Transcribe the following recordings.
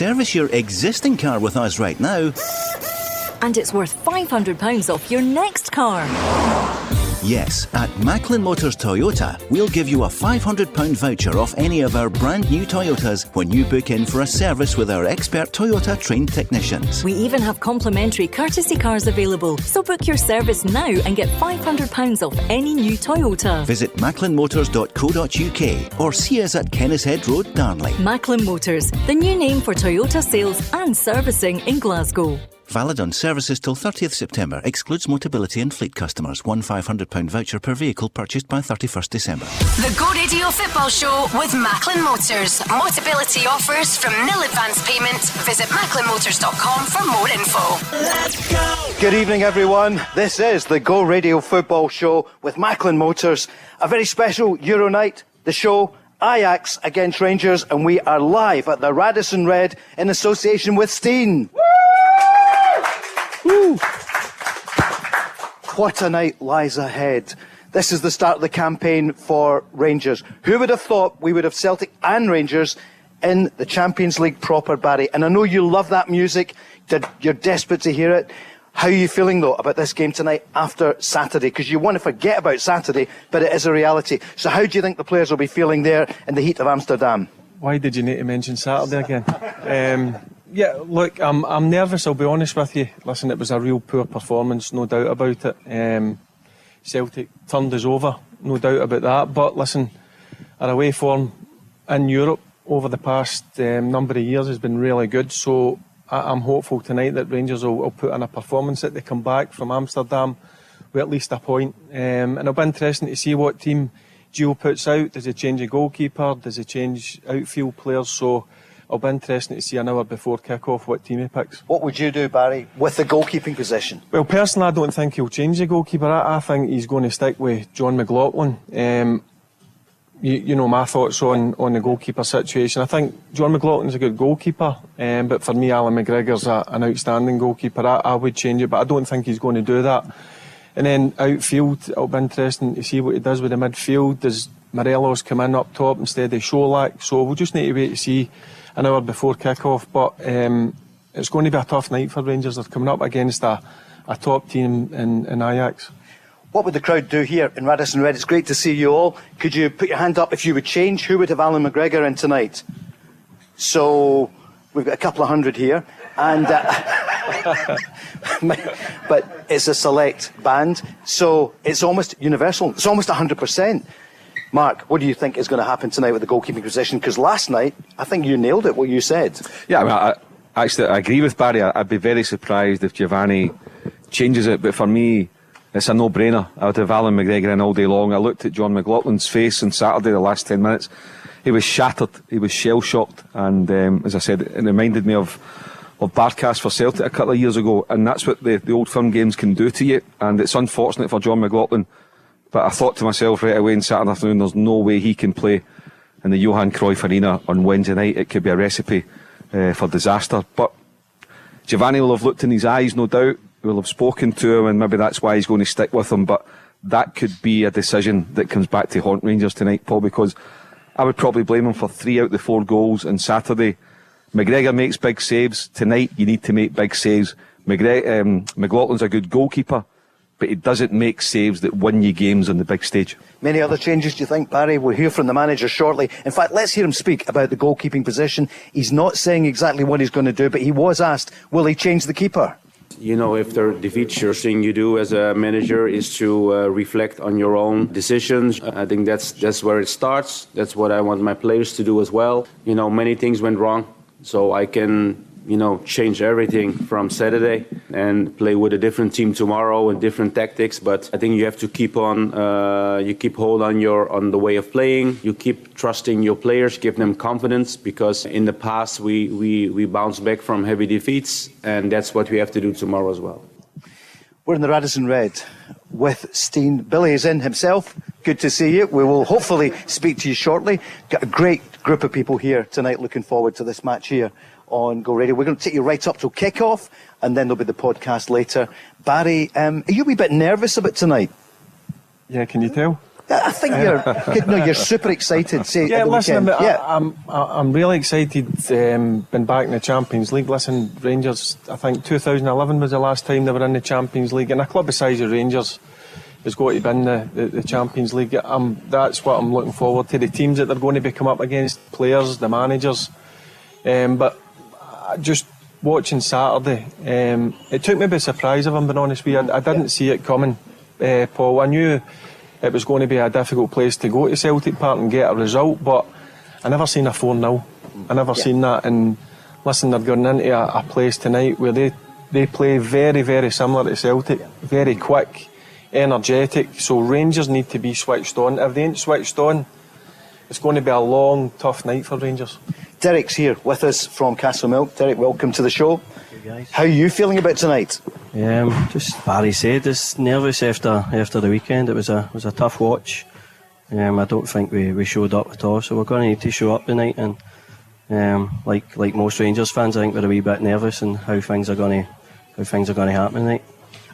Service your existing car with us right now. And it's worth £500 off your next car. Yes, at Macklin Motors Toyota, we'll give you a £500 voucher off any of our brand new Toyotas when you book in for a service with our expert Toyota trained technicians. We even have complimentary courtesy cars available, so book your service now and get £500 off any new Toyota. Visit macklinmotors.co.uk or see us at Kennishead Road, Darnley. Macklin Motors, the new name for Toyota sales and servicing in Glasgow. Valid on services till 30th September. Excludes Motability and fleet customers. One £500 voucher per vehicle purchased by 31st December. The Go Radio Football Show with Macklin Motors. Motability offers from nil advance payment. Visit macklinmotors.com for more info. Let's go! Good evening, everyone. This is the Go Radio Football Show with Macklin Motors. A very special Euro night. The show, Ajax against Rangers, and we are live at the Radisson RED in association with Steen. Woo! What a night lies ahead. This is the start of the campaign for Rangers. Who would have thought we would have Celtic and Rangers in the Champions League proper, Barry? And I know you love that music. You're desperate to hear it. How are you feeling, though, about this game tonight after Saturday? Because you want to forget about Saturday, but it is a reality. So how do you think the players will be feeling there in the heat of Amsterdam? Why did you need to mention Saturday again? Yeah, look, I'm nervous, I'll be honest with you. Listen, it was a real poor performance, no doubt about it. Celtic turned us over, no doubt about that. But listen, our away form in Europe over the past number of years has been really good. So I'm hopeful tonight that Rangers will put in a performance, that they come back from Amsterdam with at least a point. And it'll be interesting to see what team Gio puts out. Does he change a goalkeeper? Does he change outfield players? So it'll be interesting to see an hour before kick-off what team he picks. What would you do, Barry, with the goalkeeping position? Well, personally, I don't think he'll change the goalkeeper. I think he's going to stick with John McLaughlin. You know my thoughts on the goalkeeper situation. I think John McLaughlin's a good goalkeeper, but for me, Alan McGregor's an outstanding goalkeeper. I would change it, but I don't think he's going to do that. And then outfield, it'll be interesting to see what he does with the midfield. Does Morelos come in up top instead of Šolak? So we'll just need to wait to see an hour before kick-off, but it's going to be a tough night for Rangers. They're coming up against a top team in Ajax. What would the crowd do here in Radisson RED? It's great to see you all. Could you put your hand up if you would change? Who would have Alan McGregor in tonight? So we've got a couple of hundred here, and but it's a select band, so it's almost universal. It's almost 100%. Mark, what do you think is going to happen tonight with the goalkeeping position? Because last night, I think you nailed it, what you said. Yeah, I mean, I agree with Barry. I'd be very surprised if Giovanni changes it, but for me, it's a no-brainer. I would have Alan McGregor in all day long. I looked at John McLaughlin's face on Saturday, the last 10 minutes. He was shattered, he was shell-shocked, and as I said, it reminded me of Barkas for Celtic a couple of years ago, and that's what the old firm games can do to you, and it's unfortunate for John McLaughlin. But I thought to myself right away on Saturday afternoon, there's no way he can play in the Johan Cruyff Arena on Wednesday night. It could be a recipe for disaster. But Giovanni will have looked in his eyes, no doubt. Will have spoken to him, and maybe that's why he's going to stick with him. But that could be a decision that comes back to haunt Rangers tonight, Paul, because I would probably blame him for 3 out of the 4 goals on Saturday. McGregor makes big saves. Tonight, you need to make big saves. McLaughlin's a good goalkeeper, but he doesn't make saves that win you games on the big stage. Many other changes, do you think, Barry? We'll hear from the manager shortly. In fact, let's hear him speak about the goalkeeping position. He's not saying exactly what he's going to do, but he was asked, will he change the keeper? You know, after defeat, first thing you do as a manager is to reflect on your own decisions. I think that's where it starts. That's what I want my players to do as well. You know, many things went wrong, so I can, change everything from Saturday and play with a different team tomorrow and different tactics. But I think you have to keep on, you keep hold on the way of playing. You keep trusting your players, give them confidence, because in the past we bounced back from heavy defeats, and that's what we have to do tomorrow as well. We're in the Radisson RED with Steen. Billy is in himself. Good to see you. We will hopefully speak to you shortly. Got a great group of people here tonight looking forward to this match here on Go Radio. We're going to take you right up till kick-off, and then there'll be the podcast later. Barry, are you a wee bit nervous about tonight? Yeah, can you tell? I think you're super excited. I'm really excited. Been back in the Champions League. Listen, Rangers, I think 2011 was the last time they were in the Champions League, and a club the size of Rangers has got to be in the Champions League. That's what I'm looking forward to. The teams that they're going to be come up against, players, the managers. But just watching Saturday, it took me by surprise, if I'm being honest with you. I didn't see it coming, Paul. I knew it was going to be a difficult place to go to Celtic Park and get a result, but I never seen a 4-0. I never seen that. And listen, they're going into a place tonight where they play very, very similar to Celtic, very quick, energetic. So Rangers need to be switched on. If they ain't switched on, it's going to be a long, tough night for Rangers. Derek's here with us from Castlemilk. Derek, welcome to the show. Thank you, guys. How are you feeling about tonight? Just Barry said, just nervous after the weekend. It was a tough watch. I don't think we showed up at all, so we're going to need to show up tonight. And like most Rangers fans, I think we're a wee bit nervous and how things are going to happen tonight.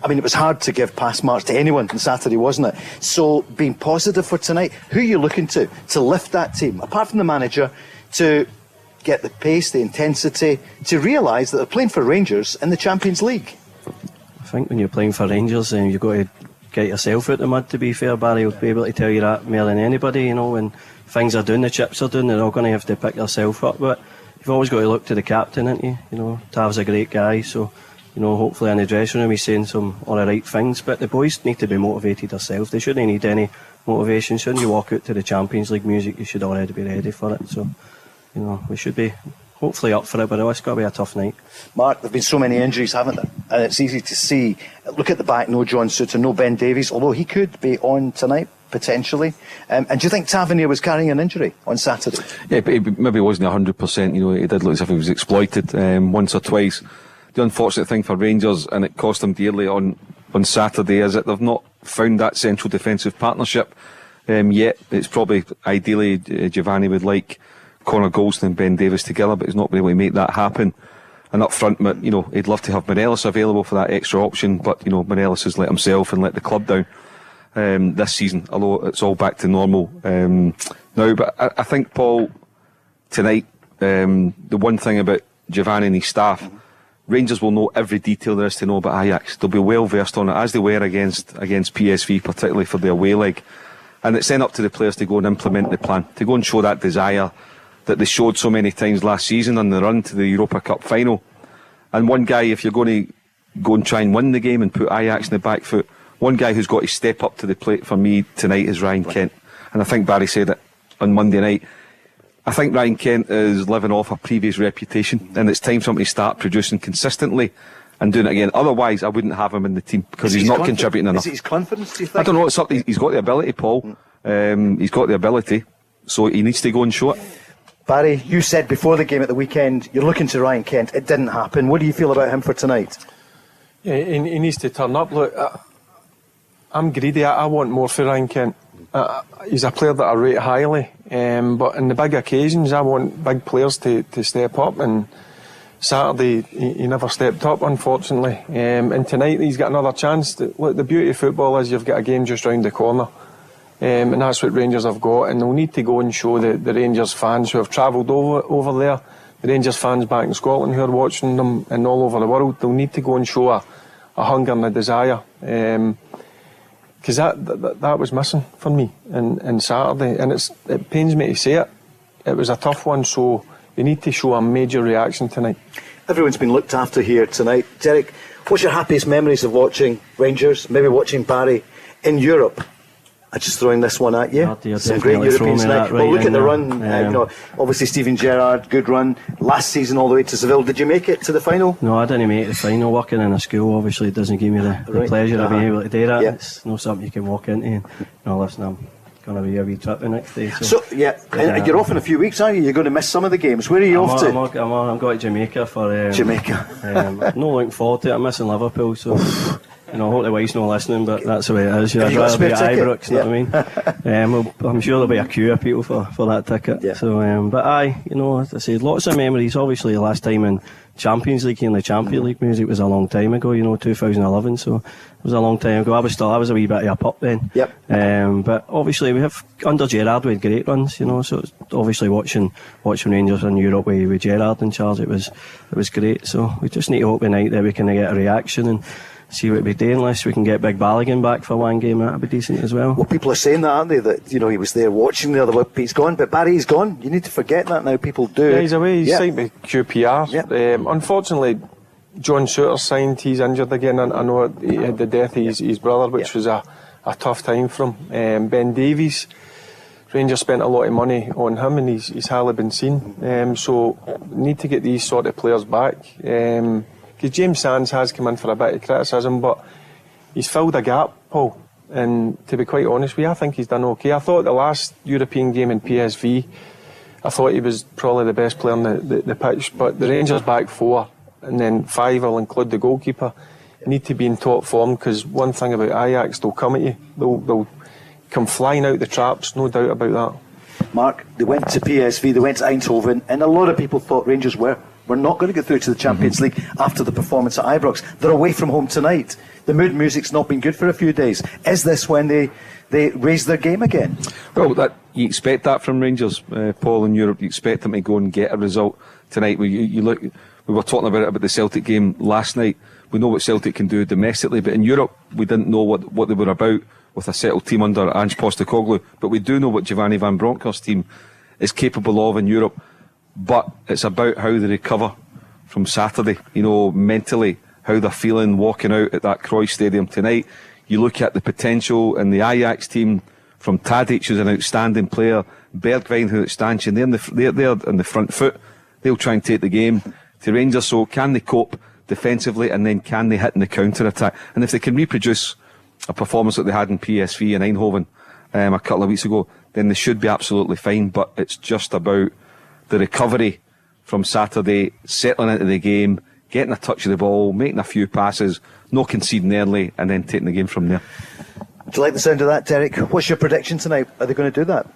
I mean, it was hard to give pass marks to anyone on Saturday, wasn't it? So, being positive for tonight, who are you looking to lift that team, apart from the manager, to get the pace, the intensity, to realise that they're playing for Rangers in the Champions League? I think when you're playing for Rangers, you've got to get yourself out the mud, to be fair. Barry will be able to tell you that more than anybody. When things are down, the chips are down, they're all going to have to pick yourself up. But you've always got to look to the captain, haven't you? Tav's a great guy, so hopefully in the dressing room he's saying some all the right things, but the boys need to be motivated themselves. They shouldn't need any motivation. So when you walk out to the Champions League music, you should already be ready for it. So, we should be hopefully up for it, but it's got to be a tough night. Mark, there have been so many injuries, haven't there? And it's easy to see. Look at the back, no John Souttar, no Ben Davies, although he could be on tonight, potentially. And do you think Tavernier was carrying an injury on Saturday? Yeah, but he maybe wasn't 100%. He did look as if he was exploited once or twice. The unfortunate thing for Rangers, and it cost them dearly on Saturday, is that they've not found that central defensive partnership yet. It's probably ideally Giovanni would like Connor Goldston and Ben Davies together, but he's not been able to make that happen. And up front, he'd love to have Morelos available for that extra option, but Morelos has let himself and let the club down this season, although it's all back to normal now. But I think, Paul, tonight, the one thing about Giovanni and his staff, Rangers will know every detail there is to know about Ajax. They'll be well versed on it, as they were against PSV, particularly for the away leg. And it's then up to the players to go and implement the plan, to go and show that desire that they showed so many times last season on the run to the Europa Cup final. And one guy, if you're going to go and try and win the game and put Ajax in the back foot, one guy who's got to step up to the plate for me tonight is Ryan Kent. And I think Barry said it on Monday night. I think Ryan Kent is living off a previous reputation, and it's time for him to start producing consistently and doing it again. Otherwise, I wouldn't have him in the team because he's not contributing enough. Is it his confidence, do you think? I don't know. He's got the ability, Paul. He's got the ability, so he needs to go and show it. Barry, you said before the game at the weekend you're looking to Ryan Kent. It didn't happen. What do you feel about him for tonight? Yeah, he needs to turn up. Look, I'm greedy. I want more for Ryan Kent. He's a player that I rate highly, but in the big occasions I want big players to step up, and Saturday he never stepped up, unfortunately, and tonight he's got another chance. Look, the beauty of football is you've got a game just round the corner, and that's what Rangers have got, and they'll need to go and show the Rangers fans who have travelled over there, the Rangers fans back in Scotland who are watching them and all over the world, they'll need to go and show a hunger and a desire, because that was missing for me in Saturday, and it pains me to say it. It was a tough one, so they need to show a major reaction tonight. Everyone's been looked after here tonight. Derek, what's your happiest memories of watching Rangers, maybe watching Barry in Europe? I'm just throwing this one at you. Some great Europeans tonight. Well, look at the run. Obviously Steven Gerrard, good run. Last season all the way to Seville. Did you make it to the final? No, I didn't make the final. Working in a school, obviously, it doesn't give me the pleasure of being able to do that. Yeah. It's not something you can walk into. And, listen, I'm going to be a wee trip the next day. So and you're off in a few weeks, aren't you? You're going to miss some of the games. Where are you off to? I'm going to Jamaica for... Jamaica. I'm not looking forward to it. I'm missing Liverpool, so... I hope the wife's not listening, but that's the way it is. Have I'd you got a rather be spare at ticket? Ibrox, you know what I mean? Well, I'm sure there'll be a queue of people for that ticket. Yeah. So, but aye, as I said, lots of memories. Obviously, the last time in Champions League and the Champions League music was a long time ago. 2011. So it was a long time ago. I was a wee bit of a pup then. Yep. But obviously, we have under Gerrard we had great runs. So it's obviously watching Rangers in Europe with Gerrard in charge, it was great. So we just need to hope tonight that we can get a reaction and see what we do. Unless we can get Big Balogun back for one game, that'd be decent as well. Well, people are saying that, aren't they? That he was there watching the other. He's gone, but Barry's gone. You need to forget that now. People do. Yeah, he's away. He's signed with QPR. Yep. Unfortunately, John Souttar signed. He's injured again. I know he had the death of his brother, which was a tough time for him. Ben Davies, Rangers spent a lot of money on him, and he's hardly been seen. So need to get these sort of players back. Because James Sands has come in for a bit of criticism, but he's filled a gap, Paul. And to be quite honest with you, I think he's done okay. I thought the last European game in PSV, I thought he was probably the best player on the pitch. But the Rangers back four, and then five, will include the goalkeeper, need to be in top form, because one thing about Ajax, they'll come at you. They'll come flying out the traps, no doubt about that. Mark, they went to PSV, they went to Eindhoven, and a lot of people thought Rangers were not going to get through to the Champions League after the performance at Ibrox. They're away from home tonight. The mood music's not been good for a few days. Is this when they raise their game again? Well, you expect that from Rangers, Paul, in Europe. You expect them to go and get a result tonight. You look. We were talking about the Celtic game last night. We know what Celtic can do domestically, but in Europe we didn't know what they were about with a settled team under Ange Postecoglou. But we do know what Giovanni van Bronckhorst team is capable of in Europe. But it's about how they recover from Saturday, mentally, how they're feeling walking out at that Cruyff Stadium tonight. You look at the potential in the Ajax team from Tadic, who's an outstanding player, Bergwijn, who's outstanding. They're in the front foot. They'll try and take the game to Rangers. So can they cope defensively, and then can they hit in the counter-attack? And if they can reproduce a performance that they had in PSV in Eindhoven a couple of weeks ago, then they should be absolutely fine. But it's just about the recovery from Saturday, settling into the game, getting a touch of the ball, making a few passes, no conceding early, and then taking the game from there. Do you like the sound of that, Derek? What's your prediction tonight? Are they going to do that?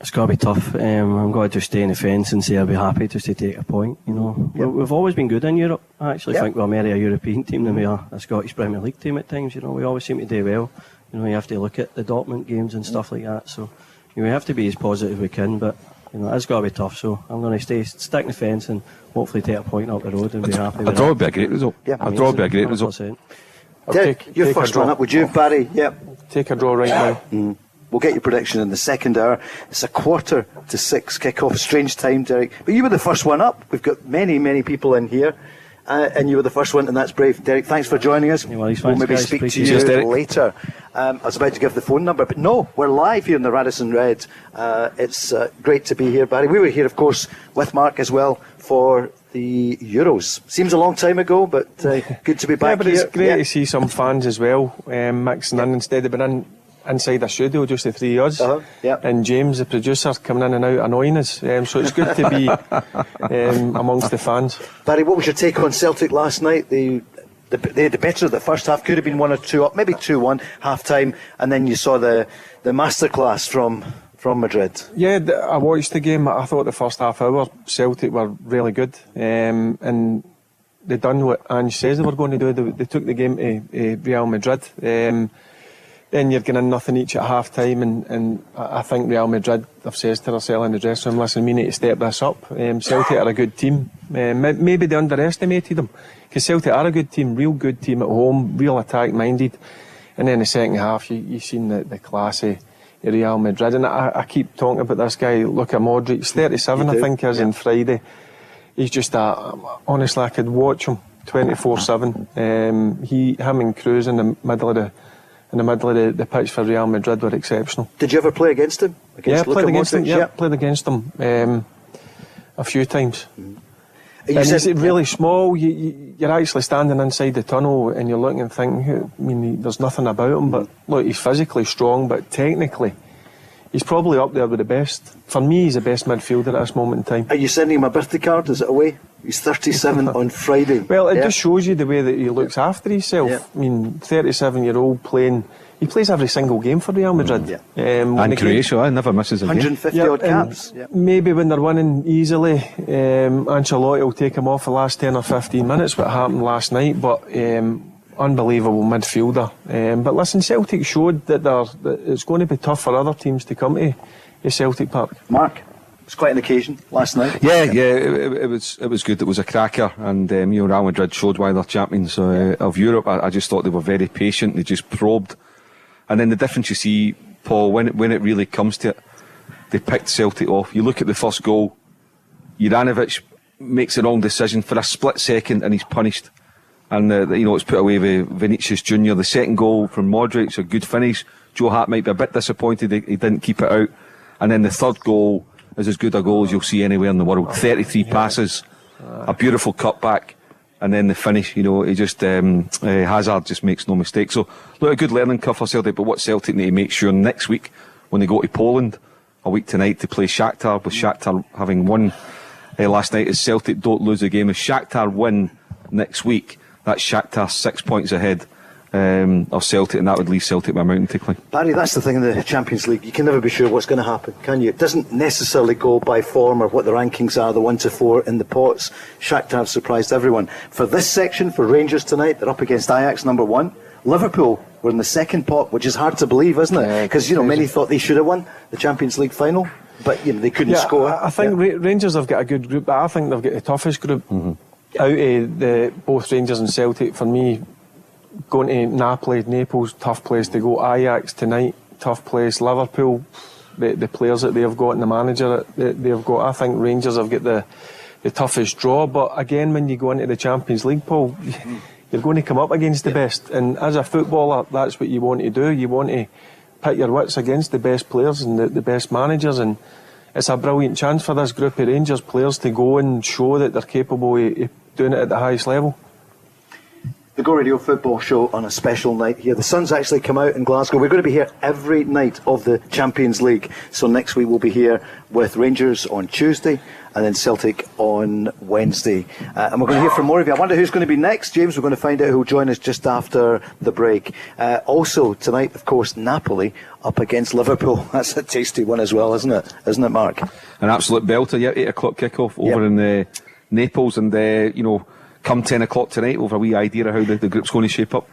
It's got to be tough. I'm going to just stay in the fence and say I'll be happy just to take a point. We've always been good in Europe. I actually think we're more a European team than we are a Scottish Premier League team at times. We always seem to do well. You have to look at the Dortmund games and stuff like that. So we have to be as positive as we can, but it's got to be tough. So I'm going to stick in the fence and hopefully take a point up the road and be happy with a draw would be a great result. Yeah, a draw would be a great 100%. result. Derek, your first one up, would you, Barry? Yep. Take a draw right now. We'll get your prediction in the second hour. It's 5:45 kickoff. Strange time, Derek. But you were the first one up. We've got many, many people in here. And you were the first one, and that's brave. Derek, thanks for joining us. We'll maybe guys, speak to appreciate you later. I was about to give the phone number, but no, we're live here in the Radisson Red. It's great to be here, Barry. We were here, of course, with Mark as well for the Euros. Seems a long time ago, but good to be back but here. It's great to see some fans as well mixing in instead of being inside the studio, just the three of us. And James, the producer, coming in and out annoying us. So it's good to be amongst the fans. Barry, what was your take on Celtic last night? They had the better of the first half, could have been 1 or 2 up, maybe 2-1 half time, and then you saw the masterclass from Madrid. Yeah, I watched the game. I thought the first half hour Celtic were really good, and they done what Ange says they were going to do. They took the game to Real Madrid. Then you're getting nothing each at half time, and I think Real Madrid have says to themselves in the dressing room, listen, we need to step this up. Celtic are a good team. Maybe they underestimated them, because Celtic are a good team, real good team at home, real attack minded. And then the second half you seen the class of Real Madrid. And I keep talking about this guy, Luka Modric. He's 37 I think is on Friday. He's just honestly, I could watch him 24/7. Him and Cruz in the middle of the pitch for Real Madrid were exceptional. Did you ever play against him? Played against him a few times. He's really small. You're actually standing inside the tunnel and you're looking and thinking, there's nothing about him, but look, he's physically strong, but technically he's probably up there with the best. For me, he's the best midfielder at this moment in time. Are you sending him a birthday card? Is it away? He's 37 on Friday. Well, it just shows you the way that he looks after himself. Yeah. I mean, 37-year-old playing. He plays every single game for Real Madrid. And Croatia, never misses a game. 150 odd caps. Maybe when they're winning easily, Ancelotti will take him off the last 10 or 15 minutes, what happened last night, but unbelievable midfielder. But listen, Celtic showed that it's going to be tough for other teams to come to Celtic Park. Mark, it was quite an occasion last night. It was good. It was a cracker, and Real Madrid showed why they're champions of Europe. I just thought they were very patient. They just probed. And then the difference you see, Paul, when it really comes to it, they picked Celtic off. You look at the first goal, Juranovic makes the wrong decision for a split second and he's punished. And it's put away with Vinicius Junior. The second goal from Modric, a good finish. Joe Hart might be a bit disappointed he didn't keep it out. And then the third goal is as good a goal as you'll see anywhere in the world. 33 passes, a beautiful cutback. And then the finish, he just Hazard just makes no mistake. So, look, a good learning curve for Celtic. But what Celtic need to make sure next week, when they go to Poland, a week tonight to play Shakhtar, with Shakhtar having won last night, is Celtic don't lose the game. If Shakhtar win next week, that's Shakhtar 6 points ahead of Celtic, and that would leave Celtic by a mountain to climb. Barry, that's the thing in the Champions League. You can never be sure what's going to happen, can you? It doesn't necessarily go by form or what the rankings are, the 1 to 4 in the pots. Shakhtar have surprised everyone. For this section, for Rangers tonight, they're up against Ajax, number 1. Liverpool were in the second pot, which is hard to believe, isn't it? Because, many thought they should have won the Champions League final, but, they couldn't score. I think Rangers have got a good group, but I think they've got the toughest group out of both Rangers and Celtic. For me, going to Naples, tough place to go. Ajax tonight, tough place. Liverpool, the players that they've got and the manager that they've got. I think Rangers have got the toughest draw. But again, when you go into the Champions League, Paul, you're going to come up against the best. And as a footballer, that's what you want to do. You want to pit your wits against the best players and the best managers. And it's a brilliant chance for this group of Rangers players to go and show that they're capable of doing it at the highest level. The Go Radio Football Show on a special night here. The sun's actually come out in Glasgow. We're going to be here every night of the Champions League. So next week we'll be here with Rangers on Tuesday and then Celtic on Wednesday. And we're going to hear from more of you. I wonder who's going to be next, James. We're going to find out who will join us just after the break. Also tonight, of course, Napoli up against Liverpool. That's a tasty one as well, isn't it? Isn't it, Mark? An absolute belter, 8 o'clock kickoff over in Naples, and come 10 o'clock tonight, we'll have a wee idea of how the group's going to shape up.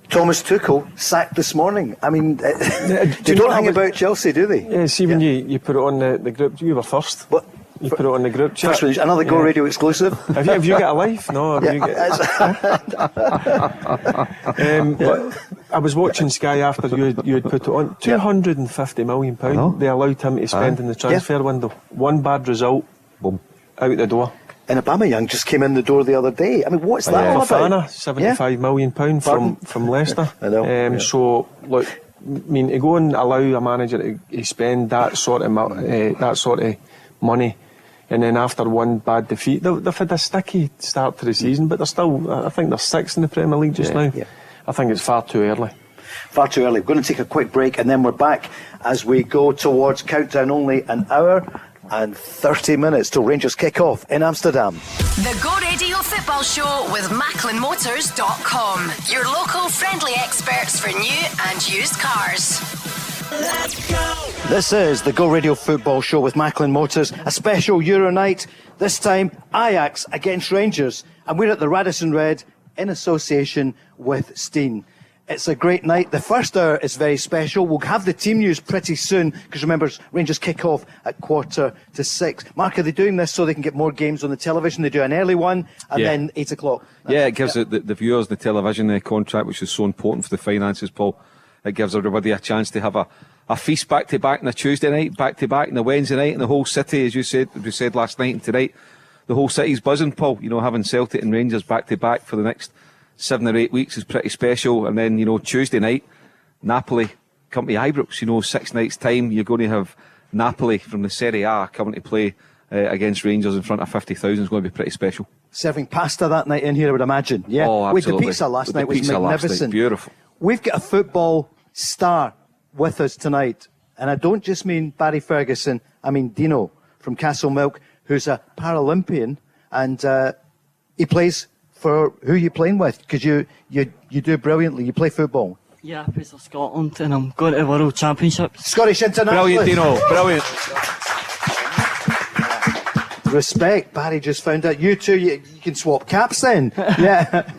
Thomas Tuchel sacked this morning. I mean, they don't hang about Chelsea, do they? Yeah, see, when you put it on the group, you were first. What? You put it on the group chat. Another Go Radio exclusive. Have you got a life? No. But I was watching Sky after you had put it on. £250 million they allowed him to spend in the transfer window. One bad result, boom, out the door. And Aubameyang just came in the door the other day. I mean, what's that all about? £75 million from Leicester. I know. So, look, I mean, to go and allow a manager to spend that sort of money, and then after one bad defeat, they've had a sticky start to the season, but they're still, I think they're 6th in the Premier League just now. Yeah. I think it's far too early. Far too early. We're going to take a quick break, and then we're back as we go towards countdown only an hour and 30 minutes till Rangers kick off in Amsterdam. The Go Radio Football Show with MacklinMotors.com. Your local friendly experts for new and used cars. Let's go! This is the Go Radio Football Show with Macklin Motors, a special Euro night. This time, Ajax against Rangers. And we're at the Radisson RED in association with Steen. It's a great night. The first hour is very special. We'll have the team news pretty soon, because remember, Rangers kick off at 5:45. Mark, are they doing this so they can get more games on the television? They do an early one and then 8 o'clock. It gives the viewers the television contract, which is so important for the finances, Paul. It gives everybody a chance to have a feast back-to-back on a Tuesday night, back-to-back on a Wednesday night, and the whole city, as we said last night and tonight, the whole city's buzzing, Paul. Having Celtic and Rangers back-to-back for the next 7 or 8 weeks is pretty special. And then, Tuesday night, Napoli come to Ibrox. 6 nights' time, you're going to have Napoli from the Serie A coming to play against Rangers in front of 50,000. It's going to be pretty special. Serving pasta that night in here, I would imagine. Yeah. Oh, absolutely. The pizza last night was magnificent. Beautiful. We've got a football star with us tonight. And I don't just mean Barry Ferguson, I mean Dino from Castlemilk, who's a Paralympian, and he plays for who are you playing with? Because you do brilliantly. You play football. Yeah, I play for Scotland and I'm going to World Championships. Scottish International. Brilliant, Dino. Brilliant. Respect. Barry just found out. You two, you can swap caps then. Yeah.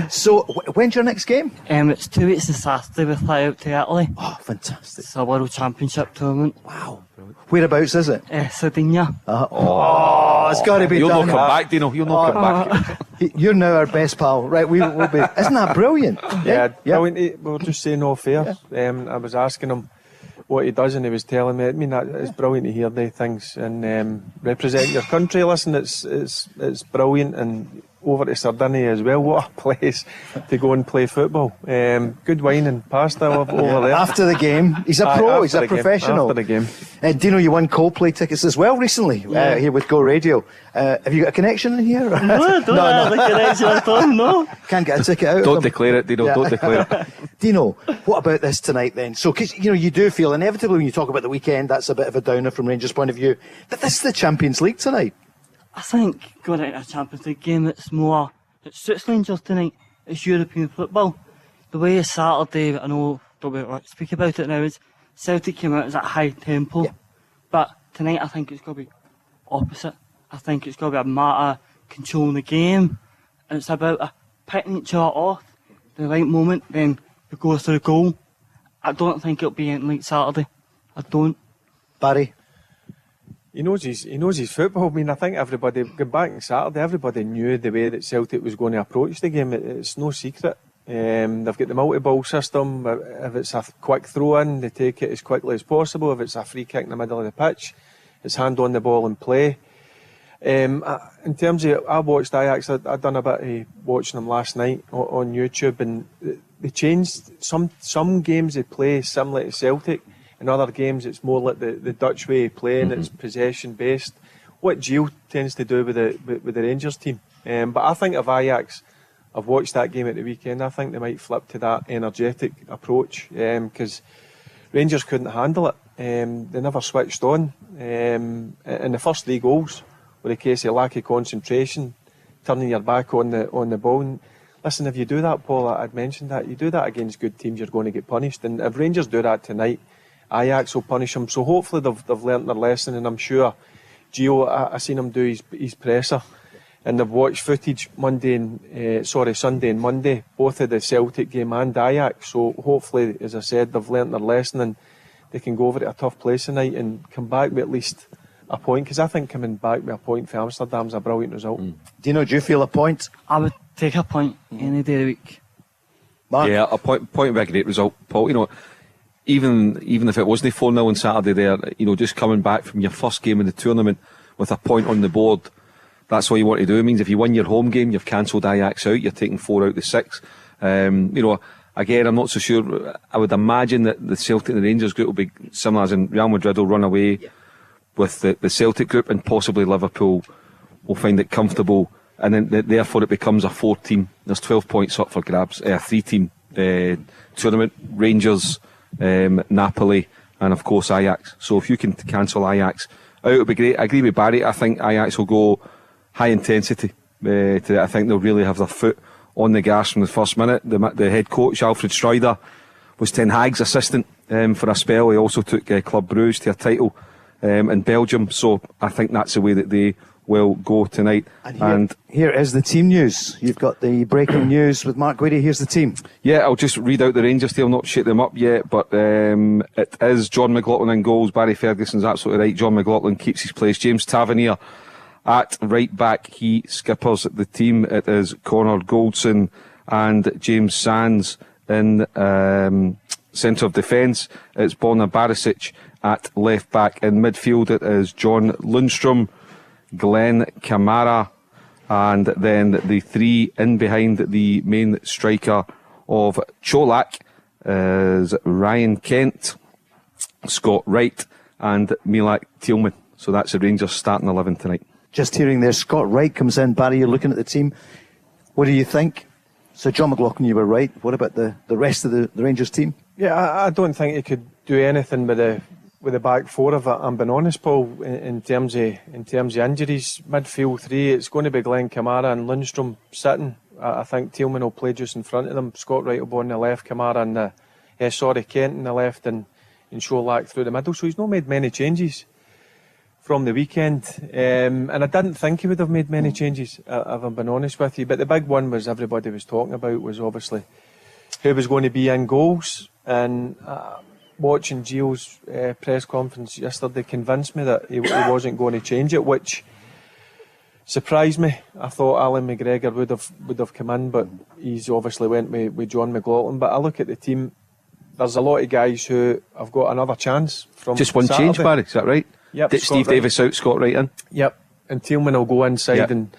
So, when's your next game? It's 2 weeks on Saturday. We fly out to Italy. Oh, fantastic. It's a World Championship tournament. Wow. Whereabouts is it? Sardinia. Oh, it's got to be You'll done. not come back, Dino. You'll not come back. You're now our best pal. Right, we'll be. Isn't that brilliant? Yeah, brilliant. We were just saying off air. I was asking him what he does, and he was telling me. I mean, it's brilliant to hear these things and represent your country. Listen, it's brilliant, and over to Sardinia as well. What a place to go and play football. Good wine and pasta over there. After the game, he's a pro. He's a professional. After the game. Dino, you won Coldplay tickets as well recently here with Go Radio. Have you got a connection in here? No, I don't have a connection at all, no. Can't get a ticket out. Don't declare it, Dino. Don't declare it. Dino, what about this tonight then? So, because you do feel inevitably when you talk about the weekend, that's a bit of a downer from Rangers' point of view. But this is the Champions League tonight. I think going into a Champions League game, it suits Rangers tonight. It's European football. The way it's Saturday, I know, don't we speak about it now, is Celtic came out as at high tempo. Yeah. But tonight I think it's going to be opposite. I think it's going to be a matter of controlling the game. And it's about picking each other off the right moment, then we go through the goal. I don't think it'll be anything like Saturday. I don't. Barry? He knows his football. I mean, I think everybody, going back on Saturday, everybody knew the way that Celtic was going to approach the game. It's no secret. They've got the multi-ball system. If it's a quick throw-in, they take it as quickly as possible. If it's a free kick in the middle of the pitch, it's hand on the ball and play. In terms of, I watched Ajax. I'd done a bit of watching them last night on YouTube, and they changed some games they play similar to Celtic. In other games, it's more like the Dutch way of playing. It's possession based. What Gio tends to do with the Rangers team. But I think of Ajax, I've watched that game at the weekend. I think they might flip to that energetic approach because Rangers couldn't handle it. They never switched on. In the first 3 goals were a case of lack of concentration, turning your back on the ball. And listen, if you do that, Paul, I'd mentioned that you do that against good teams, you're going to get punished. And if Rangers do that tonight, Ajax will punish them. So hopefully they've learnt their lesson, and I'm sure Gio, I seen him do his presser, and they've watched footage Sunday and Monday, both of the Celtic game and Ajax. So hopefully, as I said, they've learnt their lesson and they can go over to a tough place tonight and come back with at least a point, because I think coming back with a point for Amsterdam's a brilliant result. Dino, do you feel a point? I would take a point any day of the week. Mark? Yeah, a point would be a great result, Paul. Even if it wasn't 4-0 on Saturday there, just coming back from your first game in the tournament with a point on the board, that's what you want to do. It means if you win your home game, you've cancelled Ajax out, you're taking 4 out of the 6. Again, I'm not so sure. I would imagine that the Celtic and the Rangers group will be similar, as in Real Madrid will run away with the Celtic group, and possibly Liverpool will find it comfortable, and then therefore it becomes a 4-team. There's 12 points up for grabs, a 3-team tournament. Rangers, Napoli, and of course Ajax. So if you can cancel Ajax out, it would be great. I agree with Barry. I think Ajax will go high intensity today. I think they'll really have their foot on the gas from the first minute. The head coach, Alfred Strider, was Ten Hag's assistant for a spell. He also took Club Brugge to a title in Belgium. So I think that's the way that they will go tonight. And here is the team news. You've got the breaking news with Mark Guidi. Here's the team. Yeah, I'll just read out the Rangers team. I'll not shake them up yet, but it is John McLaughlin in goals. Barry Ferguson's absolutely right. John McLaughlin keeps his place. James Tavernier at right back, he skippers the team. It is Connor Goldson and James Sands in centre of defence. It's Borna Barisic at left back. In midfield, it is John Lundstrom, Glenn Kamara, and then the 3 in behind the main striker of Cholak is Ryan Kent, Scott Wright, and Milak Tielman. So that's the Rangers starting 11 tonight. Just hearing there, Scott Wright comes in. Barry, you're looking at the team. What do you think? So John McLaughlin, you were right. What about the rest of the Rangers team? Yeah, I don't think he could do anything with the with the back four of it. I'm being honest, Paul, in terms of injuries, midfield three, it's going to be Glenn Kamara and Lundstrom sitting. I think Tillman will play just in front of them. Scott Wright will be on the left, Kamara and Kent on the left, and Sholak through the middle. So he's not made many changes from the weekend, and I didn't think he would have made many changes, if I'm being honest with you. But the big one was everybody was talking about was obviously who was going to be in goals, and watching Gio's press conference yesterday convinced me that he wasn't going to change it, which surprised me. I thought Alan McGregor would have come in, but he's obviously went with John McLaughlin. But I look at the team, there's a lot of guys who have got another chance from just one Saturday. change, Barry, is that right? Yep. Steve Davis out, Scott Wright in. Yep. And Tillman will go inside, yep, and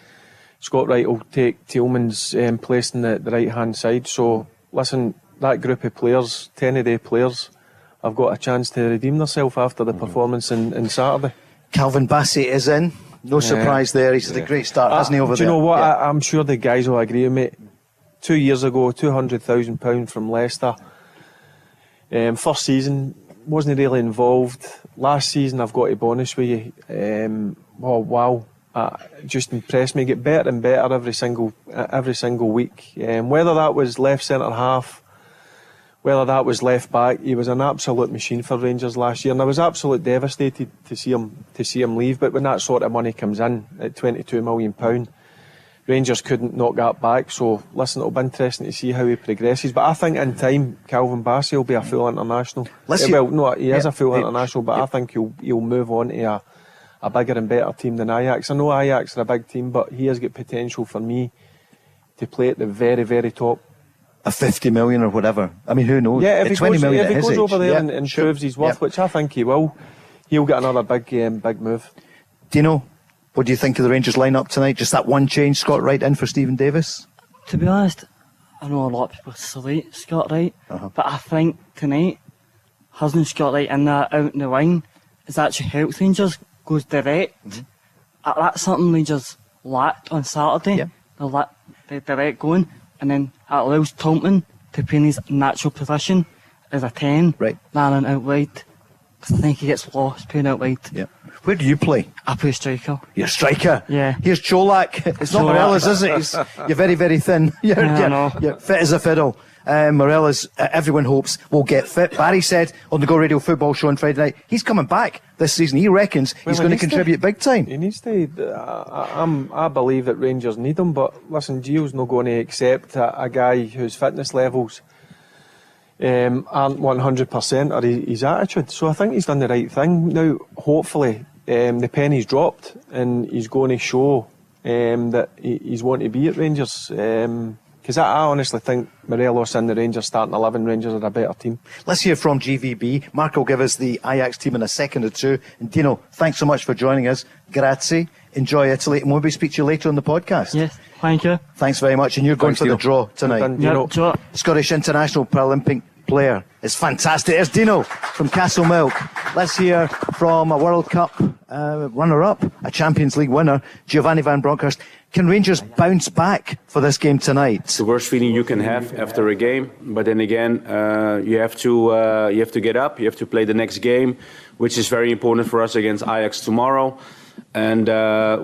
Scott Wright will take Tillman's place in the right hand side. So listen, that group of players, 10-a-day players, have got a chance to redeem themselves after the performance in Saturday. Calvin Bassey is in. No surprise there. He's had a great start, hasn't he, over there? Do you know what? Yeah. I'm sure the guys will agree with me. 2 years ago, £200,000 from Leicester. First season, wasn't really involved. Last season, I've got to be honest with you. Oh wow, just impressed me. Get better and better every single week. Whether that was left centre half, whether that was left back, he was an absolute machine for Rangers last year, and I was absolutely devastated to see him leave. But when that sort of money comes in at £22 million, Rangers couldn't knock that back. So listen, it'll be interesting to see how he progresses. But I think in time, Calvin Bassey will be a full international. He is a full international, but I think he'll move on to a bigger and better team than Ajax. I know Ajax are a big team, but he has got potential for me to play at the very, very top. A 50 million or whatever. I mean, who knows? Yeah, if he 20 million goes over there and proves his worth, which I think he will, he'll get another big move. Dino, what do you think of the Rangers line-up tonight? Just that one change, Scott Wright in for Stephen Davis? To be honest, I know a lot of people salute Scott Wright, but I think tonight, having Scott Wright in there out in the wing is actually helped Rangers, goes direct. That's something Rangers lacked on Saturday. They direct going, and then it allows Tolman to play in his natural position as a 10, rather than out wide. Because I think he gets lost playing out wide. Yeah. Where do you play? I play striker. You're a striker? Yeah. Here's Cholak. It's not Morelos, is it? You're very, very thin. You're fit as a fiddle. Morelos, everyone hopes, will get fit. Barry said on the Go Radio Football Show on Friday night, he's coming back this season. He reckons he's going to contribute big time. He needs to. I believe that Rangers need him, but listen, Gio's not going to accept a guy whose fitness levels aren't 100%, or his attitude. So I think he's done the right thing. Now, hopefully, the penny's dropped and he's going to show that he's wanting to be at Rangers. Because I honestly think Morelos and the Rangers starting 11, Rangers are a better team. Let's hear from GVB. Mark will give us the Ajax team in a second or two. And Dino, thanks so much for joining us. Grazie. Enjoy Italy. And we'll maybe speak to you later on the podcast. Yes, thank you. Thanks very much. And you're going for the draw tonight. Yep, Scottish international Paralympic player. It's fantastic. It's Dino from Castlemilk. Let's hear from a World Cup runner-up, a Champions League winner, Giovanni van Bronckhorst. Can Rangers bounce back for this game tonight? It's the worst feeling you can have after a game, but then again, you have to get up. You have to play the next game, which is very important for us against Ajax tomorrow. And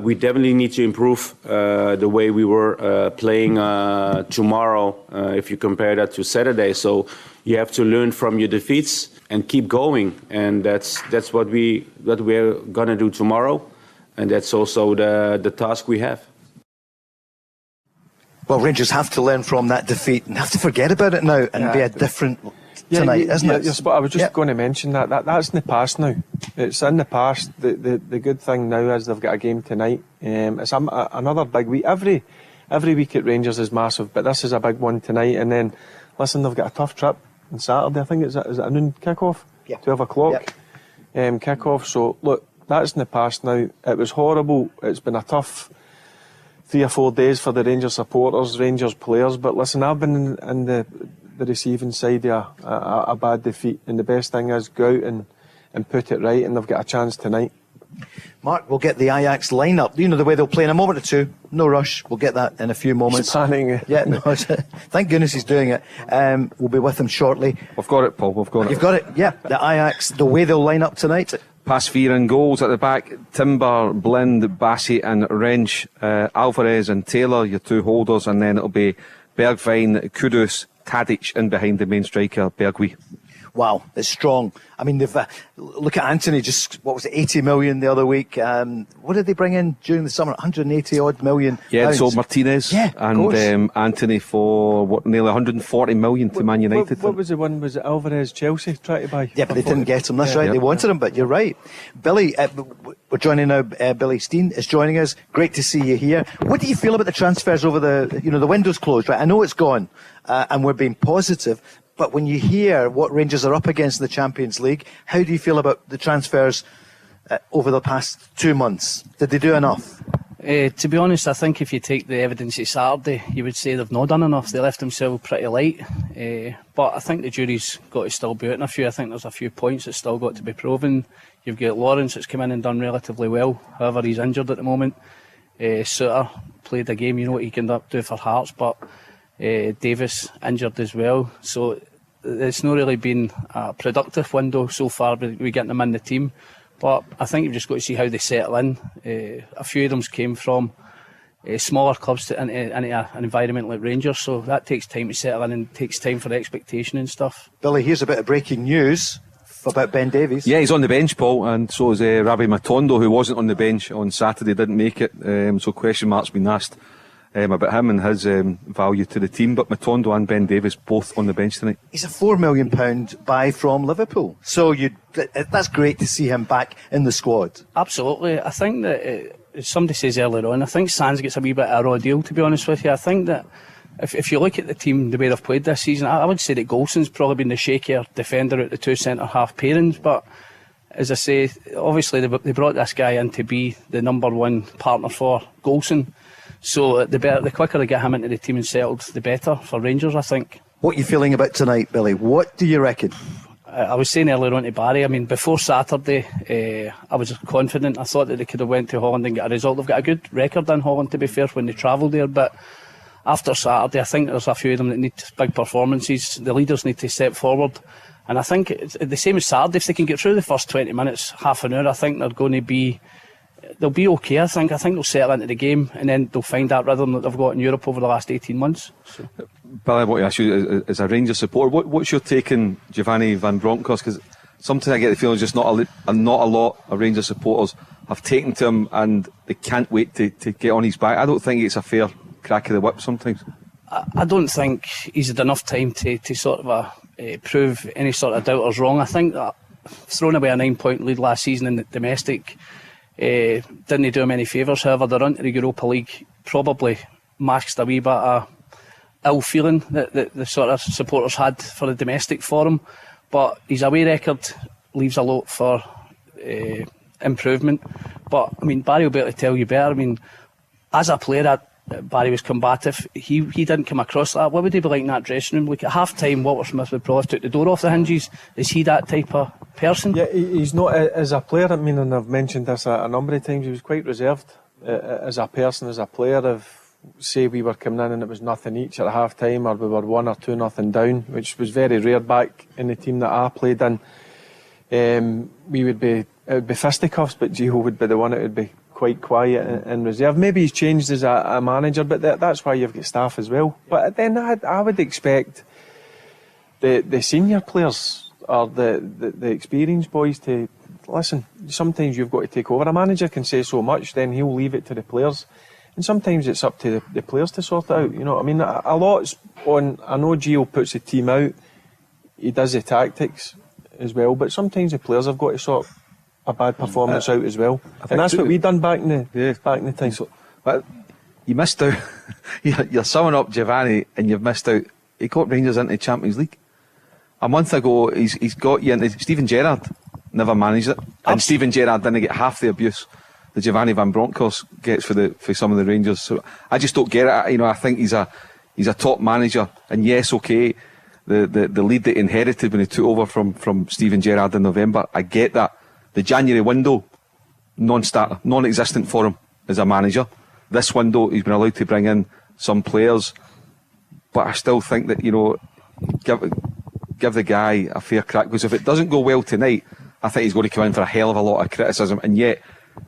we definitely need to improve the way we were playing tomorrow. If you compare that to Saturday, so you have to learn from your defeats and keep going. And that's what we're gonna do tomorrow, and that's also the task we have. Well, Rangers have to learn from that defeat and have to forget about it now and be a different tonight, isn't it? I was just going to mention that's in the past now. It's in the past. The good thing now is they've got a game tonight. It's another big week. Every week at Rangers is massive, but this is a big one tonight. And then, listen, they've got a tough trip on Saturday. I think is it a noon kickoff? 12 o'clock kickoff. So look, that's in the past now. It was horrible. It's been a tough 3 or 4 days for the Rangers supporters, Rangers players. But listen, I've been in the receiving side of a bad defeat, and the best thing is go out and put it right, and they've got a chance tonight. Mark, we'll get the Ajax lineup. You know the way they'll play in a moment or two. No rush. We'll get that in a few moments. He's planning. Yeah, no, thank goodness he's doing it. We'll be with him shortly. We've got it, Paul. We've got it. You've got it. Yeah, the Ajax, the way they'll line up tonight. Pasveer in goals at the back. Timber, Blind, Bassey and Wrench. Alvarez and Taylor, your two holders. And then it'll be Bergwijn, Kudus, Tadic in behind the main striker, Bergwijn. Wow, it's strong. I mean, they've look at Anthony. Just what was it, 80 million the other week? What did they bring in during the summer? 180 odd million. Yeah, pounds. so Martinez and Anthony for nearly 140 million to Man United. What was the one? Was it Alvarez Chelsea tried to buy? Yeah, but they didn't get him. That's right. They wanted him, but you're right. Billy, we're joining now. Billy Steen is joining us. Great to see you here. What do you feel about the transfers over the window's closed? Right, I know it's gone, and we're being positive. But when you hear what Rangers are up against in the Champions League, how do you feel about the transfers over the past 2 months? Did they do enough? To be honest, I think if you take the evidence of Saturday, you would say they've not done enough. They left themselves pretty light. But I think the jury's got to still be out in a few. I think there's a few points that's still got to be proven. You've got Lawrence that's come in and done relatively well. However, he's injured at the moment. Suter played a game, you know what he can do for Hearts, but Davis injured as well. So it's not really been a productive window so far with getting them in the team. But I think you've just got to see how they settle in. A few of them came from smaller clubs into an environment like Rangers, so that takes time to settle in and takes time for the expectation and stuff. Billy, here's a bit of breaking news about Ben Davies. Yeah, he's on the bench, Paul, and so is Rabbi Matondo, who wasn't on the bench on Saturday, didn't make it. So question marks been asked about him and his value to the team, but Matondo and Ben Davies both on the bench tonight. He's a £4 million buy from Liverpool, so that's great to see him back in the squad. Absolutely. I think that as somebody says earlier on, I think Sands gets a wee bit of a raw deal, to be honest with you. I think that if you look at the team, the way they've played this season, I would say that Golson's probably been the shakier defender out the two centre-half pairings, but as I say, obviously they brought this guy in to be the number one partner for Golson. So the quicker they get him into the team and settled, the better for Rangers, I think. What are you feeling about tonight, Billy? What do you reckon? I was saying earlier on to Barry, I mean, before Saturday, I was confident. I thought that they could have went to Holland and got a result. They've got a good record in Holland, to be fair, when they travelled there. But after Saturday, I think there's a few of them that need big performances. The leaders need to step forward. And I think it's the same as Saturday. If they can get through the first 20 minutes, half an hour, I think they're going to be... They'll be okay, I think. I think they'll settle into the game and then they'll find that rhythm that they've got in Europe over the last 18 months. So. Billy, I want to ask you, as a Rangers supporter, what's your take on Giovanni van Bronckhorst? Because sometimes I get the feeling just not a lot of Rangers supporters have taken to him and they can't wait to get on his back. I don't think it's a fair crack of the whip sometimes. I don't think he's had enough time to sort of prove any sort of doubters wrong. I think that throwing away a 9-point lead last season in the domestic didn't do him any favours. However, the run to the Europa League probably masked a wee bit of ill feeling that the sort of supporters had for the domestic for him. But his away record leaves a lot for improvement. But I mean, Barry will be able to tell you better. I mean, as a player, Barry was combative. He didn't come across that. What would he be like in that dressing room? Like at half time, Walter Smith would probably have took the door off the hinges. Is he that type of person? Yeah, he's not as a player. I mean, and I've mentioned this a number of times, he was quite reserved as a person, as a player. If, say, we were coming in and it was nothing each at half time, or we were 1 or 2-0 down, which was very rare back in the team that I played in, it would be fisticuffs, but Gio would be the one that would be quite quiet and reserved. Maybe he's changed as a manager, but that's why you've got staff as well. But then I would expect the senior players or the experienced boys to listen. Sometimes you've got to take over. A manager can say so much, then he'll leave it to the players, and sometimes it's up to the players to sort it out. You know what I mean? A lot's on. I know Gio puts the team out, he does the tactics as well, but sometimes the players have got to sort a bad performance out as well, and that's what we done back in the time. So, but you missed out. You're summing up Giovanni, and you've missed out. He got Rangers into the Champions League a month ago. He's got you into. Steven Gerrard never managed it, and Steven Gerrard didn't get half the abuse that Giovanni van Bronckhorst gets for some of the Rangers. So I just don't get it. You know, I think he's a top manager, and yes, okay, the lead that he inherited when he took over from Steven Gerrard in November, I get that. The January window, non-starter, non-existent for him as a manager. This window, he's been allowed to bring in some players, but I still think that, give the guy a fair crack, because if it doesn't go well tonight, I think he's going to come in for a hell of a lot of criticism. And yet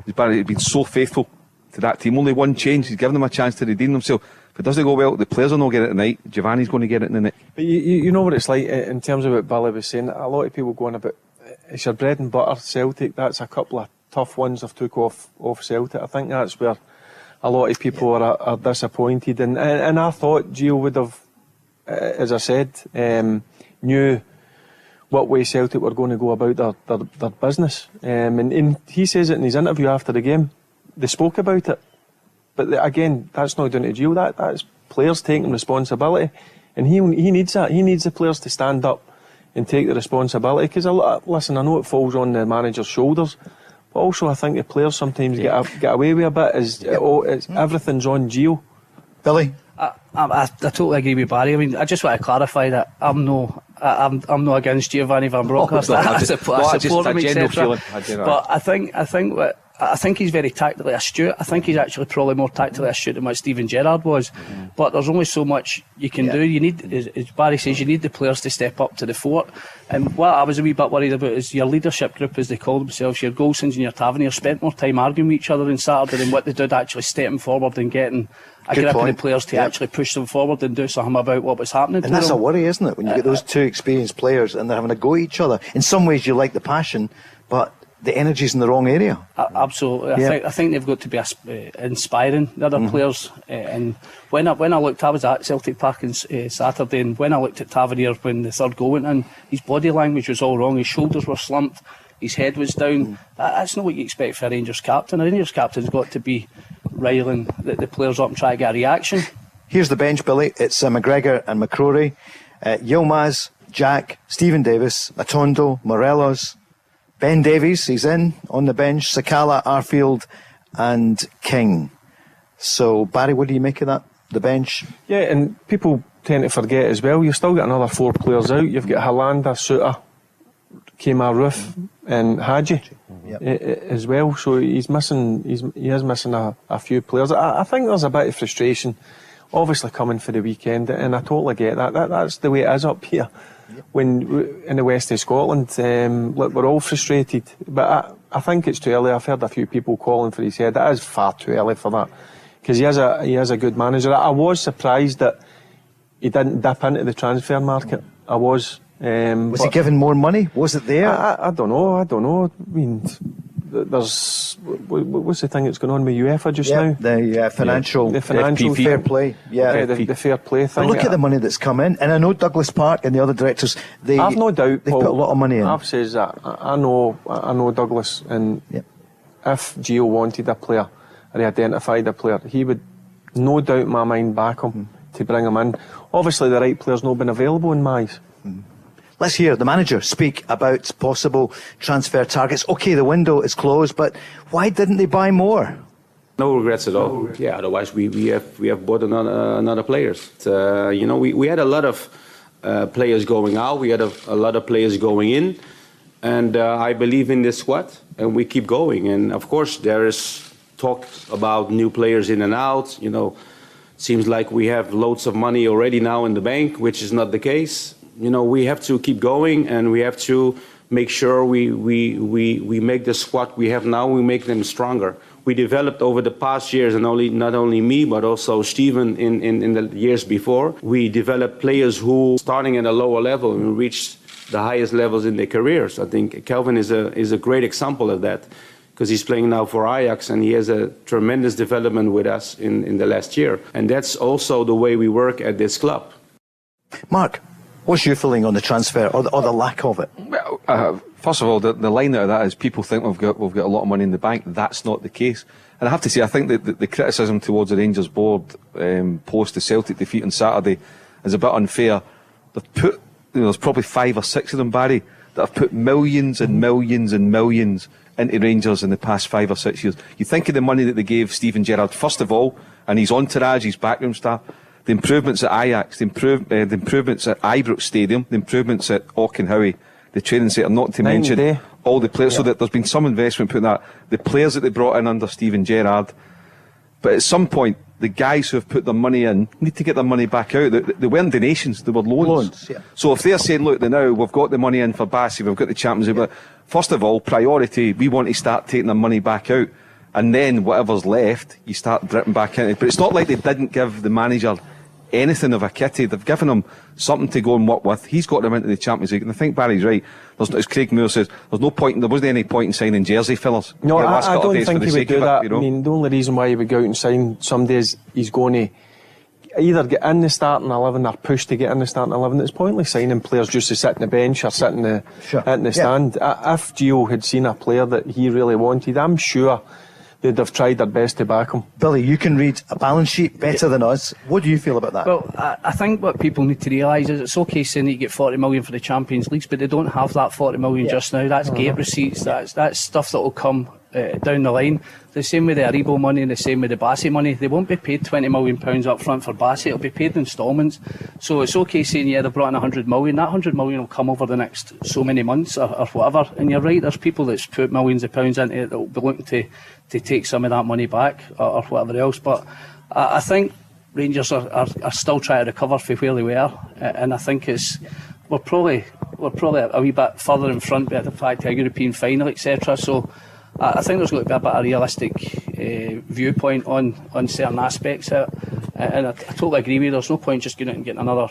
he's been so faithful to that team. Only one change, he's given them a chance to redeem themselves. If it doesn't go well, the players will not get it tonight. Giovanni's going to get it in the night. But you know what it's like in terms of what Billy was saying. A lot of people going about, it's your bread and butter, Celtic. That's a couple of tough ones they've took off Celtic. I think that's where a lot of people are disappointed. And I thought Gio would have, as I said, knew what way Celtic were going to go about their business. And he says it in his interview after the game. They spoke about it. But again, that's not down to Gio. That's players taking responsibility. And he needs that. He needs the players to stand up and take the responsibility. Because, listen, I know it falls on the manager's shoulders. But also I think the players sometimes get away with a bit. Everything's on Gio. Billy? I totally agree with Barry. I mean, I just want to clarify that I'm not against Giovanni van Bronckhorst. I support him, etc. But I think he's very tactically astute. I think he's actually probably more tactically astute than what Steven Gerrard was. But there's only so much you can do. You need, as Barry says, you need the players to step up to the fort. And what I was a wee bit worried about is your leadership group, as they call themselves, your Golsons and your Taverniers, spent more time arguing with each other on Saturday than what they did actually stepping forward and getting a grip of the players to actually push them forward and do something about what was happening to them. And that's a worry, isn't it? When you get those two experienced players and they're having a go at each other. In some ways you like the passion, but the energy's in the wrong area. Absolutely. I think they've got to be inspiring the other players. And when I looked, I was at Celtic Park on Saturday, and when I looked at Tavernier when the third goal went in, his body language was all wrong. His shoulders were slumped, his head was down. That's not what you expect for a Rangers captain. A Rangers captain's got to be riling the players up and try to get a reaction. Here's the bench, Billy. It's McGregor and McCrory, Yilmaz, Jack, Stephen Davis, Atondo, Morelos, Ben Davies, he's in on the bench, Sakala, Arfield and King. So, Barry, what do you make of that, the bench? Yeah, and people tend to forget as well, you've still got another 4 players out. You've got Halanda, Suter, Kemar Roof and Hadji as well. So he is missing a few players. I think there's a bit of frustration, obviously, coming for the weekend, and I totally get that. That's the way it is up here. When in the west of Scotland, look, we're all frustrated, but I think it's too early. I've heard a few people calling for his head. It is far too early for that, because he is a good manager. I was surprised that he didn't dip into the transfer market. I was. Was he given more money? Was it there? I don't know. I mean, there's what's the thing that's going on with UEFA just now? The financial fair play. The fair play thing. But look at the money that's come in, and I know Douglas Park and the other directors. I've no doubt they've put a lot of money in. I've said that. I know Douglas, and if Gio wanted a player or he identified a player, he would no doubt in my mind back him to bring him in. Obviously, the right player's not been available in my eyes. Let's hear the manager speak about possible transfer targets. OK, the window is closed, but why didn't they buy more? No regrets at all. Yeah, otherwise we have bought another players. We had a lot of players going out. We had a lot of players going in, and I believe in this squad, and we keep going. And of course, there is talk about new players in and out. Seems like we have loads of money already now in the bank, which is not the case. We have to keep going, and we have to make sure we make the squad we have now, we make them stronger. We developed over the past years, and not only me, but also Steven in the years before. We developed players who, starting at a lower level, and reached the highest levels in their careers. I think Kelvin is a great example of that, because he's playing now for Ajax, and he has a tremendous development with us in the last year. And that's also the way we work at this club. Mark, what's your feeling on the transfer or the lack of it? Well, first of all, the line out of that is people think we've got a lot of money in the bank. That's not the case. And I have to say, I think that the criticism towards the Rangers board post the Celtic defeat on Saturday is a bit unfair. They've put, there's probably 5 or 6 of them, Barry, that have put millions and millions and millions into Rangers in the past 5 or 6 years. You think of the money that they gave Steven Gerrard, first of all, and his entourage, his backroom staff, the improvements at Ajax, the improvements at Ibrox Stadium, the improvements at Auchenhowie, the training centre, not to mention all the players, so that there's been some investment put in that. The players that they brought in under Steven Gerrard, but at some point, the guys who have put their money in need to get their money back out. They weren't donations, they were loans. So if they're saying, look, now we've got the money in for Bassey, we've got the Champions League, but first of all, priority, we want to start taking their money back out, and then whatever's left, you start dripping back in it. But it's not like they didn't give the manager anything of a kitty. They've given him something to go and work with. He's got them into the Champions League, and I think Barry's right. As Craig Moore says, there wasn't any point in signing jersey fillers. No, I don't think he would do that. You know? I mean, the only reason why he would go out and sign somebody is he's going to either get in the starting 11 or push to get in the starting 11. It's pointless signing players just to sit in the bench or sit in the stand. If Gio had seen a player that he really wanted, I'm sure they'd have tried their best to back him. Billy, you can read a balance sheet better than us. What do you feel about that? Well, I think what people need to realise is it's okay saying that you get 40 million for the Champions Leagues, but they don't have that 40 million just now. That's gate receipts, that's stuff that will come down the line. The same with the Aribo money and the same with the Bassey money. They won't be paid £20 million up front for Bassey, it'll be paid in instalments. So it's okay saying, yeah, they've brought in 100 million. That 100 million will come over the next so many months or whatever. And you're right, there's people that's put millions of pounds into it that will be looking to take some of that money back or whatever else. But I think Rangers are still trying to recover from where they were, and I think we're probably a wee bit further in front with the fact of a European final, etc. So I think there's got to be a bit of realistic viewpoint on certain aspects of it. And I totally agree with you. There's no point just going out and getting another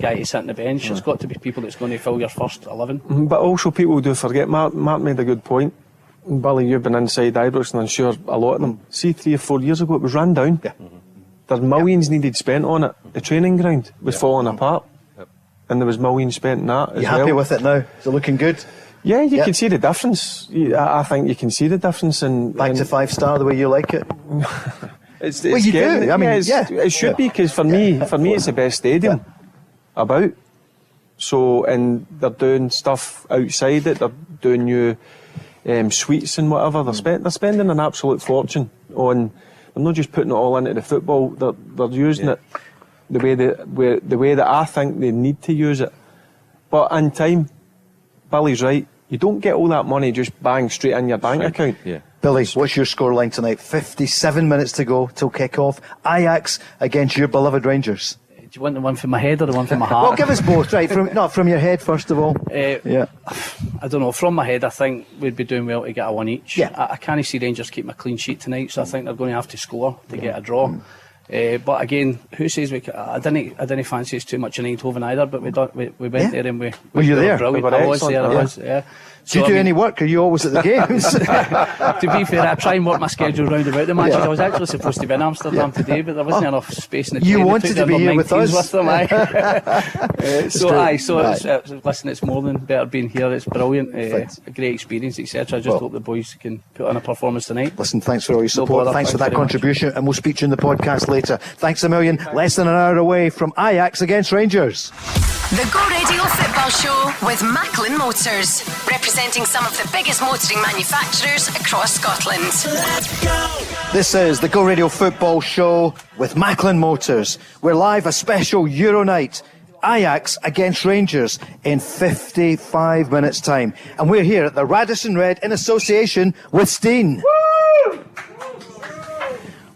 guy to sit on the bench. There's got to be people that's going to fill your first 11. But also people do forget, Mark made a good point. Billy, you've been inside Ibrox, and I'm sure a lot of them. See, 3 or 4 years ago it was run down. There's millions needed spent on it. The training ground was falling apart, and there was millions spent in that as You happy with it now? Is it looking good? Yeah, you can see the difference. I think you can see the difference. Back to 5-star the way you like it? It's well, you getting, do. I mean, it should be, because for me, it's the best stadium about. So, and they're doing stuff outside it. They're doing new suites and whatever. They're spending an absolute fortune on. They're not just putting it all into the football. They're using it the way that I think they need to use it. But in time, Billy's right. You don't get all that money just bang straight in your bank account. Billy, what's your scoreline tonight? 57 minutes to go till kick-off. Ajax against your beloved Rangers. Do you want the one from my head or the one from my heart? Well, give us both, right? From your head, first of all. I don't know. From my head, I think we'd be doing well to get a one each. I can't see Rangers keep a clean sheet tonight, so I think they're going to have to score to get a draw. But again, who says we? I didn't fancy it's too much in Eindhoven either. But we went there and we were you there? Brilliant. I was there. I was. Do you do any work? Are you always at the games? To be fair, I try and work my schedule round about the matches. I was actually supposed to be in Amsterdam today, but there wasn't enough space in the plane. You wanted to be here with us. With them, listen, it's more than better being here. It's brilliant, a great experience, etc. I just hope the boys can put on a performance tonight. Listen, thanks for all your support. Thanks for that contribution, and we'll speak to you in the podcast later. Thanks a million. Less than an hour away from Ajax against Rangers. The Go Radio Football Show with Macklin Motors, representing some of the biggest motoring manufacturers across Scotland. Let's go! This is the Go Radio Football Show with Macklin Motors. We're live, a special Euro night. Ajax against Rangers in 55 minutes' time. And we're here at the Radisson RED in association with Steen. Woo!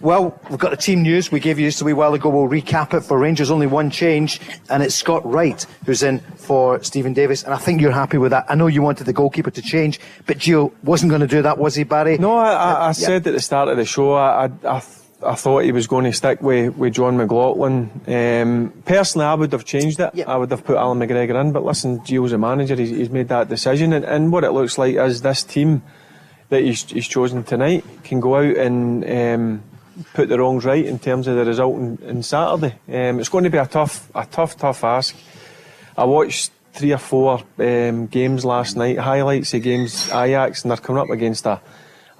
Well, we've got the team news we gave you just a wee while ago. We'll recap it. For Rangers, only one change, and it's Scott Wright who's in for Stephen Davis, and I think you're happy with that. I know you wanted the goalkeeper to change, but Gio wasn't going to do that, was he, Barry? No, I said at the start of the show I thought he was going to stick with John McLaughlin. Personally, I would have changed it. I would have put Alan McGregor in, but listen, Gio's a manager, he's made that decision, and what it looks like is this team that he's chosen tonight can go out and put the wrongs right in terms of the result on Saturday. It's going to be a tough ask. I watched 3 or 4 games last night, highlights of games Ajax, and they're coming up against a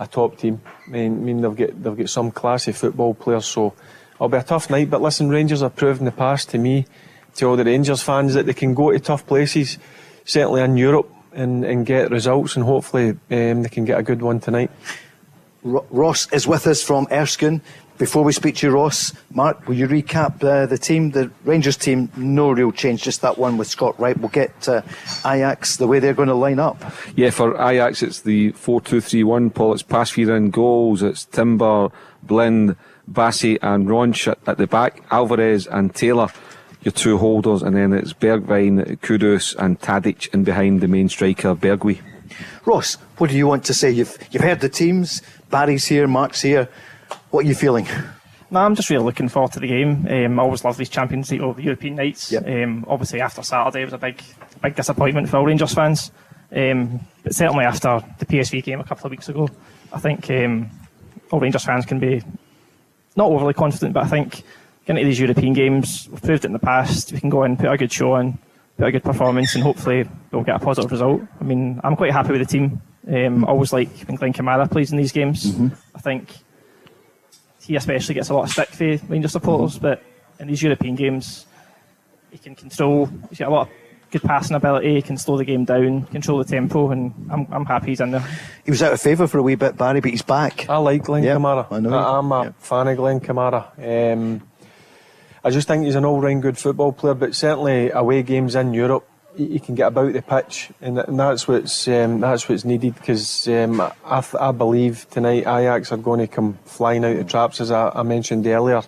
top team. I mean they've got some classy football players, so it'll be a tough night. But listen, Rangers have proved in the past, to me, to all the Rangers fans, that they can go to tough places, certainly in Europe, and get results, and hopefully they can get a good one tonight. Ross is with us from Erskine. Before we speak to you, Ross, Mark, will you recap the team, the Rangers team? No real change, just that one with Scott Wright. We'll get Ajax, the way they're going to line up. Yeah, for Ajax it's the 4-2-3-1. Paul, it's Pasveer in goals, it's Timber, Blind, Bassey and Ronch at the back, Alvarez and Taylor, your two holders, and then it's Bergwijn, Kudus and Tadic in behind the main striker, Bergwijn. Ross, what do you want to say? You've heard the teams, Barry's here, Mark's here. What are you feeling? No, I'm just really looking forward to the game. I always love these Champions League or the European nights. Yep. Obviously, after Saturday, it was a big disappointment for all Rangers fans. But certainly after the PSV game a couple of weeks ago, I think all Rangers fans can be not overly confident, but I think getting into these European games, we've proved it in the past. We can go in, put a good show on, put a good performance, and hopefully we'll get a positive result. I mean, I'm quite happy with the team. Always like when Glenn Kamara plays in these games. Mm-hmm. I think he especially gets a lot of stick for Rangers supporters, but in these European games, he can control. He's got a lot of good passing ability. He can slow the game down, control the tempo, and I'm happy he's in there. He was out of favour for a wee bit, Barry, but he's back. I like Glenn Kamara. I'm a fan of Glenn Kamara. I just think he's an all-round good football player, but certainly away games in Europe, he can get about the pitch, and that's what's needed, because I believe tonight Ajax are going to come flying out of traps, as I mentioned earlier,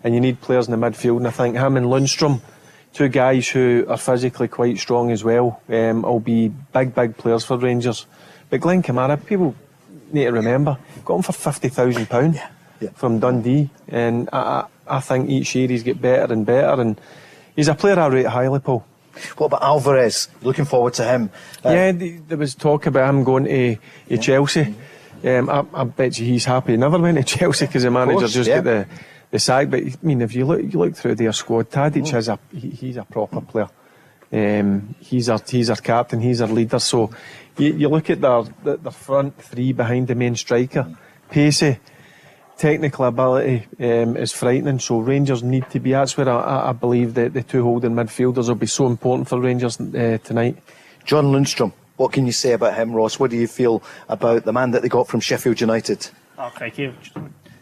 and you need players in the midfield, and I think him and Lundstrom, two guys who are physically quite strong as well, will be big players for Rangers. But Glenn Kamara, people need to remember, got him for £50,000 from Dundee, and I think each year he's get better and better, and he's a player I rate highly, Paul. What about Alvarez? Looking forward to him. There was talk about him going to Chelsea. I bet you he's happy he never went to Chelsea, because the manager just got the sack. But I mean, if you look through their squad, Tadic he's a proper player. He's our captain, he's our leader. So you look at their front three behind the main striker, pacey, technical ability is frightening, so Rangers need to be. That's where I believe that the two holding midfielders will be so important for Rangers tonight. John Lundstrom, what can you say about him, Ross? What do you feel about the man that they got from Sheffield United? Oh, crikey.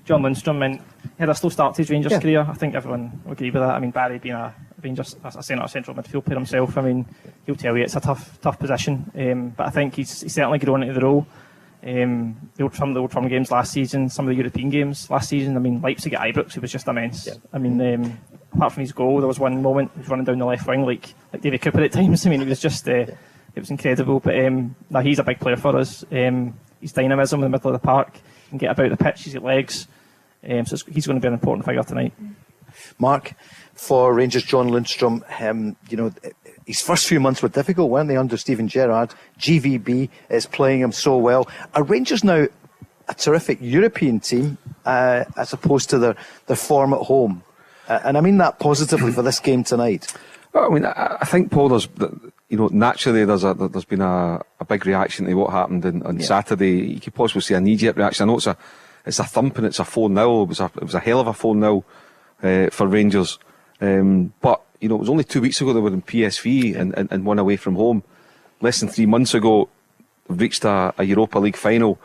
John Lundstrom, and he had a slow start to his Rangers career. I think everyone will agree with that. I mean, Barry being a Rangers, a central midfield player himself, I mean, he'll tell you it's a tough position. But I think he's certainly grown into the role. The Old Firm games last season, some of the European games last season, I mean, Leipzig at Ibrox, he was just immense. Yeah. I mean, apart from his goal, there was one moment he was running down the left wing like David Cooper at times. I mean, it was just it was incredible. But no, he's a big player for us. His dynamism in the middle of the park, he can get about the pitch, he's got legs. So he's going to be an important figure tonight. Mark, for Rangers, John Lundstrom, his first few months were difficult, weren't they, under Steven Gerrard? GVB is playing him so well. Are Rangers now a terrific European team as opposed to their form at home? And I mean that positively for this game tonight. Well, I mean, I think, Paul, naturally there's been a big reaction to what happened on Saturday. You could possibly see a knee-jerk reaction. I know it's a thumping, it's a 4-0. It was a hell of a 4-0 for Rangers. But it was only 2 weeks ago they were in PSV and won away from home. Less than 3 months ago, they've reached a Europa League final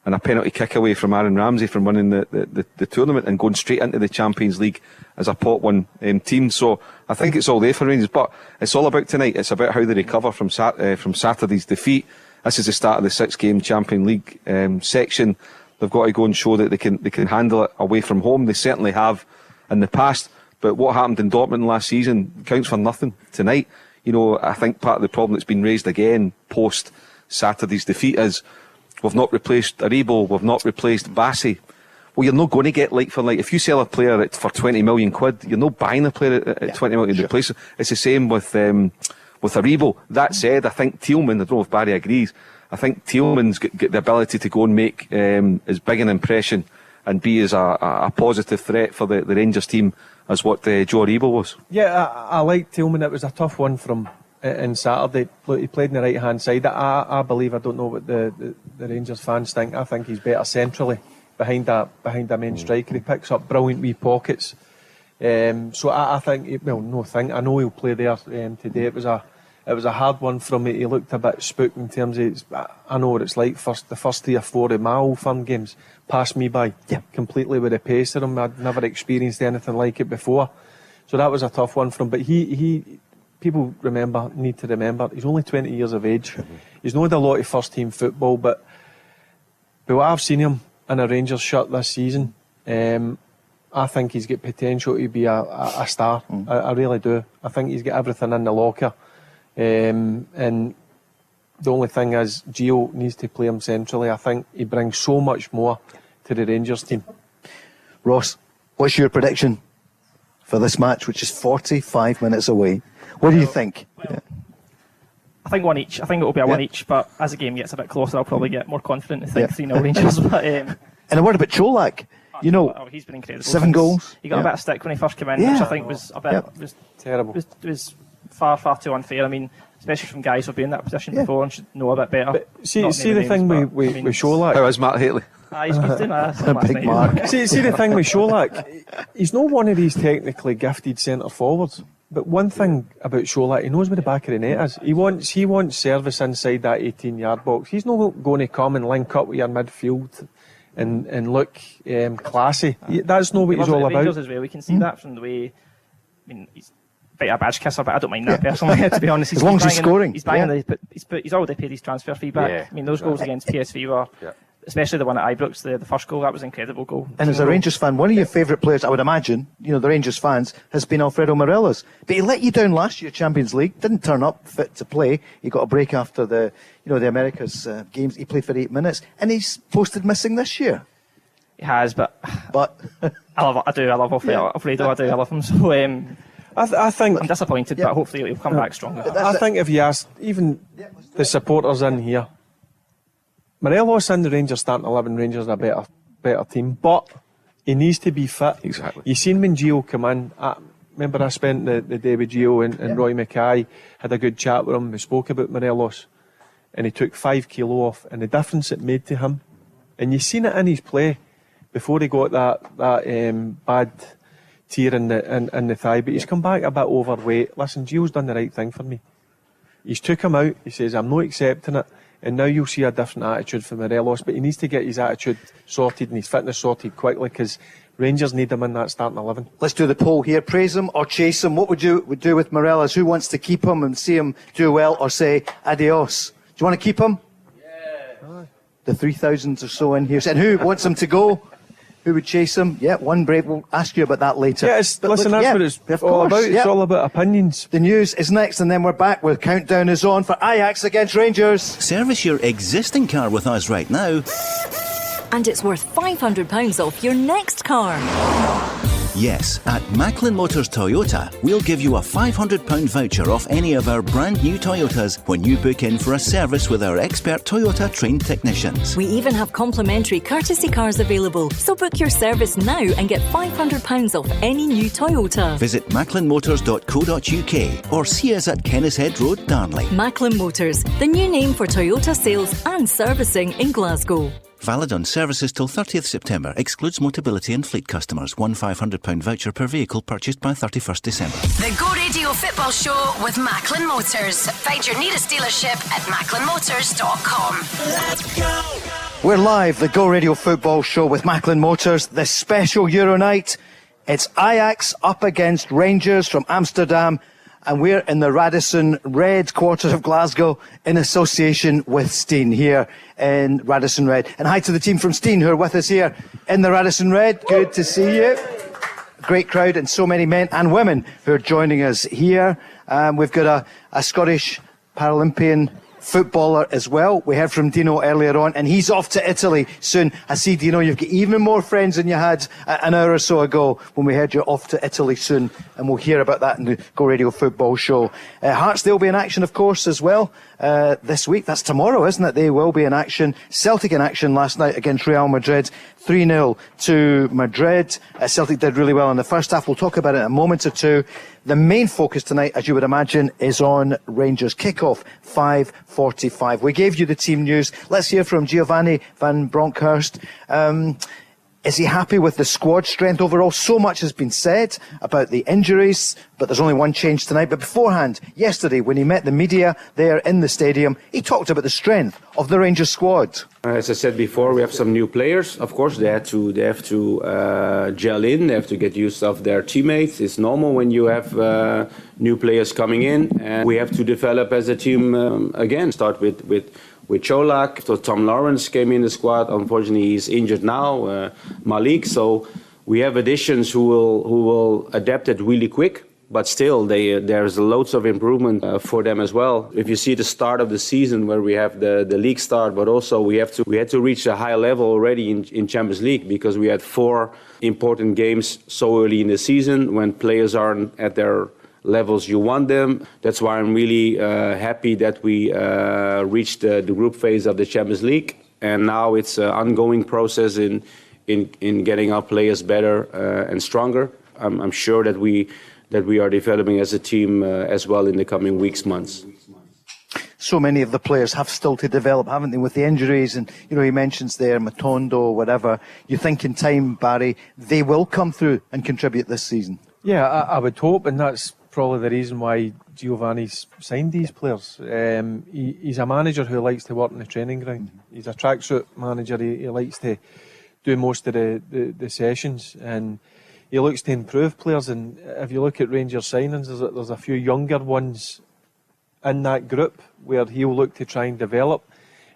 and a penalty kick away from Aaron Ramsey from winning the tournament and going straight into the Champions League as a pot one team. So I think it's all there for Rangers. But it's all about tonight. It's about how they recover from Saturday's defeat. This is the start of the 6-game Champions League section. They've got to go and show that they can handle it away from home. They certainly have in the past. But what happened in Dortmund last season counts for nothing tonight. I think part of the problem that's been raised again post Saturday's defeat is we've not replaced Aribo, we've not replaced Bassey. Well, you're not going to get like for like. If you sell a player for 20 million quid, you're not buying a player at 20 million to replace him. It's the same with Aribo. That said, I think Thielmann, I don't know if Barry agrees, I think Thielmann's got the ability to go and make as big an impression and be as a positive threat for the Rangers team as what Joe Aribo was. Yeah, I like Thielmann. It was a tough one from in Saturday. Look, he played on the right hand side. I believe, I don't know what the Rangers fans think. I think he's better centrally behind that main striker. He picks up brilliant wee pockets. So I think, I know he'll play there today. It it was a hard one from me. He looked a bit spooked in terms of, I know what it's like, the first 3 or 4 of my Old Firm games passed me by completely with the pace of him. I'd never experienced anything like it before. So that was a tough one for him. But people need to remember, he's only 20 years of age. He's not had a lot of first team football, but what I've seen him in a Rangers shirt this season, I think he's got potential to be a star. I really do. I think he's got everything in the locker. And the only thing is, Gio needs to play him centrally. I think he brings so much more to the Rangers team. Ross, what's your prediction for this match, which is 45 minutes away? What do you think? I think one each. I think it will be a one each, but as the game gets a bit closer, I'll probably get more confident and think 3-0 Rangers. But, and a word about Cholak. You know, he's been incredible. 7 goals. He got a bit of stick when he first came in, which I think was a bit was terrible. Was far too unfair. I mean, especially from guys who've been in that position before and should know a bit better. But see the thing with Cholak. How is Matt Haley? He's doing a big mark. See the thing with Cholak, he's not one of these technically gifted centre forwards. But one thing about Cholak, he knows where the back of the net is. He wants service inside that 18-yard box. He's not going to come and link up with your midfield and look classy. That's not what he's all about. As well. We can see that from the way. I mean, he's a bit of a badge kisser, but I don't mind that personally. To be honest, as long as he's scoring, he's banging. He's already paid his transfer fee back. Yeah. I mean, those goals against PSV were. Yeah. Especially the one at Ibrox, the first goal, that was an incredible goal. And as a Rangers fan, one of your favourite players, I would imagine, the Rangers fans, has been Alfredo Morelos. But he let you down last year, Champions League, didn't turn up fit to play. He got a break after the Americas games. He played for 8 minutes, and he's posted missing this year. He has, but I love Alfredo. I love him. So I think I'm disappointed, but hopefully he'll come back stronger. I think if you ask even the supporters in here, Morelos in the Rangers starting 11, Rangers are a better team, but he needs to be fit. Exactly. You seen when Gio come in, remember I spent the day with Gio and Roy Mackay, had a good chat with him, we spoke about Morelos, and he took 5 kilo off, and the difference it made to him, and you seen it in his play before he got that bad tear in the thigh, but he's come back a bit overweight. Listen, Gio's done the right thing for me. He's took him out, he says, I'm not accepting it. And now you'll see a different attitude from Morelos, but he needs to get his attitude sorted and his fitness sorted quickly, because Rangers need him in that starting 11. Let's do the poll here. Praise him or chase him? What would you do with Morelos? Who wants to keep him and see him do well, or say adios? Do you want to keep him? Yeah. The 3,000 or so in here. And who wants him to go? Who would chase him? Yeah, one brave. We'll ask you about that later. Yeah, that's what it's all about. It's all about opinions. The news is next, and then we're back with Countdown is on for Ajax against Rangers. Service your existing car with us right now, and it's worth £500 off your next car. Yes, at Macklin Motors Toyota, we'll give you a £500 voucher off any of our brand new Toyotas when you book in for a service with our expert Toyota trained technicians. We even have complimentary courtesy cars available, so book your service now and get £500 off any new Toyota. Visit macklinmotors.co.uk or see us at Kennishead Road, Darnley. Macklin Motors, the new name for Toyota sales and servicing in Glasgow. Valid on services till 30th September. Excludes Motability and fleet customers. One £500 voucher per vehicle purchased by 31st December. The Go Radio Football Show with Macklin Motors. Find your nearest dealership at macklinmotors.com. Let's go! We're live, the Go Radio Football Show with Macklin Motors. This special Euro night. It's Ajax up against Rangers from Amsterdam. And we're in the Radisson RED quarter of Glasgow in association with Steen here in Radisson RED. And hi to the team from Steen who are with us here in the Radisson RED. Good to see you. Great crowd and so many men and women who are joining us here. We've got a Scottish Paralympian footballer as well. We heard from Dino earlier on, and he's off to Italy soon. I see, Dino, you've got even more friends than you had an hour or so ago when we heard you're off to Italy soon, and we'll hear about that in the Go Radio Football Show. Hearts, they'll be in action, of course, as well this week. That's tomorrow, isn't it? They will be in action. Celtic in action last night against Real Madrid. 3-0 to Madrid. Celtic did really well in the first half. We'll talk about it in a moment or two. The main focus tonight, as you would imagine, is on Rangers. Kickoff 5:45. We gave you the team news. Let's hear from Giovanni van Bronckhorst. Is he happy with the squad strength overall? So much has been said about the injuries, but there's only one change tonight. But beforehand, yesterday, when he met the media there in the stadium, he talked about the strength of the Rangers squad. As I said before, we have some new players. Of course, they have to gel in. They have to get used to their teammates. It's normal when you have new players coming in, and we have to develop as a team again. Start with Cholak. So Tom Lawrence came in the squad. Unfortunately, he's injured now. Malik. So we have additions who will adapt it really quick. But still, there's loads of improvement for them as well. If you see the start of the season where we have the league start, but also we had to reach a high level already in Champions League because we had 4 important games so early in the season when players aren't at their levels you want them. That's why I'm really happy that we reached the group phase of the Champions League, and now it's an ongoing process in getting our players better and stronger. I'm sure that we are developing as a team as well in the coming weeks, months. So many of the players have still to develop, haven't they, with the injuries? And, he mentions there Matondo, whatever. You think in time, Barry, they will come through and contribute this season? Yeah, I would hope, and that's probably the reason why Giovanni's signed these players. He's a manager who likes to work in the training ground. He's a tracksuit manager. He likes to do most of the sessions, and he looks to improve players. And if you look at Rangers signings, there's a few younger ones in that group where he'll look to try and develop,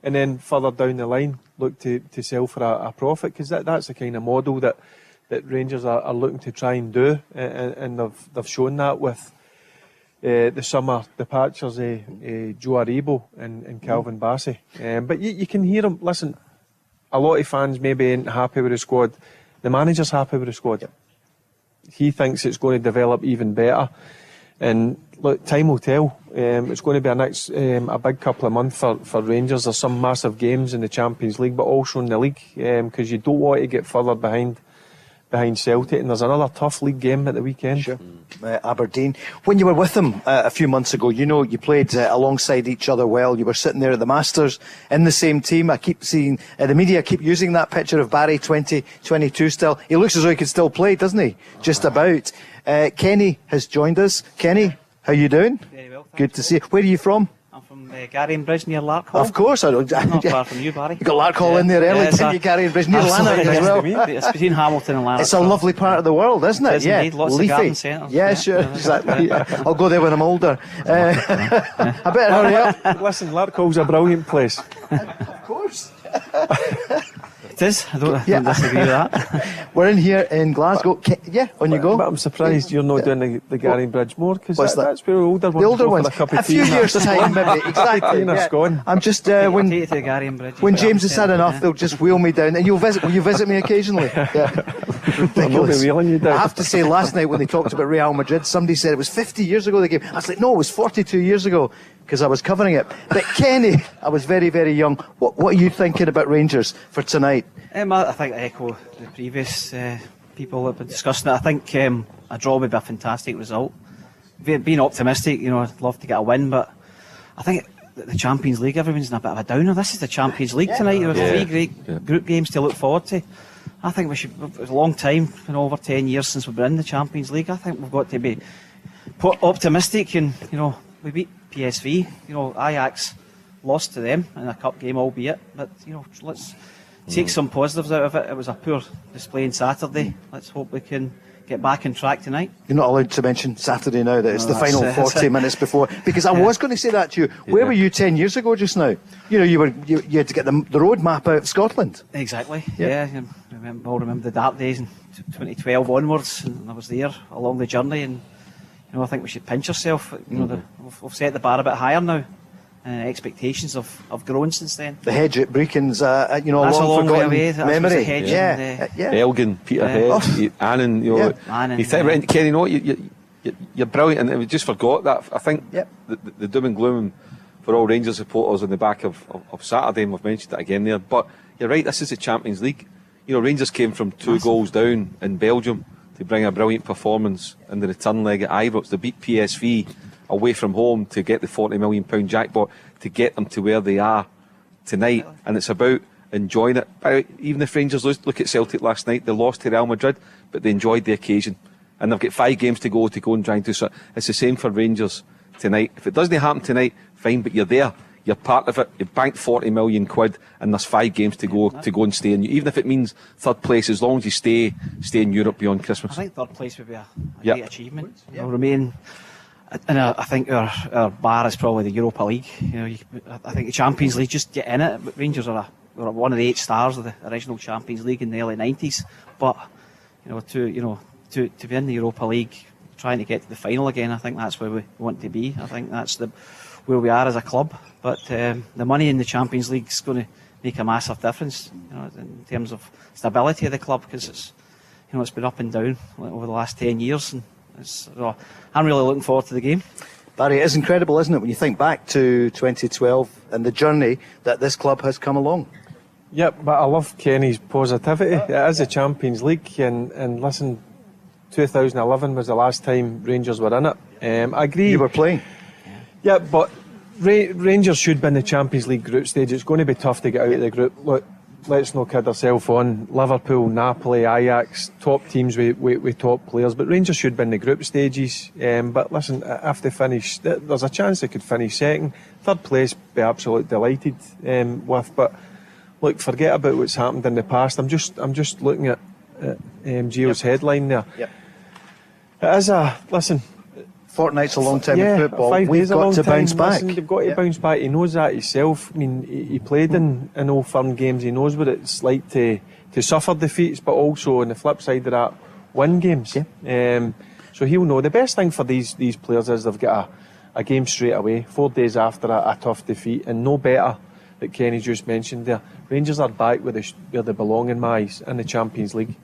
and then further down the line look to sell for a profit, because that's the kind of model that Rangers are looking to try and do, and they've shown that with the summer departures of Joe Aribo and Calvin Bassey. But you can hear him. Listen, a lot of fans maybe ain't happy with the squad. The manager's happy with the squad. Yep. He thinks it's going to develop even better. And look, time will tell. It's going to be a big couple of months for Rangers. There's some massive games in the Champions League, but also in the league, because you don't want to get further behind Celtic, and there's another tough league game at the weekend. Sure. Aberdeen. When you were with them a few months ago, you played alongside each other well. You were sitting there at the Masters in the same team. I keep seeing the media keep using that picture of Barry 2022 still. He looks as though he could still play, doesn't he? Just about. Kenny has joined us. Kenny, how you doing? Very well, good to see you. Where are you from? I'm from Garrion near Larkhall. Of course, I don't. Not far from you, Barry. You got Larkhall in there early, didn't you? Garrion near Lanark as well. It's between Hamilton and Lanark. It's a lovely part of the world, isn't it? Yeah, indeed. Lots leafy. Of garden centres. Yeah, sure. Exactly. Yeah. I'll go there when I'm older. I better hurry up. Listen, Larkhall's a brilliant place. Of course. It is. I don't disagree with that. We're in here in Glasgow. On you go. But I'm surprised you're not doing the Garrion Bridge more, because that's where the older ones. A few years' time, maybe. Exactly. Gone. I'm just when James has had enough, they'll just wheel me down, and will you visit me occasionally? Yeah. Ridiculous. I have to say, last night when they talked about Real Madrid, somebody said it was 50 years ago the game. I was like, no, it was 42 years ago, because I was covering it. But Kenny, I was very, very young. What are you thinking about Rangers for tonight? I think I echo the previous people that have been discussing it. I think a draw would be a fantastic result. Being optimistic, I'd love to get a win, but I think the Champions League, everyone's in a bit of a downer. This is the Champions League tonight. There are 3 great group games to look forward to. I think it's a long time, over 10 years since we've been in the Champions League. I think we've got to be optimistic, and we beat PSV. Ajax lost to them in a cup game, albeit, but let's take some positives out of it. It was a poor display on Saturday. Let's hope we can get back on track tonight. You're not allowed to mention Saturday now, that it's the final 40 minutes before, because I was going to say that to you. Where were you 10 years ago just now? You had to get the road map out of Scotland. Exactly. Yeah. I'll remember the dark days in 2012 onwards, and I was there along the journey, and I think we should pinch ourselves. We've set the bar a bit higher now. Expectations have grown since then. The hedge at Brecken's, a long forgotten memory. Elgin, Peterhead, Annan. You think, Kenny, you're brilliant, and we just forgot that. I think the doom and gloom for all Rangers supporters on the back of Saturday, and we've mentioned it again there. But you're right, this is the Champions League. Rangers came from 2 goals down in Belgium to bring a brilliant performance in the return leg at Ibrox. They beat PSV away from home to get the £40 million jackpot, to get them to where they are tonight. And it's about enjoying it. Even if Rangers lose, look at Celtic last night, they lost to Real Madrid, but they enjoyed the occasion. And they've got 5 games to go and try and do so. It's the same for Rangers tonight. If it doesn't happen tonight, fine, but you're there. You're part of it. You've banked 40 million quid, and there's 5 games to go and stay in. Even if it means third place, as long as you stay in Europe beyond Christmas. I think third place would be a great achievement. We'll remain. And I think our bar is probably the Europa League. I think the Champions League, just get in it. But Rangers were one of the 8 stars of the original Champions League in the early 90s. But to be in the Europa League, trying to get to the final again, I think that's where we want to be. I think that's where we are as a club. But the money in the Champions League is going to make a massive difference, in terms of stability of the club, because it's been up and down over the last 10 years, and I'm really looking forward to the game. Barry, it is incredible, isn't it, when you think back to 2012 and the journey that this club has come along. Yep, but I love Kenny's positivity. It is a Champions League, and listen, 2011 was the last time Rangers were in it. I agree. You were playing. Yeah, but Rangers should be in the Champions League group stage. It's going to be tough to get out of the group. Look, let's not kid ourselves on. Liverpool, Napoli, Ajax, top teams with top players. But Rangers should be in the group stages. But listen, if they finish, there's a chance they could finish second. Third place, be absolutely delighted with. But look, forget about what's happened in the past. I'm just looking at Gio's headline there. Yep. It is listen. Fortnight's a long time in football. We've got to bounce back. Listen, they've got to bounce back. He knows that himself. I mean, he played in Old Firm games. He knows what it's like to suffer defeats, but also on the flip side of that, win games. Yeah. So he'll know. The best thing for these players is they've got a game straight away, 4 days after a tough defeat, and no better that Kenny just mentioned there. Rangers are back where they belong in my eyes, in the Champions League.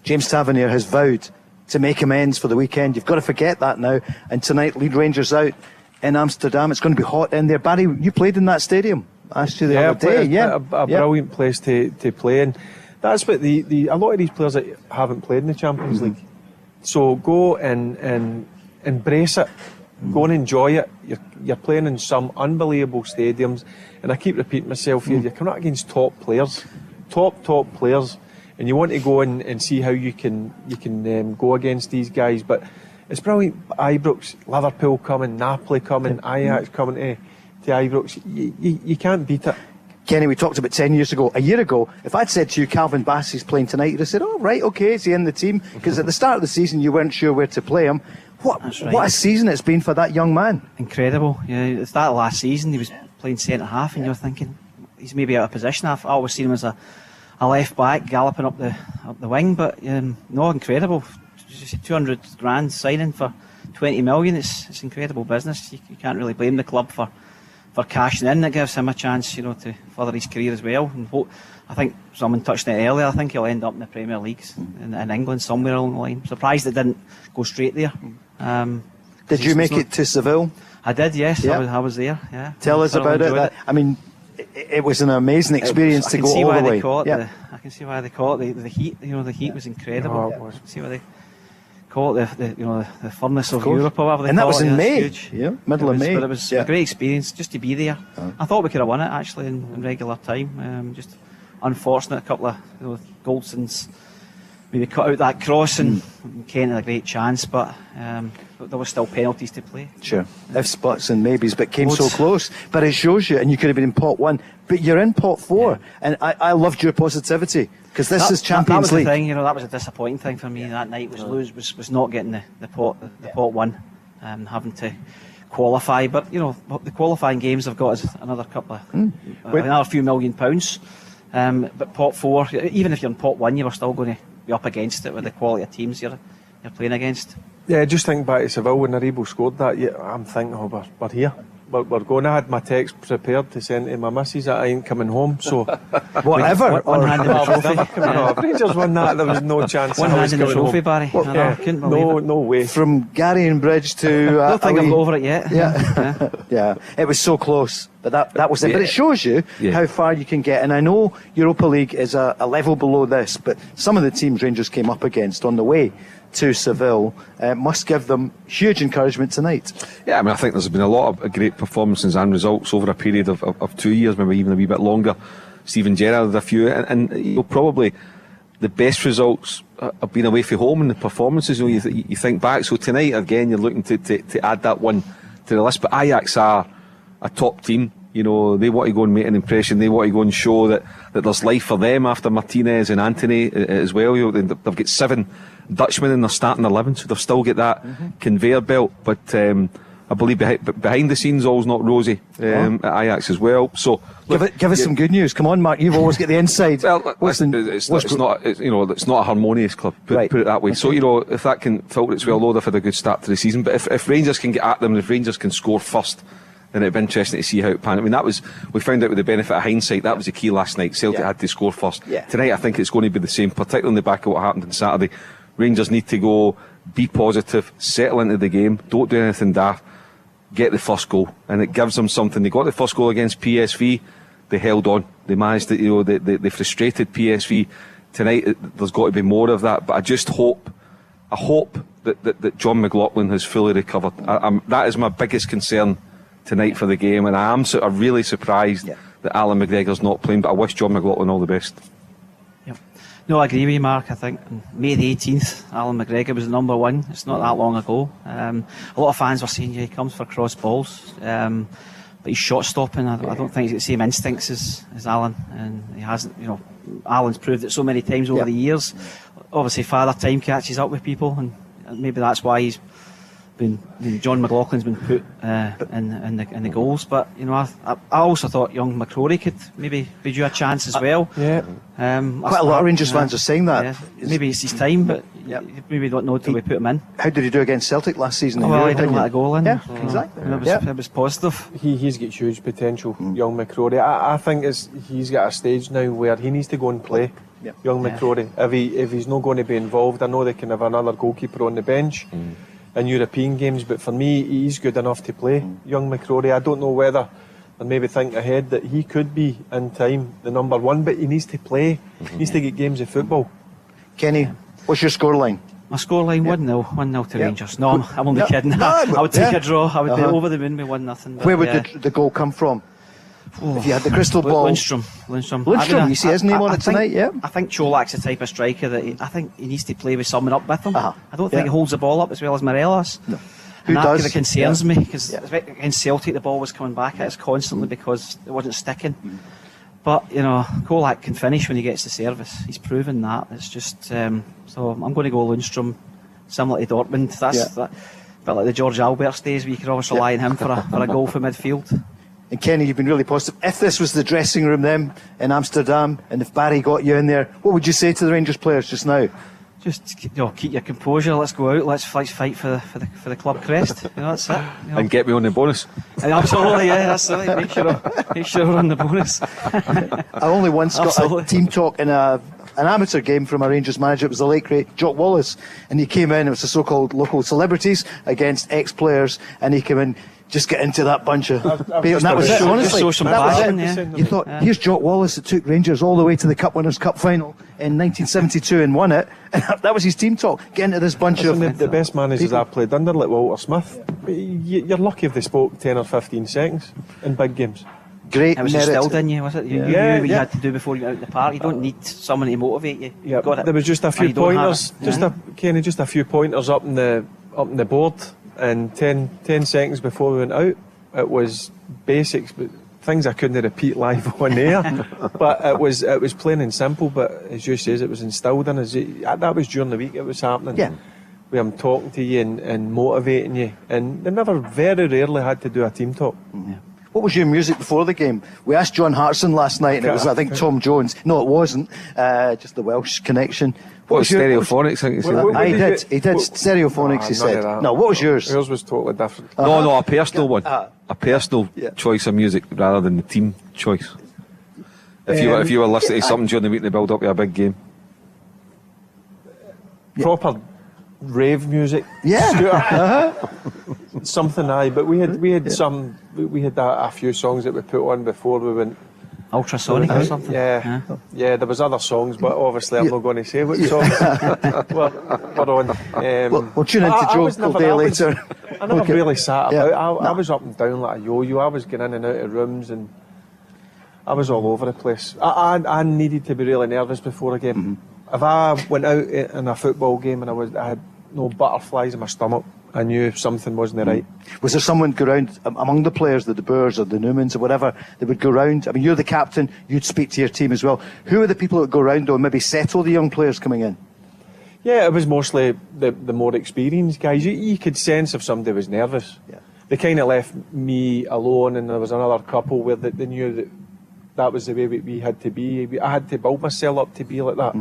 James Tavernier has vowed to make amends for the weekend. You've got to forget that now. And tonight, lead Rangers out in Amsterdam. It's going to be hot in there. Barry, you played in that stadium. I asked you the other day. A brilliant place to play in. That's what a lot of these players that haven't played in the Champions League. So go and embrace it. Go and enjoy it. You're playing in some unbelievable stadiums. And I keep repeating myself here, you're coming out against top players. Top players. And you want to go and see how you can go against these guys. But it's brilliant. Ibrox, Liverpool coming, Napoli coming, Ajax coming to Ibrox. You can't beat it. Kenny, we talked about 10 years ago. A year ago, if I'd said to you Calvin Bassey's playing tonight, you'd have said, oh, right, OK, is he in the team? Because at the start of the season, you weren't sure where to play him. What a season it's been for that young man. Incredible. Yeah, it's that last season, he was playing centre-half, and you're thinking, he's maybe out of position. I've always seen him as a left back galloping up the wing, but no, incredible. 200 grand signing for 20 million. It's incredible business. You can't really blame the club for cashing in. That gives him a chance, to further his career as well. And I think someone touched it earlier. I think he'll end up in the Premier Leagues in England somewhere along the line. Surprised it didn't go straight there. Did you make it to Seville? I did, yes. Yeah. I was there. Yeah. Tell us about it. I mean, it was an amazing experience to go all the way. I can see why they call it the heat. The heat was incredible. I can see why they call it the furnace of Europe or whatever they call it. And that was in May. Yeah, middle of May. But it was a great experience just to be there. I thought we could have won it actually in regular time. Just unfortunate, a couple of Goldsons maybe cut out that cross, and Kent had a great chance, but there were still penalties to play. Sure, ifs, buts and maybes, but came so close. But it shows you, and you could have been in pot 1, but you're in pot 4, and I loved your positivity, because this is Champions League. That was the thing, that was a disappointing thing for me that night, was not getting the pot 1, having to qualify. But the qualifying games have got us another couple of another few £1 million. But pot 4, even if you're in pot 1, you were still going to be up against it with the quality of teams you're playing against. Yeah, just think back to Seville when Aribo scored that. Yeah, I'm thinking, we're here. We're going. I had my text prepared to send to my missus that I ain't coming home. So whatever. If Rangers won that, there was no chance. One hand in the trophy, Barry. Couldn't believe it. No way. From Gary and Bridge to. I don't think I'm over it yet. Yeah. It was so close, but that was it. But it shows you how far you can get. And I know Europa League is a level below this, but some of the teams Rangers came up against on the way to Seville must give them huge encouragement tonight. Yeah, I think there's been a lot of great performances and results over a period of 2 years, maybe even a wee bit longer. Steven Gerrard had a few, and you know, probably the best results have been away from home in the performances. You know, you think back. So tonight again, you're looking to add that one to the list. But Ajax are a top team. You know, they want to go and make an impression. They want to go and show that there's life for them after Martinez and Anthony as well. You know, they've got 7 Dutchmen in their starting 11, so they've still got that conveyor belt. But I believe behind the scenes, all's not rosy at Ajax as well. So give us some good news. Come on, Mark. You've always got the inside. Well, it's not a harmonious club. Put it that way. Okay. So you know, if that can filter its way, although they've had a good start to the season, but if Rangers can get at them, if Rangers can score first, then it'd be interesting to see how it pans. I mean, we found out with the benefit of hindsight, that was the key last night. Celtic had to score first. Tonight, I think it's going to be the same, particularly on the back of what happened on Saturday. Rangers need to go, be positive, settle into the game, don't do anything daft, get the first goal, and it gives them something. They got the first goal against PSV, they held on, they managed to, you know, they frustrated PSV. Tonight, there's got to be more of that, but I hope that John McLaughlin has fully recovered. That is my biggest concern tonight for the game, and I am really surprised that Alan McGregor's not playing, but I wish John McLaughlin all the best. No, I agree with you, Mark. I think on May the 18th, Alan McGregor was the number 1. It's not that long ago. A lot of fans were saying, he comes for cross balls, but he's shot stopping. I don't think he's got the same instincts as Alan, and he hasn't. You know, Alan's proved it so many times over the years. Obviously, Father Time catches up with people, and maybe that's why John McLaughlin's been put in the goals. But you know, I also thought young McCrory could maybe be due a chance as well. Quite a lot of Rangers fans are saying that. Maybe it's his time, but you maybe don't know till we put him in. How did he do against Celtic last season? Well, he didn't let a goal in. Exactly. It was positive. He's got huge potential, young McCrory. I think he's got a stage now where he needs to go and play. Young McCrory. If he's not going to be involved, I know they can have another goalkeeper on the bench in European games, but for me, he's good enough to play. Young McCrory, I don't know whether, and maybe think ahead, that he could be in time the number 1, but he needs to play. He needs to get games of football. Kenny, what's your scoreline? My scoreline 1-0 to Rangers. No, I'm only kidding. I would take a draw. I would be over the moon with 1-0. Where would the goal come from? If you had the crystal ball. Lundstrom, you see his name on it tonight, I think Cholak's the type of striker that I think he needs to play with someone up with him. I don't think he holds the ball up as well as Morelos. No. And that kind of concerns me, because against Celtic the ball was coming back at us constantly because it wasn't sticking. But you know, Cholak can finish when he gets the service. He's proven that. It's just so I'm going to go Lundstrom, similar to Dortmund. That's that, but like the George Alberts days, where you could always rely on him for a goal from midfield. And Kenny, you've been really positive. If this was the dressing room then in Amsterdam, and if Barry got you in there, what would you say to the Rangers players just now? Just keep your composure. Let's go out. Let's fight for the club crest. You know, that's it. You know. And get me on the bonus. Absolutely, that's it. Make sure we're on the bonus. I only once got a team talk in an amateur game from a Rangers manager. It was the late great Jock Wallace, and he came in. It was the so-called local celebrities against ex-players, and he came in. Just get into that bunch of people. And that was it, honestly. You thought, here's Jock Wallace that took Rangers all the way to the Cup Winners' Cup final in 1972 and won it. And that was his team talk. Get into this bunch of the best managers people I've played under, like Walter Smith. You're lucky if they spoke 10 or 15 seconds in big games. Great. It was instilled in you, was it? You knew what you had to do before you got out the park. You don't need someone to motivate you. There was just a few pointers. Just a few pointers up in the board. And 10 seconds before we went out, it was basics, but things I couldn't repeat live on air. But it was plain and simple. But as you says, it was instilled in us. That was during the week. It was happening. Where I'm talking to you and motivating you, and they very rarely had to do a team talk. What was your music before the game? We asked John Hartson last night, and it was, I think, Tom Jones. No, it wasn't. Just the Welsh connection. What was Stereophonics? He did Stereophonics, he said. No, what was yours? Yours was totally different. No, a personal one. A personal choice of music rather than the team choice. If you were listening to something during the week to build up to a big game. Proper rave music. Something but we had a few songs that we put on before we went Ultrasonic or something. Yeah, there was other songs, but obviously I'm not going to say what songs we're on. We'll tune into Joe a day later. I never really sat about. I was up and down like a yo-yo. I was getting in and out of rooms, and I was all over the place. I needed to be really nervous before a game. If I went out in a football game and I had no butterflies in my stomach, I knew something wasn't right. Was there someone go round among the players, the De Boers or the Newmans or whatever, they would go round? I mean, you're the captain, you'd speak to your team as well. Who are the people that would go round and maybe settle the young players coming in? Yeah, it was mostly the more experienced guys. You could sense if somebody was nervous. Yeah. They kind of left me alone, and there was another couple where they knew that was the way we had to be. I had to build myself up to be like that.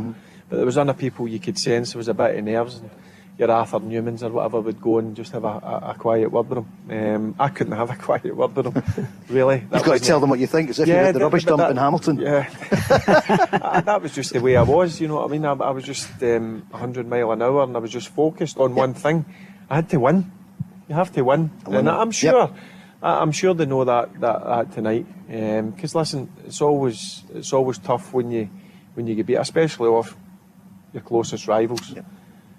But there was other people you could sense there was a bit of nerves. And your Arthur Newmans or whatever would go and just have a quiet word with them. I couldn't have a quiet word with them, really. You've got to tell them what you think, as if you're at the rubbish dump in Hamilton. Yeah. That was just the way I was, you know what I mean? I was just 100 mile an hour and I was just focused on one thing. I had to win. You have to win. And I'm sure they know that tonight. Because listen, it's always tough when you get beat, especially off your closest rivals. Yep.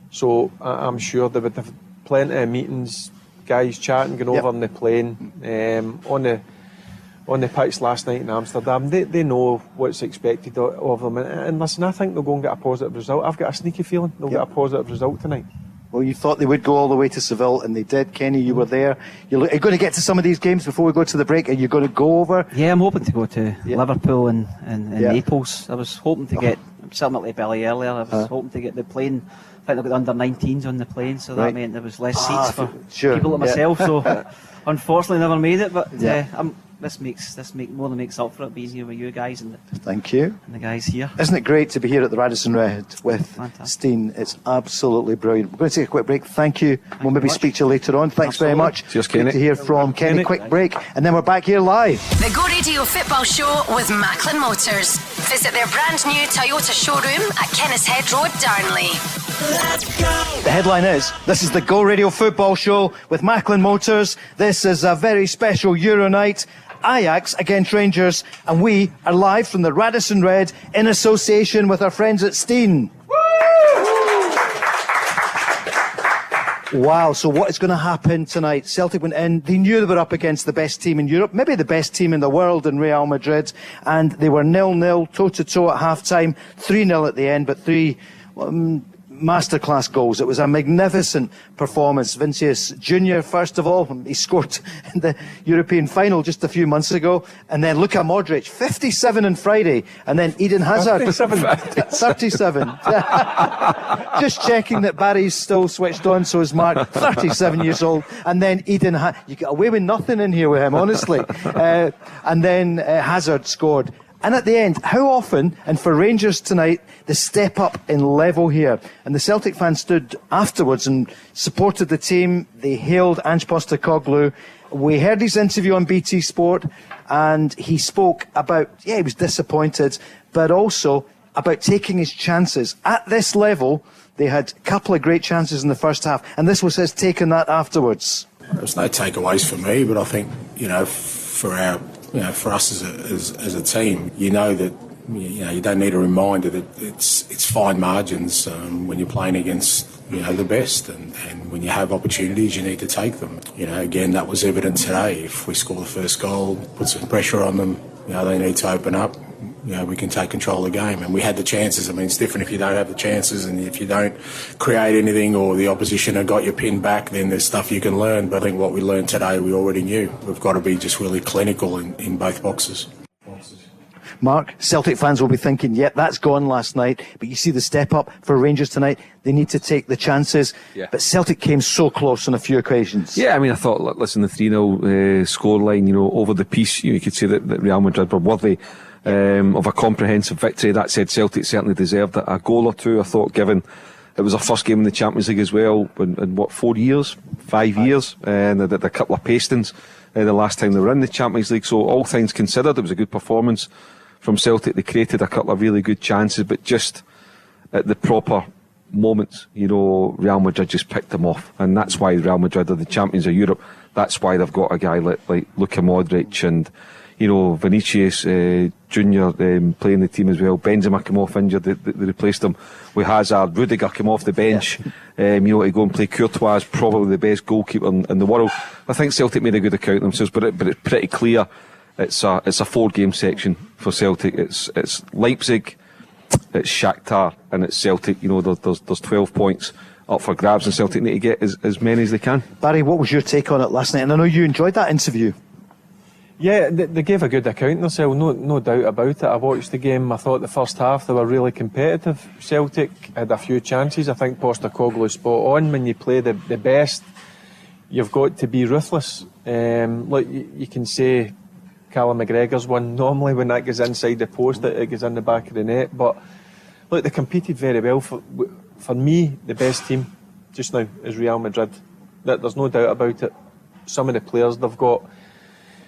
So I'm sure they would have plenty of meetings, guys chatting, going over on the plane, on the pitch last night in Amsterdam. They know what's expected of them. And listen, I think they'll go and get a positive result. I've got a sneaky feeling they'll get a positive result tonight. Well, you thought they would go all the way to Seville, and they did. Kenny, you were there. Are you going to get to some of these games before we go to the break? Are you going to go over? Yeah, I'm hoping to go to Liverpool and Naples. I was hoping to get something like Billy earlier. I was hoping to get the plane. I think they've got the under-19s on the plane, so that meant there was less seats for people like myself. So unfortunately, never made it. But this more than makes up for it being here with you guys and thank you and the guys here. Isn't it great to be here at the Radisson Red with Steen? It's absolutely brilliant. We're going to take a quick break. Thank you. We'll maybe speak to you later on. Thanks very much. Cheers, Kenny. Good to hear from Kenny. Quick break, and then we're back here live. The Go Radio Football Show with Macklin Motors. Visit their brand new Toyota showroom at Kennishead Road, Darnley. Let's go! The headline is, this is the Go Radio Football Show with Macklin Motors. This is a very special Euro night. Ajax against Rangers, and we are live from the Radisson Red in association with our friends at Steen. Wow, so what is going to happen tonight? Celtic went in, they knew they were up against the best team in Europe, maybe the best team in the world in Real Madrid, and they were 0-0, toe-to-toe at half-time, 3-0 at the end, but three masterclass goals. It was a magnificent performance. Vinicius Junior, first of all, he scored in the European final just a few months ago, and then Luka Modric, 57 on Friday, and then Eden Hazard, 37. Just checking that Barry's still switched on, so is Mark, 37 years old, and then Eden you get away with nothing in here with him, honestly. And then Hazard scored. And at the end, how often, and for Rangers tonight, the step up in level here. And the Celtic fans stood afterwards and supported the team. They hailed Ange Postecoglou. We heard his interview on BT Sport, and he spoke about, he was disappointed, but also about taking his chances. At this level, they had a couple of great chances in the first half, and this was his take on that afterwards. There's no takeaways for me, but I think, for us as a team, that you don't need a reminder that it's fine margins when you're playing against the best, and when you have opportunities, you need to take them. Again, that was evident today. If we score the first goal, put some pressure on them, they need to open up. We can take control of the game, and we had the chances. I mean, it's different if you don't have the chances, and if you don't create anything, or the opposition have got your pin back, then there's stuff you can learn. But I think what we learned today, we already knew. We've got to be just really clinical in both boxes. Mark, Celtic fans will be thinking, that's gone last night, but you see the step up for Rangers tonight. They need to take the chances, but Celtic came so close on a few occasions. Yeah, I mean, I thought, listen, the 3-0 scoreline, over the piece, you could say that Real Madrid were worthy of a comprehensive victory. That said, Celtic certainly deserved a goal or two. I thought, given it was our first game in the Champions League as well in 4 years, 5 years, and they did a couple of pastings the last time they were in the Champions League. So all things considered, it was a good performance from Celtic. They created a couple of really good chances, but just at the proper moments, Real Madrid just picked them off, and that's why Real Madrid are the champions of Europe. That's why they've got a guy like Luka Modric and Vinicius Junior playing the team as well. Benzema came off injured, they replaced him with Hazard. Rudiger came off the bench to go and play. Courtois is probably the best goalkeeper in the world. I think Celtic made a good account of themselves, but it's pretty clear it's a 4-game section for Celtic. It's Leipzig, it's Shakhtar, and it's Celtic. You know, there's 12 points up for grabs, and Celtic need to get as many as they can. Barry, what was your take on it last night? And I know you enjoyed that interview. Yeah, they gave a good account of themselves, no doubt about it. I watched the game. I thought the first half they were really competitive. Celtic had a few chances. I think Postecoglou spot on. When you play the best, you've got to be ruthless. Look, you can say Callum McGregor's one. Normally when that goes inside the post, it goes in the back of the net. But look, they competed very well. For me, the best team just now is Real Madrid. There's no doubt about it. Some of the players they've got.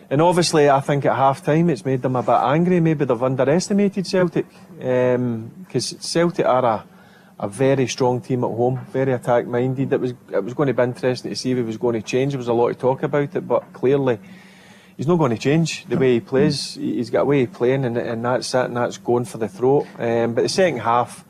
And obviously, I think at half-time it's made them a bit angry. Maybe they've underestimated Celtic. Because Celtic are a very strong team at home, very attack-minded. It was going to be interesting to see if he was going to change. There was a lot of talk about it, but clearly he's not going to change the way he plays. He's got a way of playing, and that's it, and that's going for the throat. But the second half,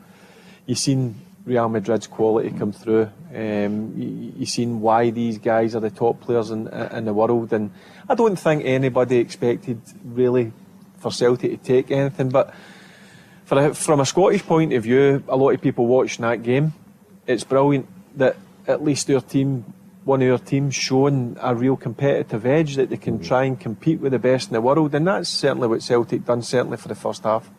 you've seen Real Madrid's quality come through. You've seen why these guys are the top players in the world, and I don't think anybody expected really for Celtic to take anything. But from a Scottish point of view, a lot of people watching that game, it's brilliant that at least one of our teams showing a real competitive edge, that they can try and compete with the best in the world, and that's certainly what Celtic done, certainly for the first half.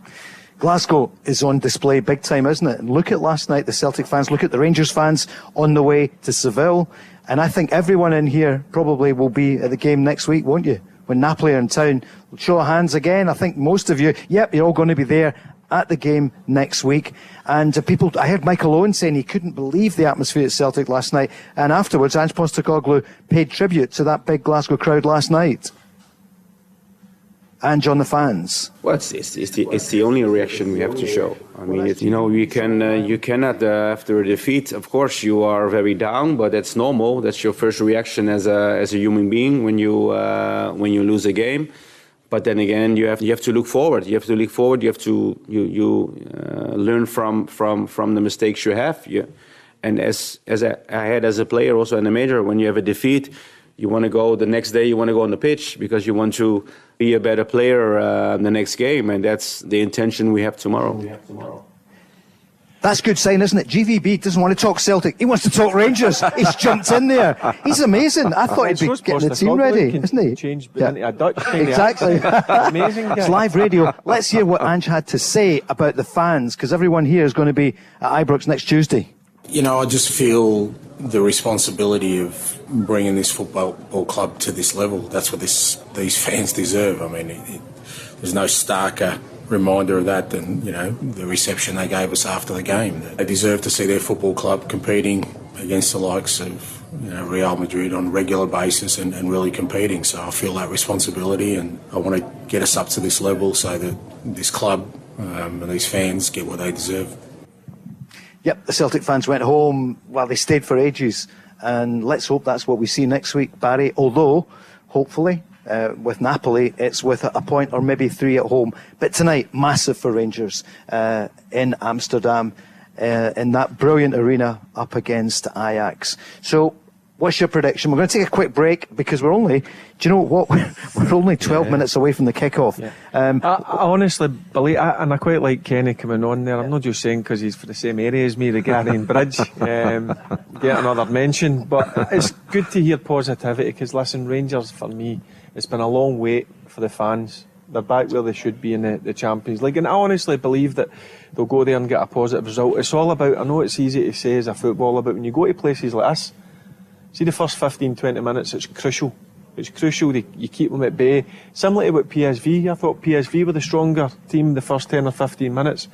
Glasgow is on display big time, isn't it? And look at last night, the Celtic fans, look at the Rangers fans on the way to Seville. And I think everyone in here probably will be at the game next week, won't you? When Napoli are in town. Show of hands again. I think most of you, you're all going to be there at the game next week. And I heard Michael Owen saying he couldn't believe the atmosphere at Celtic last night. And afterwards, Ange Postecoglou paid tribute to that big Glasgow crowd last night. And on the fans. Well, it's the only reaction we have to show. I mean, you cannot after a defeat. Of course, you are very down, but that's normal. That's your first reaction as a human being when you lose a game. But then again, you have to look forward. You have to look forward. You have to learn from the mistakes you have. And as I had as a player, also in the major, when you have a defeat, you want to go the next day. You want to go on the pitch because you want to be a better player the next game, and that's the intention we have tomorrow. That's a good sign, isn't it? GVB doesn't want to talk Celtic. He wants to talk Rangers. He's jumped in there. He's amazing. I thought he'd be getting the team ready, isn't he? Change into a Dutch exactly. Amazing guy. It's live radio. Let's hear what Ange had to say about the fans, because everyone here is going to be at Ibrox next Tuesday. You know, I just feel the responsibility of bringing this football club to this level. That's what these fans deserve. I mean, there's no starker reminder of that than, the reception they gave us after the game. They deserve to see their football club competing against the likes of Real Madrid on a regular basis and really competing. So I feel that responsibility, and I want to get us up to this level so that this club and these fans get what they deserve. Yep, the Celtic fans went home. Well, they stayed for ages. And let's hope that's what we see next week, Barry. Although, hopefully, with Napoli, it's with a point or maybe 3 at home. But tonight, massive for Rangers in Amsterdam, in that brilliant arena up against Ajax. So, what's your prediction? We're going to take a quick break because we're only, do you know what? We're only 12 minutes away from the kickoff. Yeah. I honestly believe, and I quite like Kenny coming on there. I'm not just saying because he's for the same area as me, the Garden Bridge. Get another mention. But it's good to hear positivity because, listen, Rangers, for me, it's been a long wait for the fans. They're back where they should be in the Champions League. And I honestly believe that they'll go there and get a positive result. It's all about, I know it's easy to say as a footballer, but when you go to places like this, see the first 15-20 minutes, it's crucial. It's crucial that you keep them at bay. Similar to what PSV, I thought PSV were the stronger team the first 10 or 15 minutes.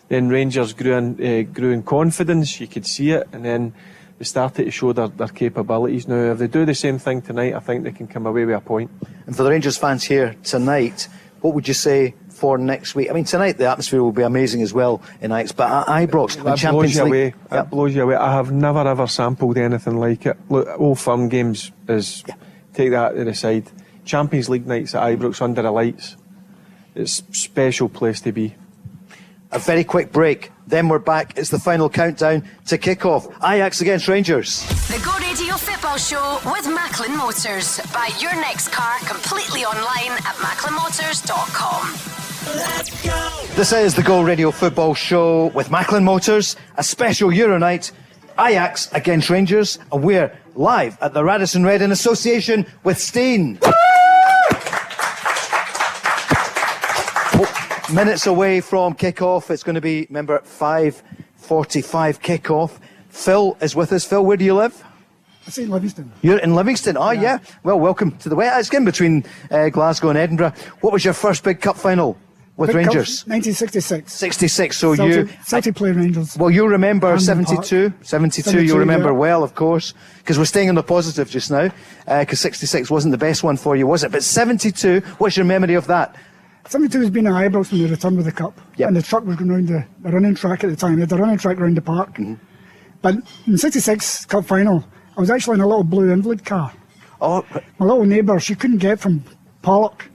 Then Rangers grew in confidence, you could see it, and then they started to show their capabilities. Now, if they do the same thing tonight, I think they can come away with a point. And for the Rangers fans here tonight, what would you say for next week? I mean, tonight the atmosphere will be amazing as well in Ajax, but at Ibrox, the Champions League... It blows you away. I have never ever sampled anything like it. Look, Old Firm games is... Yeah. Take that to the side. Champions League nights at Ibrox under the lights. It's a special place to be. A very quick break. Then we're back. It's the final countdown to kick-off. Ajax against Rangers. The Go Radio Football Show with Macklin Motors. Buy your next car completely online at macklinmotors.com. Let's go! This is the Go Radio Football Show with Macklin Motors, a special Euro night. Ajax against Rangers, and we're live at the Radisson RED in association with Steen. Minutes away from kick-off. It's going to be, remember, 5:45 kick-off. Phil is with us. Phil, where do you live? I say Livingston. You're in Livingston? Oh, yeah. Well, welcome to the way. It's in between Glasgow and Edinburgh. What was your first big cup final with Big Rangers? Cup, 1966. 66, so Celtic played Rangers. Well, you remember Hampden 72. Park. 72, you remember yeah. well, of course, because we're staying on the positive just now, because 66 wasn't the best one for you, was it? But 72, what's your memory of that? 72 has been at Ibrox when they returned with the cup. Yep. And the truck was going around the running track at the time. They had the running track around the park. Mm-hmm. But in 66 cup final, I was actually in a little blue invalid car. Oh. My little neighbour, she couldn't get from Pollock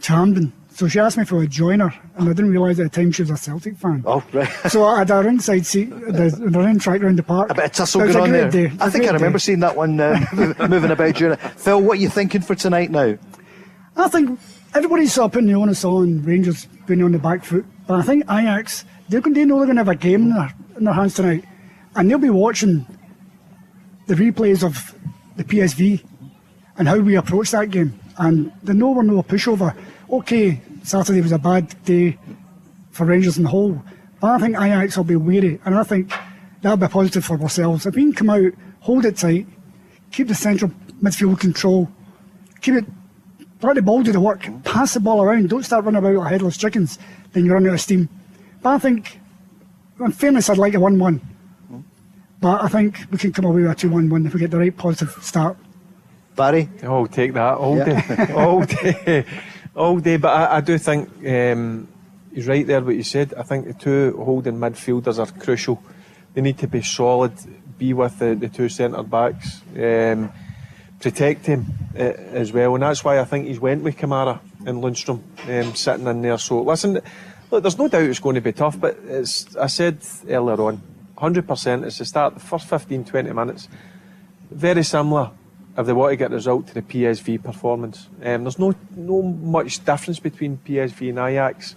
to Hampden. So she asked me if I would join her, and I didn't realise at the time she was a Celtic fan. Oh, right. So I had a ringside seat at the running track around the park. A bit of tussle going on there. Day. I think I remember seeing that one moving about during it. Phil, what are you thinking for tonight now? I think everybody's sort of putting the onus on Rangers being on the back foot, but I think Ajax, they know they're going to have a game in their hands tonight, and they'll be watching the replays of the PSV and how we approach that game, and they know we're no pushover. Okay, Saturday was a bad day for Rangers in the whole, but I think Ajax will be wary, and I think that'll be positive for ourselves. If we can come out, hold it tight, keep the central midfield control, keep it, let the ball do the work, pass the ball around, don't start running about like headless chickens, then you run out of steam. But I think, in fairness, I'd like a 1-1. But I think we can come away with a 2-1 win if we get the right positive start. Barry? Oh, take that all day. All day. All day. But I do think he's right there what you said. I think the two holding midfielders are crucial. They need to be solid, be with the two centre-backs, protect him as well. And that's why I think he's went with Kamara and Lundstrom sitting in there. So, listen, look, there's no doubt it's going to be tough, but I said earlier on, 100% it's the start, the first 15-20 minutes. Very similar if they want to get a result to the PSV performance. There's no much difference between PSV and Ajax.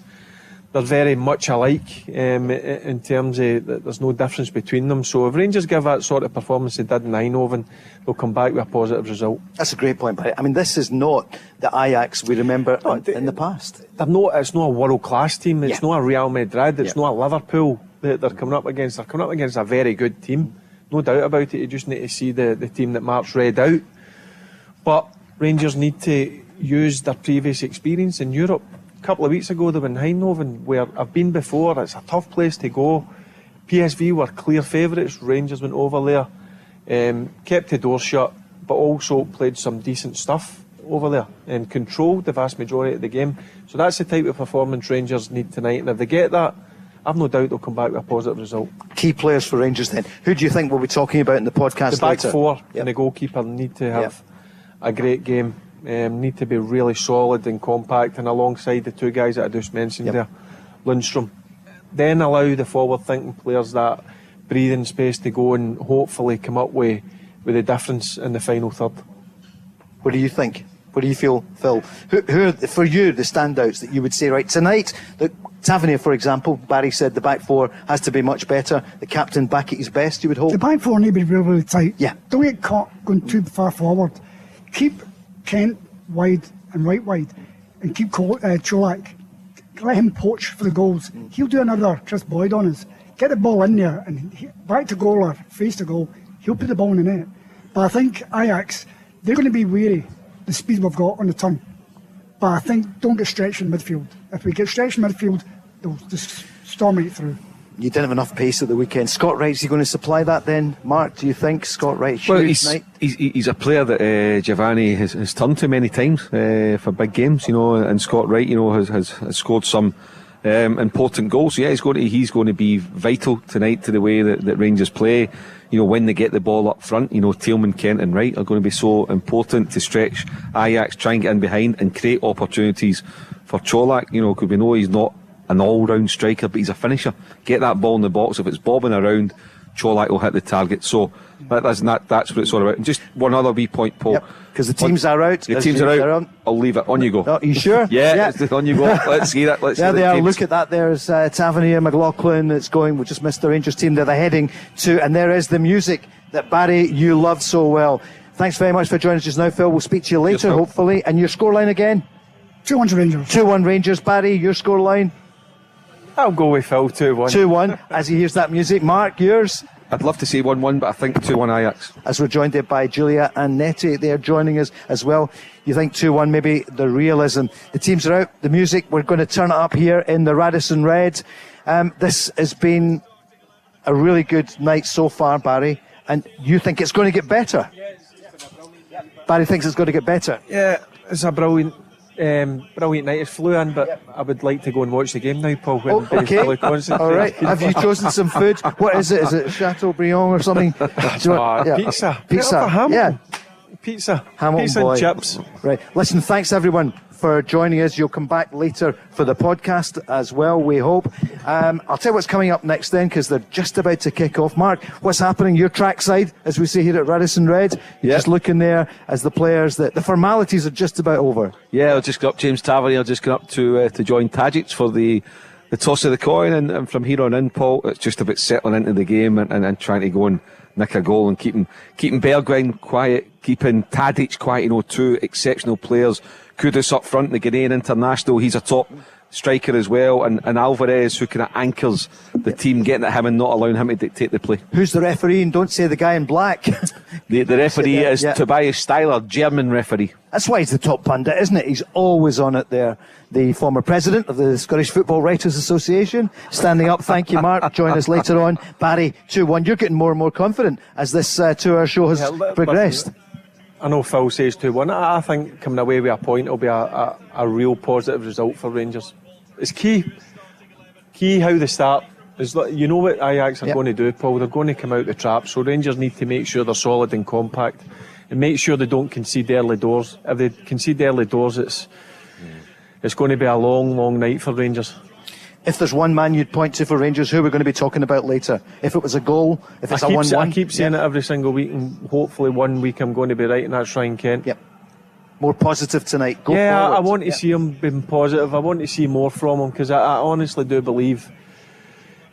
They're very much alike in terms of there's no difference between them. So if Rangers give that sort of performance they did in Eindhoven, they'll come back with a positive result. That's a great point, Barry. I mean, this is not the Ajax we remember in the past. It's not a world-class team. It's not a Real Madrid. It's not a Liverpool that they're coming up against. They're coming up against a very good team. No doubt about it. You just need to see the team that marks red out. But Rangers need to use their previous experience in Europe. A couple of weeks ago they were in Eindhoven, where I've been before. It's a tough place to go. PSV were clear favourites. Rangers went over there, kept the door shut, but also played some decent stuff over there and controlled the vast majority of the game. So that's the type of performance Rangers need tonight, and if they get that, I've no doubt they'll come back with a positive result. Key players for Rangers then. Who do you think we'll be talking about in the podcast The back later? four and the goalkeeper need to have a great game, need to be really solid and compact, and alongside the two guys that I just mentioned there, Lundstrom. Then allow the forward-thinking players that breathing space to go and hopefully come up with the difference in the final third. What do you think? What do you feel, Phil? Who are, for you, the standouts that you would say, right, tonight, Tavernier, for example, Barry said the back four has to be much better. The captain back at his best, you would hope? The back four need to be really, really tight. Yeah. Don't get caught going too far forward. Keep Kent wide and right wide, and keep Cholak. Let him poach for the goals. He'll do another Chris Boyd on us. Get the ball in there, and back to goal or face to goal, he'll put the ball in the net. But I think Ajax, they're going to be wary the speed we've got on the turn. But I think don't get stretched in midfield. If we get stretched in midfield, they'll just storm right through. You didn't have enough pace at the weekend. Scott Wright's he going to supply that then? Mark, do you think Scott Wright? Well, he's a player that Giovanni has turned to many times for big games, you know, and Scott Wright, you know, has scored some important goals. So yeah, he's going to be vital tonight to the way that Rangers play. You know, when they get the ball up front, you know, Tillman, Kent and Wright are going to be so important to stretch Ajax, try and get in behind and create opportunities for Cholak, you know, because we know he's not an all-round striker, but he's a finisher. Get that ball in the box. If it's bobbing around, Čolak will hit the target. So that's what it's all about. And just one other wee point, Paul. Because the teams are out. The teams are out. I'll leave it. On you go. Are you sure? Yeah. On you go. Let's hear it. There they are. Look at that. There's Tavernier, McLaughlin. It's going. We just missed the Rangers team. They're heading to, and there is the music that Barry, you love so well. Thanks very much for joining us just now, Phil. We'll speak to you later, hopefully. And your scoreline again? 2-1 Rangers. 2-1 Rangers. Barry, your scoreline? I'll go with Phil, 2-1. 2-1, as he hears that music. Mark, yours? I'd love to say 1-1, but I think 2-1 Ajax. As we're joined there by Julia and Nettie, they are joining us as well. You think 2-1, maybe the realism. The teams are out, the music, we're going to turn it up here in the Radisson Red. This has been a really good night so far, Barry, and you think it's going to get better? Barry thinks it's going to get better. Yeah, it's a brilliant night. It flew in, but I would like to go and watch the game now, Paul. Okay. All right. Have you chosen some food? What is it? Is it Chateaubriand or something? Pizza. Pizza. Yeah. Pizza. Hamilton Pizza boy. and chips. Right. Listen, thanks everyone for joining us. You'll come back later for the podcast as well, we hope. I'll tell you what's coming up next then, because they're just about to kick off. Mark, what's happening your trackside, as we say here at Radisson Red? You're just looking there as the players, the formalities are just about over. Yeah, I'll just go up James Tavernier. I'll just go up to join Tadic for the toss of the coin, and from here on in, Paul, it's just about settling into the game and trying to go and nick a goal and keeping Bergwijn quiet, keeping Tadic quiet. Two exceptional players. Kudus up front, the Ghanaian international, he's a top striker as well, and Alvarez, who kind of anchors the team, getting at him and not allowing him to dictate the play. Who's the referee? And don't say the guy in black. The referee is Tobias Steiler, German referee. That's why he's the top pundit, isn't it? He's always on it there. The former president of the Scottish Football Writers Association, standing up. Thank you, Mark. Join us later on. Barry, 2-1. You're getting more and more confident as this 2-hour show has progressed. I know Phil says 2-1. I think coming away with a point will be a real positive result for Rangers. It's key how they start. You know what Ajax are going to do, Paul? They're going to come out the trap, so Rangers need to make sure they're solid and compact and make sure they don't concede early doors. If they concede early doors, it's going to be a long night for Rangers. If there's one man you'd point to for Rangers, who we're going to be talking about later? If it was a goal, if it's a 1-1? I keep saying it every single week, and hopefully one week I'm going to be right, and that's Ryan Kent. Yep. More positive tonight. Go forward. I want to see him being positive. I want to see more from him, because I honestly do believe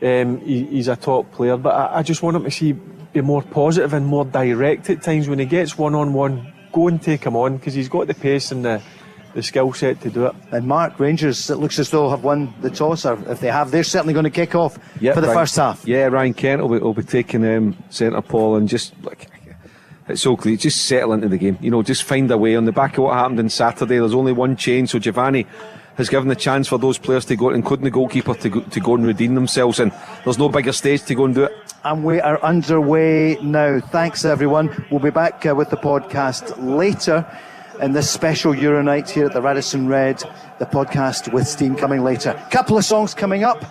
he's a top player, but I just want him to be more positive and more direct at times. When he gets one-on-one, go and take him on, because he's got the pace and the skill set to do it. And Mark, Rangers, it looks as though have won the toss, or if they have, they're certainly going to kick off for the first half. Yeah, Ryan Kent will be taking centre, Paul, and just it's so clear, just settle into the game. Just find a way. On the back of what happened on Saturday, there's only one change, so Giovanni has given the chance for those players to go, including the goalkeeper, to go and redeem themselves, and there's no bigger stage to go and do it. And we are underway now. Thanks everyone. We'll be back with the podcast later in this special Euro night here at the Radisson Red. The podcast with Steam coming later. Couple of songs coming up.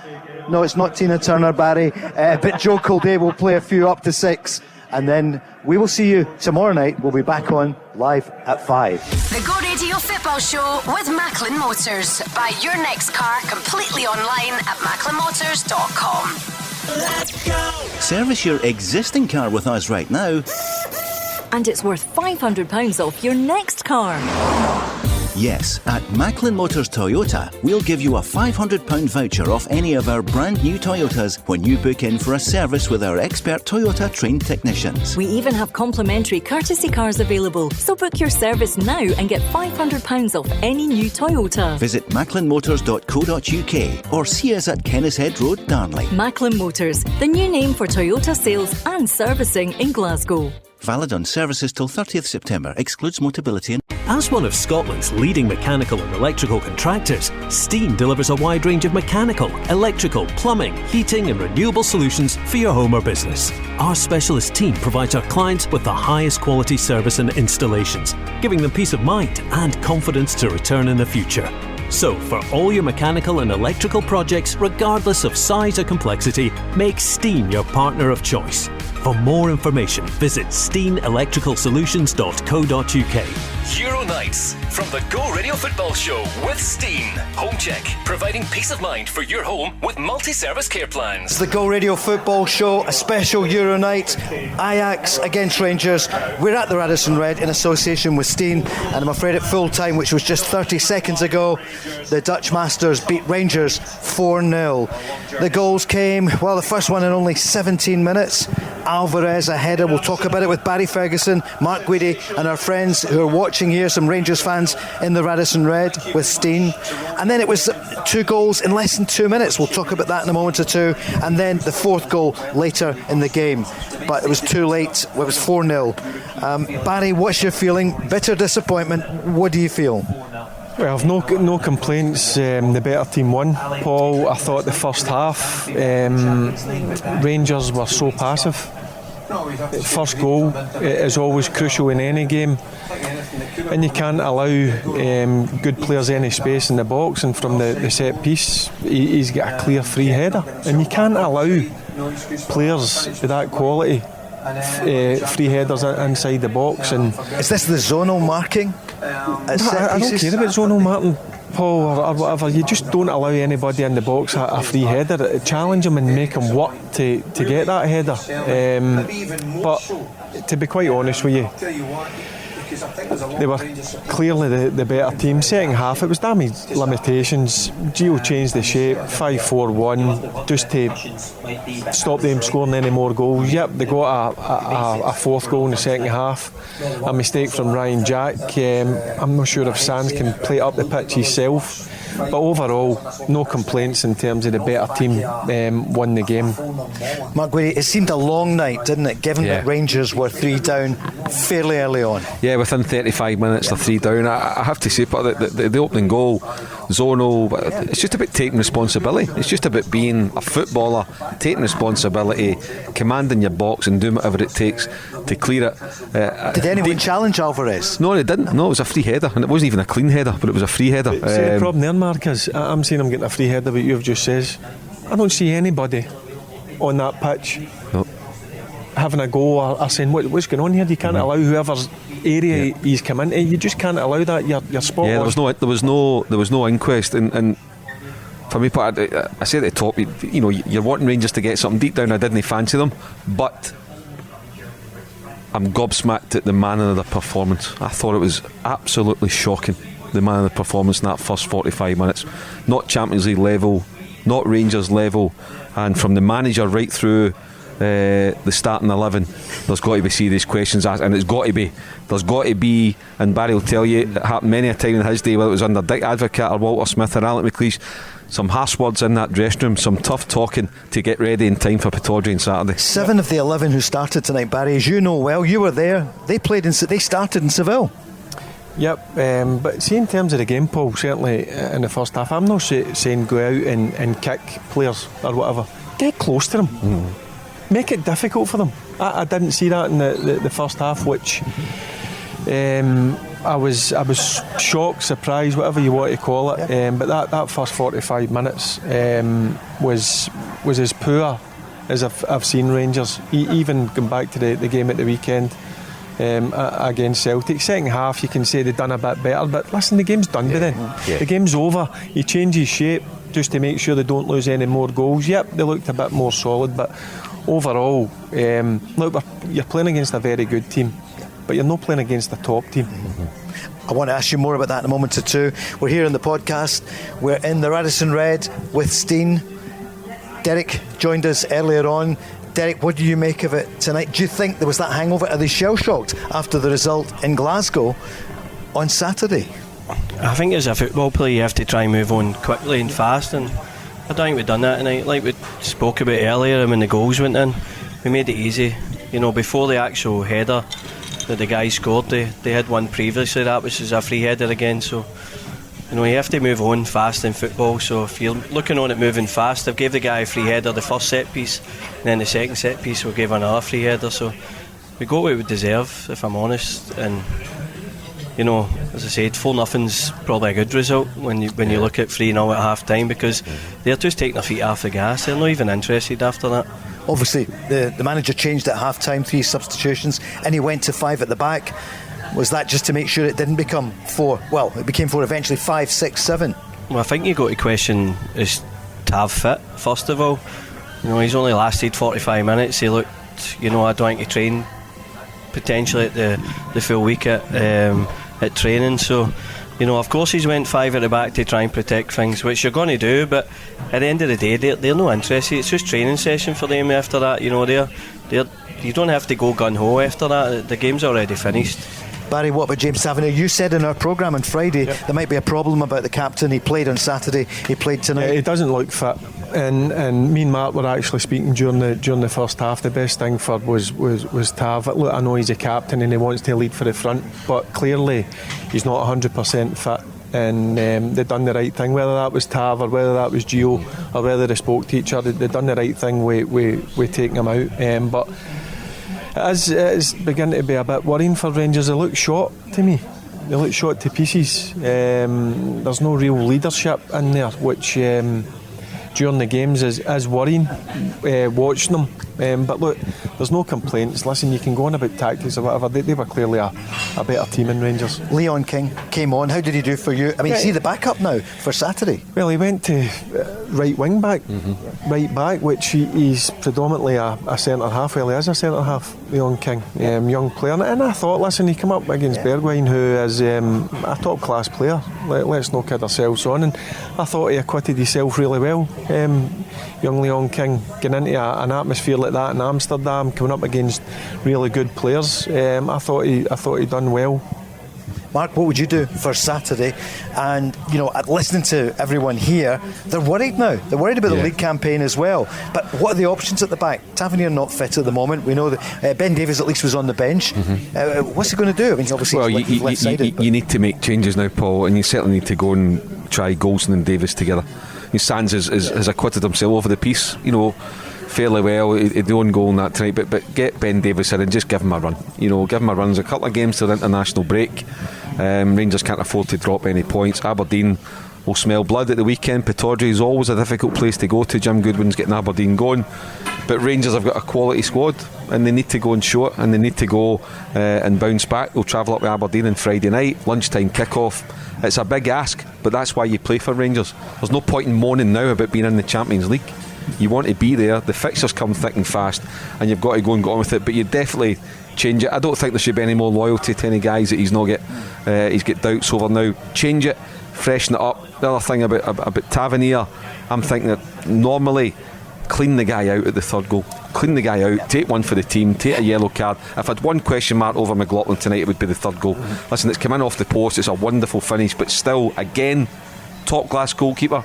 No, it's not Tina Turner, Barry, but Joe Colday will play a few up to 6, and then we will see you tomorrow night. We'll be back on live at 5. The Go Radio Football Show with Macklin Motors. Buy your next car completely online at macklinmotors.com. Let's go! Service your existing car with us right now, and it's worth £500 off your next car. Yes, at Macklin Motors Toyota, we'll give you a £500 voucher off any of our brand new Toyotas when you book in for a service with our expert Toyota trained technicians. We even have complimentary courtesy cars available, so book your service now and get £500 off any new Toyota. Visit macklinmotors.co.uk or see us at Kennishead Road, Darnley. Macklin Motors, the new name for Toyota sales and servicing in Glasgow. Valid on services till 30th September. Excludes Motability. As one of Scotland's leading mechanical and electrical contractors, Steen delivers a wide range of mechanical, electrical, plumbing, heating and renewable solutions for your home or business. Our specialist team provides our clients with the highest quality service and installations, giving them peace of mind and confidence to return in the future. So, for all your mechanical and electrical projects, regardless of size or complexity, make Steen your partner of choice. For more information, visit steenelectricalsolutions.co.uk. Euro Nights from the Go Radio Football Show with Steen. Home Check, providing peace of mind for your home with multi-service care plans. It's the Go Radio Football Show, a special Euro night. Ajax against Rangers. We're at the Radisson Red in association with Steen, and I'm afraid at full time, which was just 30 seconds ago, the Dutch Masters beat Rangers 4-0. The goals came, well, the first one in only 17 minutes. Alvarez, a header. We'll talk about it with Barry Ferguson, Mark Guidi, and our friends who are watching here, some Rangers fans in the Radisson Red with Steen. And then it was 2 goals in less than 2 minutes. We'll talk about that in a moment or two. And then the 4th goal later in the game. But it was too late. It was 4-0. Barry, what's your feeling? Bitter disappointment. What do you feel? Well, I've no complaints. The better team won, Paul. I thought the first half Rangers were so passive. First goal is always crucial in any game, and you can't allow good players any space in the box. And from the set piece, he's got a clear free header, and you can't allow players with that quality free headers inside the box. And is this the zonal marking? I don't care about zonal marking, Paul, or whatever. You just don't allow anybody in the box a free header. Challenge them and make them work to get that header. But to be quite honest with you, they were clearly the better team. Second half, it was damage limitations. Gio changed the shape, 5-4-1, just to stop them scoring any more goals. Yep, they got a 4th goal in the second half. A mistake from Ryan Jack. I'm not sure if Sands can play it up the pitch himself. But overall, no complaints in terms of the better team won the game. Mark Guidi, it seemed a long night, didn't it, given that Rangers were 3 down fairly early on? Yeah, within 35 minutes they're 3 down. I have to say, the opening goal, zonal, it's just about taking responsibility. It's just about being a footballer, taking responsibility, commanding your box and doing whatever it takes to clear it. Did anyone challenge Alvarez? No, they didn't. No, it was a free header, and it wasn't even a clean header, but it was a free header. See, the problem there, Mark, is I'm seeing him getting a free header, but you've just says I don't see anybody on that pitch having a go or saying what's going on here. You can't allow whoever's area he's come into. You just can't allow that. You're spot on. There was no inquest, and for me, I say at the top, you're wanting Rangers to get something deep down. I didn't fancy them, but I'm gobsmacked at the manner of the performance. I thought it was absolutely shocking, the manner of the performance in that first 45 minutes. Not Champions League level, not Rangers level, and from the manager right through the starting 11, there's got to be serious questions asked, and there's got to be, and Barry will tell you, it happened many a time in his day, whether it was under Dick Advocat or Walter Smith or Alec McLeish, some harsh words in that dressing room, some tough talking to get ready in time for Pittodrie on Saturday. 7 of the 11 who started tonight, Barry, as you know well, you were there, they started in Seville. Yep, but see, in terms of the game, Paul, certainly in the first half, I'm not saying go out and kick players or whatever. Get close to them. Make it difficult for them. I didn't see that in the first half, which I was shocked, surprised, whatever you want to call it. But that first 45 minutes was as poor as I've seen Rangers. Even going back to the game at the weekend against Celtic. Second half, you can say they've done a bit better, but listen, the game's done by then. The game's over. He changes shape just to make sure they don't lose any more goals. Yep, they looked a bit more solid, but overall, look, you're playing against a very good team, but you're not playing against the top team. I want to ask you more about that in a moment or two. We're here in the podcast. We're in the Radisson Red with Steen. Derek joined us earlier on. Derek, what do you make of it tonight? Do you think there was that hangover? Are they shell-shocked after the result in Glasgow on Saturday? I think as a football player you have to try and move on quickly and fast, and I don't think we've done that tonight. Like we spoke about earlier, when the goals went in, we made it easy. Before the actual header that the guy scored, they had one previously, that which is a free header again. So you have to move on fast in football. So if you're looking on it moving fast, they've gave the guy a free header the first set piece, and then the second set piece will give another free header. So we got what we deserve, if I'm honest. And as I said, 4-0's probably a good result when you look at 3-0 at half time, because they're just taking their feet off the gas. They're not even interested after that. Obviously the manager changed at half time, 3 substitutions, and he went to 5 at the back. Was that just to make sure it didn't become 4? Well, it became 4 eventually, 5, 6, 7. Well, I think you got to question is Tav fit, first of all. He's only lasted 45 minutes. He looked, I don't think he trained potentially at the full week at training. So, of course he's went 5 at the back to try and protect things, which you're going to do, but at the end of the day, they're not interested. It's just training session for them after that. You don't have to go gun-ho after that. The game's already finished. Barry, what about James Tavernier? You said in our programme on Friday there might be a problem about the captain. He played on Saturday, he played tonight. Yeah, he doesn't look fit, and me and Mark were actually speaking during the first half. The best thing for was Tav. Look, I know he's a captain and he wants to lead for the front, but clearly he's not 100% fit. And they've done the right thing, whether that was Tav or whether that was Gio or whether they spoke to each other. They've done the right thing with taking him out. But it's beginning to be a bit worrying for Rangers. They look short to me. They look short to pieces. There's no real leadership in there, which during the games is worrying, watching them. But look, there's no complaints. Listen, you can go on about tactics or whatever. They were clearly a better team in Rangers. Leon King came on. How did he do for you? I mean, is he the backup now for Saturday? Well, he went to right wing back, right back, which he's predominantly a centre half. Well, he is a centre half, Leon King, young player. And I thought, listen, he came up against Bergwijn, who is a top class player. Let's not kid ourselves on. And I thought he acquitted himself really well. Young Leon King getting into an atmosphere like that in Amsterdam, coming up against really good players. I thought he done well. Mark, what would you do for Saturday? And listening to everyone here, they're worried now. They're worried about the league campaign as well. But what are the options at the back? Tavernier not fit at the moment. We know that Ben Davies at least was on the bench. What's he going to do? I mean, obviously he's left-sided. You need to make changes now, Paul, and you certainly need to go and try Golson and Davies together. Sands has acquitted himself over the piece, fairly well. The own goal in that tonight, but get Ben Davies in and just give him a run. Give him a run. There's a couple of games to the international break. Rangers can't afford to drop any points. Aberdeen will smell blood at the weekend. Pittodrie is always a difficult place to go to. Jim Goodwin's getting Aberdeen going, but Rangers have got a quality squad and they need to go and show it, and they need to go and bounce back. They'll travel up to Aberdeen on Friday night, lunchtime kick-off. It's a big ask, but that's why you play for Rangers. There's no point in moaning now about being in the Champions League. You want to be there. The fixtures come thick and fast, and you've got to go and get on with it. But you definitely change it. I don't think there should be any more loyalty to any guys that he's got doubts over now. Change it, freshen it up. The other thing about Tavernier, I'm thinking that normally clean the guy out at the third goal. Clean the guy out, take one for the team, take a yellow card. If I had one question mark over McLaughlin tonight, it would be the third goal. Listen, it's come in off the post, it's a wonderful finish, but still, again, top class goalkeeper.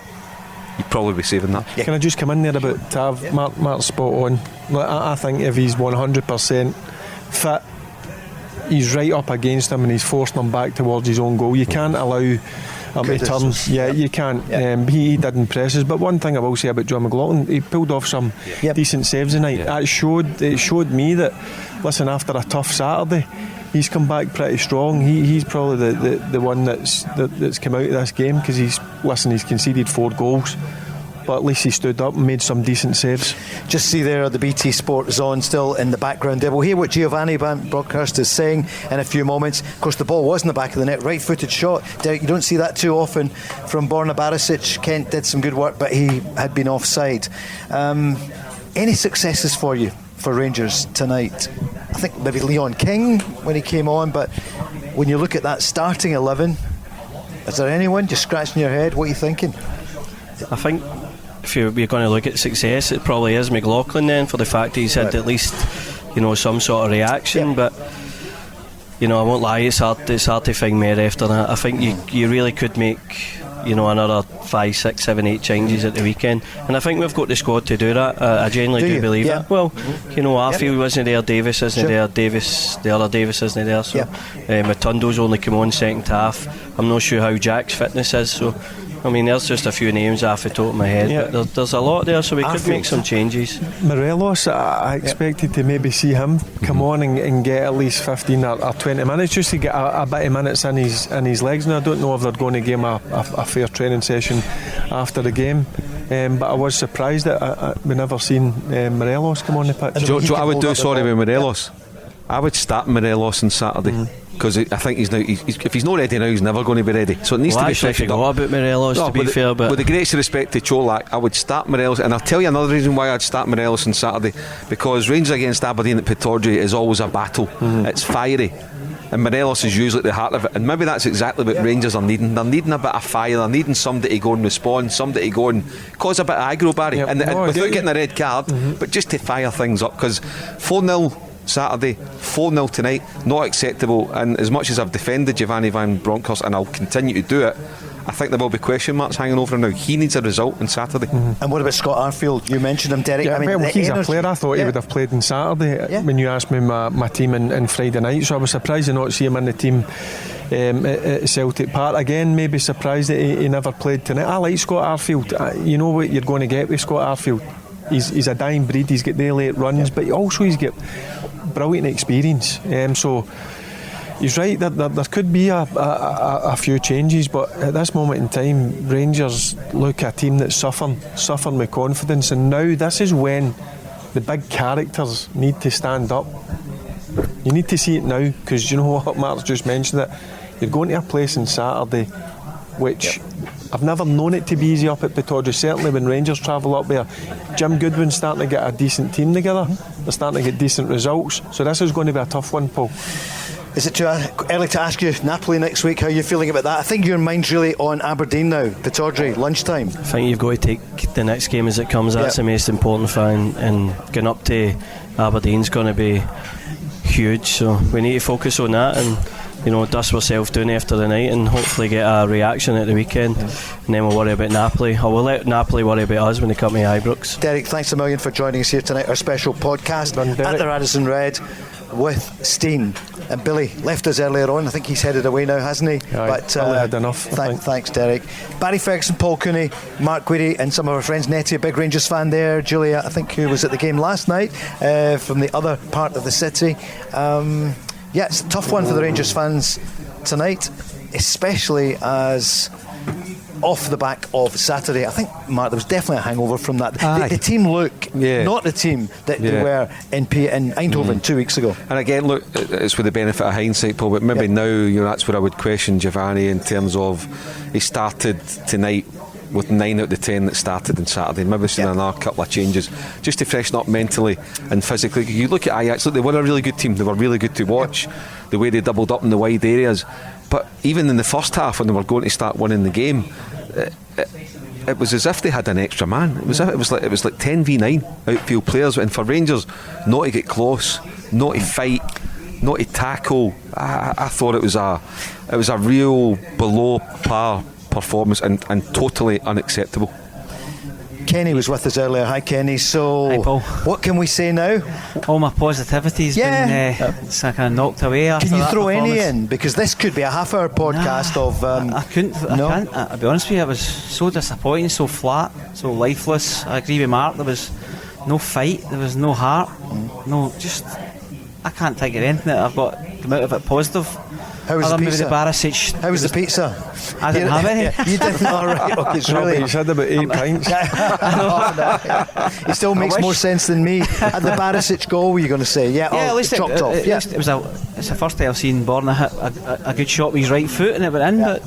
You'd probably be saving that. Can I just come in there about Tav? Mark's spot on. I think if he's 100% fit, he's right up against him and he's forcing him back towards his own goal. You can't allow him to turn. Yeah, you can't. He did impress us. But one thing I will say about John McLaughlin, he pulled off some decent saves tonight. It showed me that, listen, after a tough Saturday, he's come back pretty strong. He's probably the one that's come out of this game, because he's conceded 4 goals, but at least he stood up and made some decent saves. Just see there the BT Sport Zone still in the background there. We'll hear what Giovanni van Bronckhorst is saying in a few moments. Of course, the ball was in the back of the net, right-footed shot. Derek, you don't see that too often from Borna Barisic. Kent did some good work, but he had been offside. Any successes for you for Rangers tonight? I think maybe Leon King when he came on, but when you look at that starting 11, is there anyone just scratching your head? What are you thinking? I think if you're going to look at success, it probably is McLaughlin then, for the fact that he's had at least some sort of reaction. But I won't lie, it's hard to find merit after that. I think you really could make another 5, 6, 7, 8 changes at the weekend, and I think we've got the squad to do that. I genuinely do believe it. Well, Arfield wasn't there, Davis isn't there, the other Davis isn't there, so Matundo's only come on second half. I'm not sure how Jack's fitness is, so I mean, there's just a few names off the top of my head, but there's a lot there, so we could make some changes. Morelos, I expected to maybe see him come on and get at least 15 or 20 minutes, just to get a bit of minutes in his legs. Now, I don't know if they're going to give him a fair training session after the game, but I was surprised that we never seen Morelos come on the pitch. Do you know what I would do, with Morelos? I would start Morelos on Saturday. because I think if he's not ready now, he's never going to be ready. So it needs to be freshened up. About Morelos, to be fair, but with the greatest respect to Cholak, I would start Morelos, and I'll tell you another reason why I'd start Morelos on Saturday, because Rangers against Aberdeen at Pittodrie is always a battle. It's fiery, and Morelos is usually at the heart of it, and maybe that's exactly what Rangers are needing. They're needing a bit of fire, they're needing somebody to go and respond, somebody to go and cause a bit of aggro, Barry, and without getting a red card, but just to fire things up, because 4-0 Saturday, 4-0 tonight, not acceptable. And as much as I've defended Giovanni van Bronckhorst, and I'll continue to do it, I think there will be question marks hanging over him now. He needs a result on Saturday. And what about Scott Arfield? You mentioned him, Derek. Yeah, he's a player. I thought he would have played on Saturday when you asked me my team in Friday night, so I was surprised to not see him in the team at Celtic Park. Again, maybe surprised that he never played tonight. I like Scott Arfield. You know what you're going to get with Scott Arfield. He's a dying breed. He's got really late runs, but he's got brilliant experience. So he's right, there could be a few changes, but at this moment in time, Rangers look at a team that's suffering with confidence, and now this is when the big characters need to stand up. You need to see it now, because you know what, Mark's just mentioned it. You're going to a place on Saturday which I've never known it to be easy up at Pittodrie, certainly when Rangers travel up there. Jim Goodwin's starting to get a decent team together, they're starting to get decent results, so this is going to be a tough one, Paul. Is it too early to ask you Napoli next week how you're feeling about that? I think your mind's really on Aberdeen now, Pittodrie, lunchtime. I think you've got to take the next game as it comes. That's the most important thing, and going up to Aberdeen's going to be huge, so we need to focus on that and dust ourselves down after the night and hopefully get a reaction at the weekend, and then we'll worry about Napoli, or we'll let Napoli worry about us when they come to Ibrox. Derek, thanks a million for joining us here tonight, our special podcast at the Radisson Red with Steen. And Billy left us earlier on. I think he's headed away now, hasn't he? But had enough. Thanks, Derek. Barry Ferguson, Paul Cooney, Mark Guidi, and some of our friends. Nettie, a big Rangers fan there. Julia, I think, who was at the game last night from the other part of the city. It's a tough one for the Rangers fans tonight, especially as off the back of Saturday. I think, Mark, there was definitely a hangover from that. The team look not the team that they were in Eindhoven 2 weeks ago. And again, look, it's with the benefit of hindsight, Paul, but maybe now that's where I would question Giovanni in terms of he started tonight with 9 out of the 10 that started on Saturday. Maybe seen another couple of changes just to freshen up mentally and physically. You look at Ajax, look, they were a really good team, they were really good to watch, the way they doubled up in the wide areas, but even in the first half when they were going to start winning the game, it was as if they had an extra man. It was like 10v9 outfield players, and for Rangers not to get close, not to fight, not to tackle, I thought it was a real below par performance and totally unacceptable. Kenny was with us earlier. Hi, Kenny. So, hi, Paul. What can we say now? All my positivity's been kind of knocked away after Can you that throw any performance. in? Because this could be a half-hour podcast of... I can't. I'll be honest with you, it was so disappointing, so flat, so lifeless. I agree with Mark, there was no fight, there was no heart, I can't think of anything that I've got come out of it positive. How was the pizza? The Barisic. How was the pizza? I didn't have any. You didn't? All right. Okay, it's really... He's had about 8 pints. He still makes more sense than me. At the Barisic goal, were you going to say? At least chopped off. It's the first time I've seen Borna hit a good shot with his right foot and it went in, but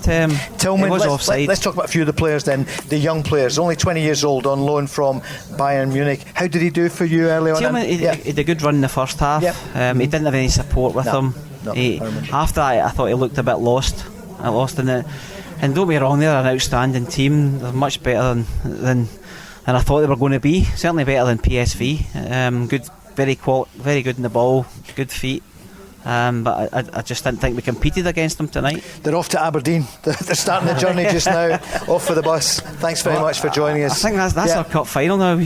Tillman, it was offside. Let's talk about a few of the players then. The young players, only 20 years old, on loan from Bayern Munich. How did he do for you early on? Tillman, he had a good run in the first half. He didn't have any support with him. After that, I thought he looked a bit lost in it. And don't be wrong, they're an outstanding team. They're much better than I thought they were going to be. Certainly better than PSV. Good, very good in the ball, good feet. But I just didn't think we competed against them tonight. They're off to Aberdeen. They're starting the journey just now. Off for the bus. Thanks very much for joining us. I think that's our cup final now.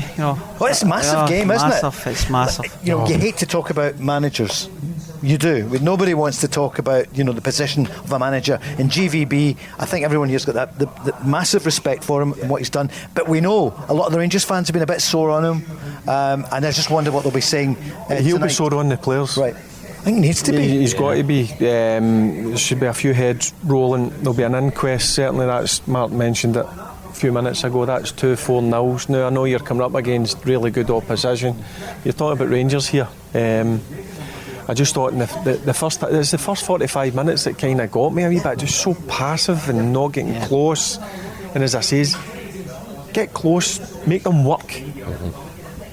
Well, it's a massive game, isn't it? It's massive. You hate to talk about managers. You do. Nobody wants to talk about the position of a manager in GVB. I think everyone here's got the massive respect for him and what he's done. But we know a lot of the Rangers fans have been a bit sore on him, and I just wonder what they'll be saying. He'll tonight. be sore on the players. Right. I think he needs to be. He's got to be. There should be a few heads rolling. There'll be an inquest. Certainly, that's Mark mentioned it a few minutes ago. That's 2 4-0s. Now I know you're coming up against really good opposition. You're talking about Rangers here. I just thought in the first 45 minutes that kind of got me a wee bit, just so passive and not getting close. And as I says, get close, make them work.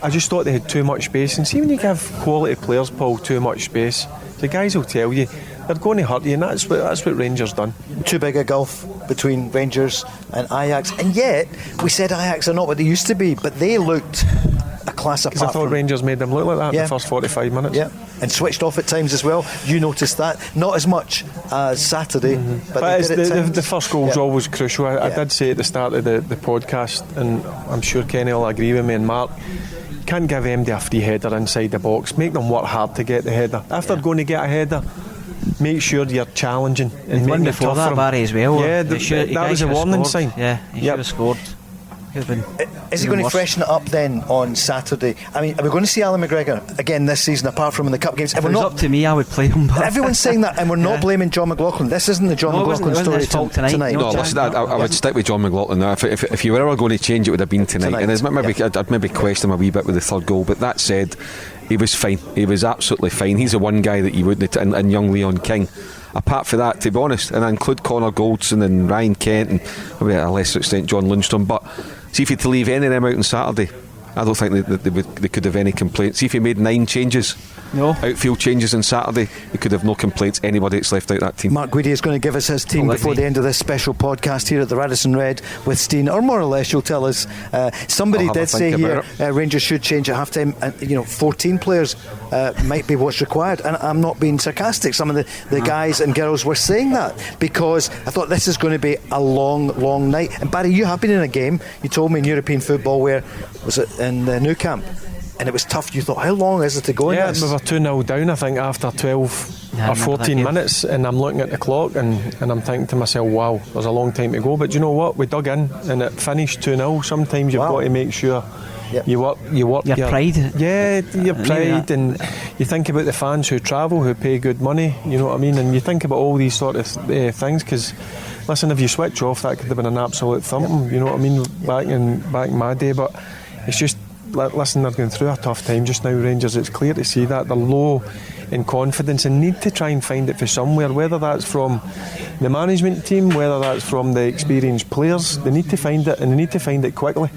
I just thought they had too much space, and see when you give quality players, Paul, too much space, the guys will tell you they're going to hurt you, and that's what Rangers done. Too big a gulf between Rangers and Ajax, and yet we said Ajax are not what they used to be, but they looked a class apart. Because I thought Rangers made them look like that in the first 45 minutes. Yeah, and switched off at times as well. You noticed that, not as much as Saturday, but they did at times. The first goal was always crucial. I did say at the start of the podcast, and I'm sure Kenny will agree with me and Mark, can't give MD a free header inside the box. Make them work hard to get the header. If they're going to get a header, make sure you're challenging and making it tough for them. Barry as well. Yeah, that was a warning sign. Yeah, he should have scored. Is he going to freshen it up then on Saturday? I mean, are we going to see Alan McGregor again this season, apart from in the cup games? If it was up to me, I would play him. Everyone's saying that, and we're not blaming John McLaughlin. This isn't the John McLaughlin story tonight. No, listen, I would stick with John McLaughlin now. If you were ever going to change, it would have been tonight. And I'd maybe question him a wee bit with the third goal, but that said, he was fine. He was absolutely fine. He's the one guy that you wouldn't, and young Leon King. Apart from that, to be honest, and I include Connor Goldson and Ryan Kent and maybe at a lesser extent John Lundstrom, but see if you had to leave any of them out on Saturday, I don't think they could have any complaints. See if he made 9 changes, outfield changes on Saturday, he could have no complaints. Anybody that's left out that team. Mark Guidi is going to give us his team before the end of this special podcast here at the Radisson Red with Steen, or more or less you'll tell us. Somebody did say here Rangers should change at half time, and 14 players might be what's required, and I'm not being sarcastic. Some of the guys and girls were saying that because I thought this is going to be a long night. And Barry, you have been in a game, you told me, in European football, where was it in the Nou Camp, and it was tough. You thought, how long is it to go in this? We were 2-0 down, I think, after 12 or 14 minutes, and I'm looking at the clock and I'm thinking to myself, wow, there's a long time to go. But you know what, we dug in and it finished 2-0. Sometimes you've got to make sure you work your pride. Yeah, your pride, and you think about the fans who travel, who pay good money, you know what I mean, and you think about all these sort of things, because listen, if you switch off, that could have been an absolute thumping, you know what I mean, back in my day. But it's just, listen, they're going through a tough time just now, Rangers. It's clear to see that they're low in confidence and need to try and find it for somewhere, whether that's from the management team, whether that's from the experienced players. They need to find it, and they need to find it quickly.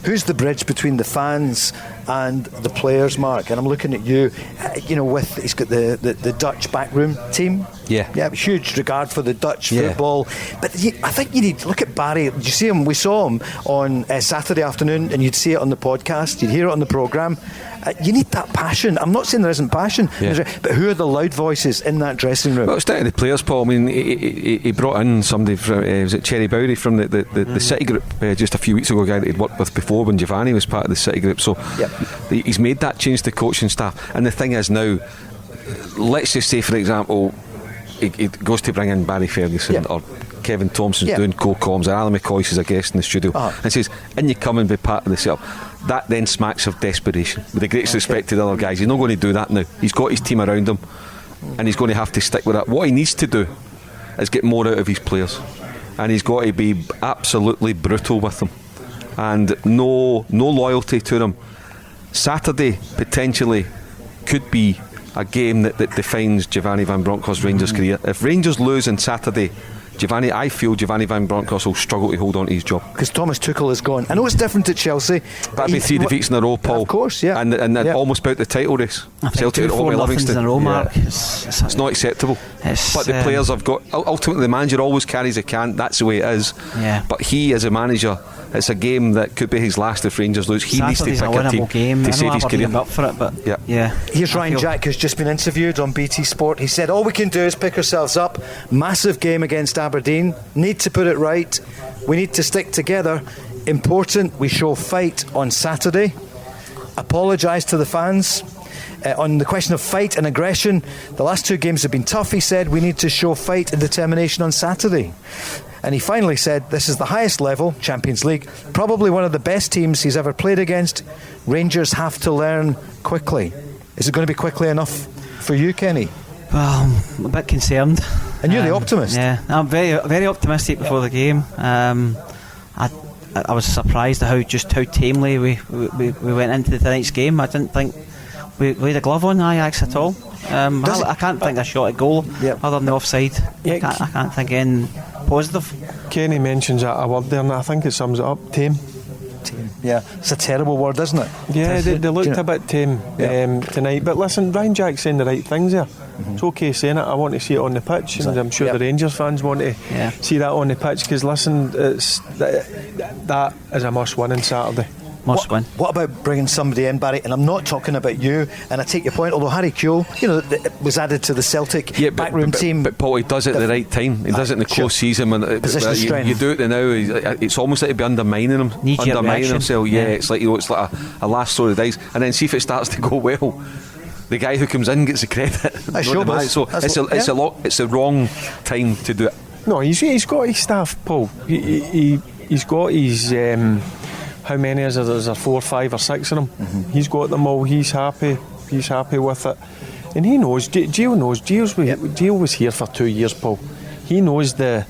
Who's the bridge between the fans and the players, Mark? And I'm looking at you, he's got the Dutch backroom team. Yeah, huge regard for the Dutch football. But I think you need to look at Barry. Did you see him? We saw him on Saturday afternoon, and you'd see it on the podcast, you'd hear it on the programme. You need that passion. I'm not saying there isn't passion, but who are the loud voices in that dressing room? Well, it's down to the players, Paul. I mean, he brought in somebody from, was it Cherry Bowry from the City group just a few weeks ago, a guy that he'd worked with before when Giovanni was part of the City group. So he's made that change to coaching staff. And the thing is now, let's just say, for example, he goes to bring in Barry Ferguson or Kevin Thompson's doing co-coms, or Alan McCoy's is a guest in the studio, and says, and you come and be part of the setup. That then smacks of desperation, with the greatest respect to the other guys. He's not going to do that now. He's got his team around him, and he's going to have to stick with that. What he needs to do is get more out of his players, and he's got to be absolutely brutal with them, and no loyalty to them. Saturday potentially could be a game that defines Giovanni van Bronckhorst's Rangers career. If Rangers lose on Saturday, I feel Giovanni van Bronckhorst will struggle to hold on to his job, because Thomas Tuchel is gone. I know it's different at Chelsea. That'd be 3 defeats in a row, Paul. Of course, and almost about the title race. Celtic at home at Livingston in a row, Mark. It's not acceptable. But the players have got. Ultimately, the manager always carries a can. That's the way it is. But he, as a manager, it's a game that could be his last if Rangers lose. He needs to pick a team game to save his career. Up for it, but Here's Ryan Jack, who's just been interviewed on BT Sport. He said, all we can do is pick ourselves up. Massive game against Aberdeen. Need to put it right. We need to stick together. Important we show fight on Saturday. Apologise to the fans. On the question of fight and aggression, the last 2 games have been tough, he said. We need to show fight and determination on Saturday. And he finally said, this is the highest level, Champions League, probably one of the best teams he's ever played against. Rangers have to learn quickly. Is it going to be quickly enough for you, Kenny? Well, I'm a bit concerned. And you're the optimist. Yeah, I'm very, very optimistic before the game. I was surprised at how tamely we went into tonight's game. I didn't think we laid a glove on Ajax at all. I can't think of a shot at goal other than the offside. I can't think anything positive. Kenny mentions a word there, and I think it sums it up: tame. Yeah, it's a terrible word, isn't it? Yeah, they looked a bit tame tonight. But listen, Ryan Jack's saying the right things there. It's okay saying it. I want to see it on the pitch, and I'm sure the Rangers fans want to see that on the pitch, because listen, that is a must-win on Saturday. Must win. What about bringing somebody in, Barry? And I'm not talking about you, and I take your point, although Harry Kewell, was added to the Celtic backroom team. But Paul, he does it at the right time. He does it in the close season. When position strength. You do it now, it's almost like he'd be undermining him. Undermining himself. Yeah, it's like, it's like a last throw of the dice. And then see if it starts to go well. The guy who comes in gets the credit. So it's the wrong time to do it. No, he's got his staff, Paul. He's got his... how many is there? There's 4, 5 or 6 of them. He's got them all. He's happy with it, and he knows. Gio knows. Gio was here for 2 years, Paul. He knows the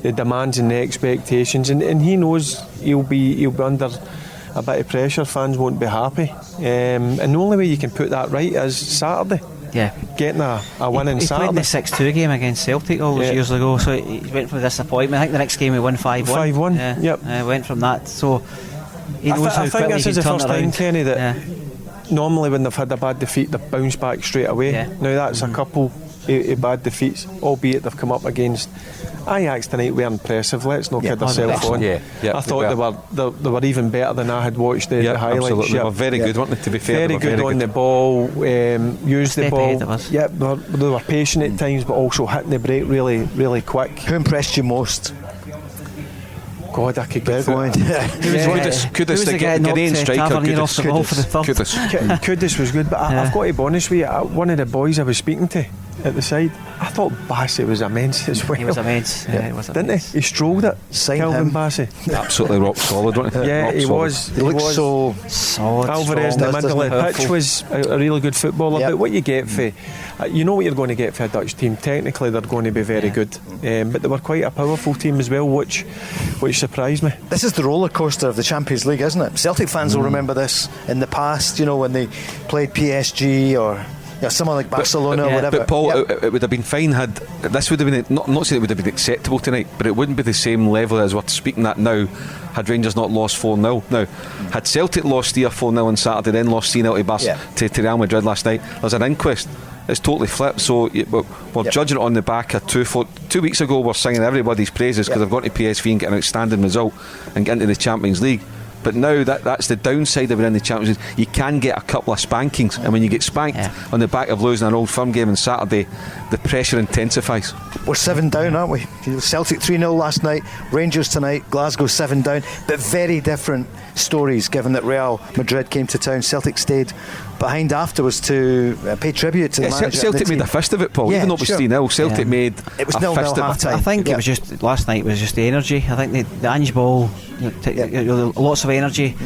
demands and the expectations, and he knows he'll be under a bit of pressure. Fans won't be happy, and the only way you can put that right is Saturday. Yeah, getting a win in Saturday. He played the 6-2 game against Celtic all those years ago, so he went from disappointment. I think the next game he won 5-1. 5-1. Yep. Went from that. So I think this is the first time, Kenny, that normally when they've had a bad defeat, they've bounced back straight away. Now that's a couple of bad defeats, albeit they've come up against Ajax tonight. Were impressive. Let's not kid ourselves on. I thought they were even better than I had watched the highlights. Absolutely. They were very good, weren't they? To be fair, very good on the ball. Used the ball. Yep, they were patient at times, but also hitting the break really, really quick. Who impressed you most? God, I could get going. Kudus, the Ghanaian striker. Kudus was good, but I've got to be honest with you. One of the boys I was speaking to at the side, I thought Bassey was immense as well. He was immense. Didn't he? He strolled it. Calvin Bassey. Absolutely rock solid, wasn't he? Yeah, he was. He looked so solid. Alvarez in the middle of the pitch was a really good footballer. But what you get for, you know what you're going to get for a Dutch team. Technically, they're going to be very good, but they were quite a powerful team as well, which surprised me. This is the roller coaster of the Champions League, isn't it? Celtic fans will remember this in the past. When they played PSG or someone like Barcelona or whatever. But Paul, it would have been fine had this would have been not saying it would have been acceptable tonight, but it wouldn't be the same level as we're speaking at now had Rangers not lost 4-0. Now, had Celtic lost 3-4-0 on Saturday, then lost 3-0 to Real Madrid last night, there's an inquest. It's totally flipped. So we're judging it on the back of 2 weeks ago. We're singing everybody's praises because they've gone to PSV and get an outstanding result and get into the Champions League. But now that's the downside of it in the Champions League. You can get a couple of spankings, and when you get spanked on the back of losing an Old Firm game on Saturday, the pressure intensifies. We're 7 down, aren't we? Celtic 3-0 last night, Rangers tonight, Glasgow 7 down, but very different stories given that Real Madrid came to town. Celtic stayed behind afterwards to pay tribute to the manager. Celtic made a fist of it, Paul. Even though it was 3-0, Celtic made it was a fist of it. I think it was just last night was just the energy. I think the Ange ball, lots of energy.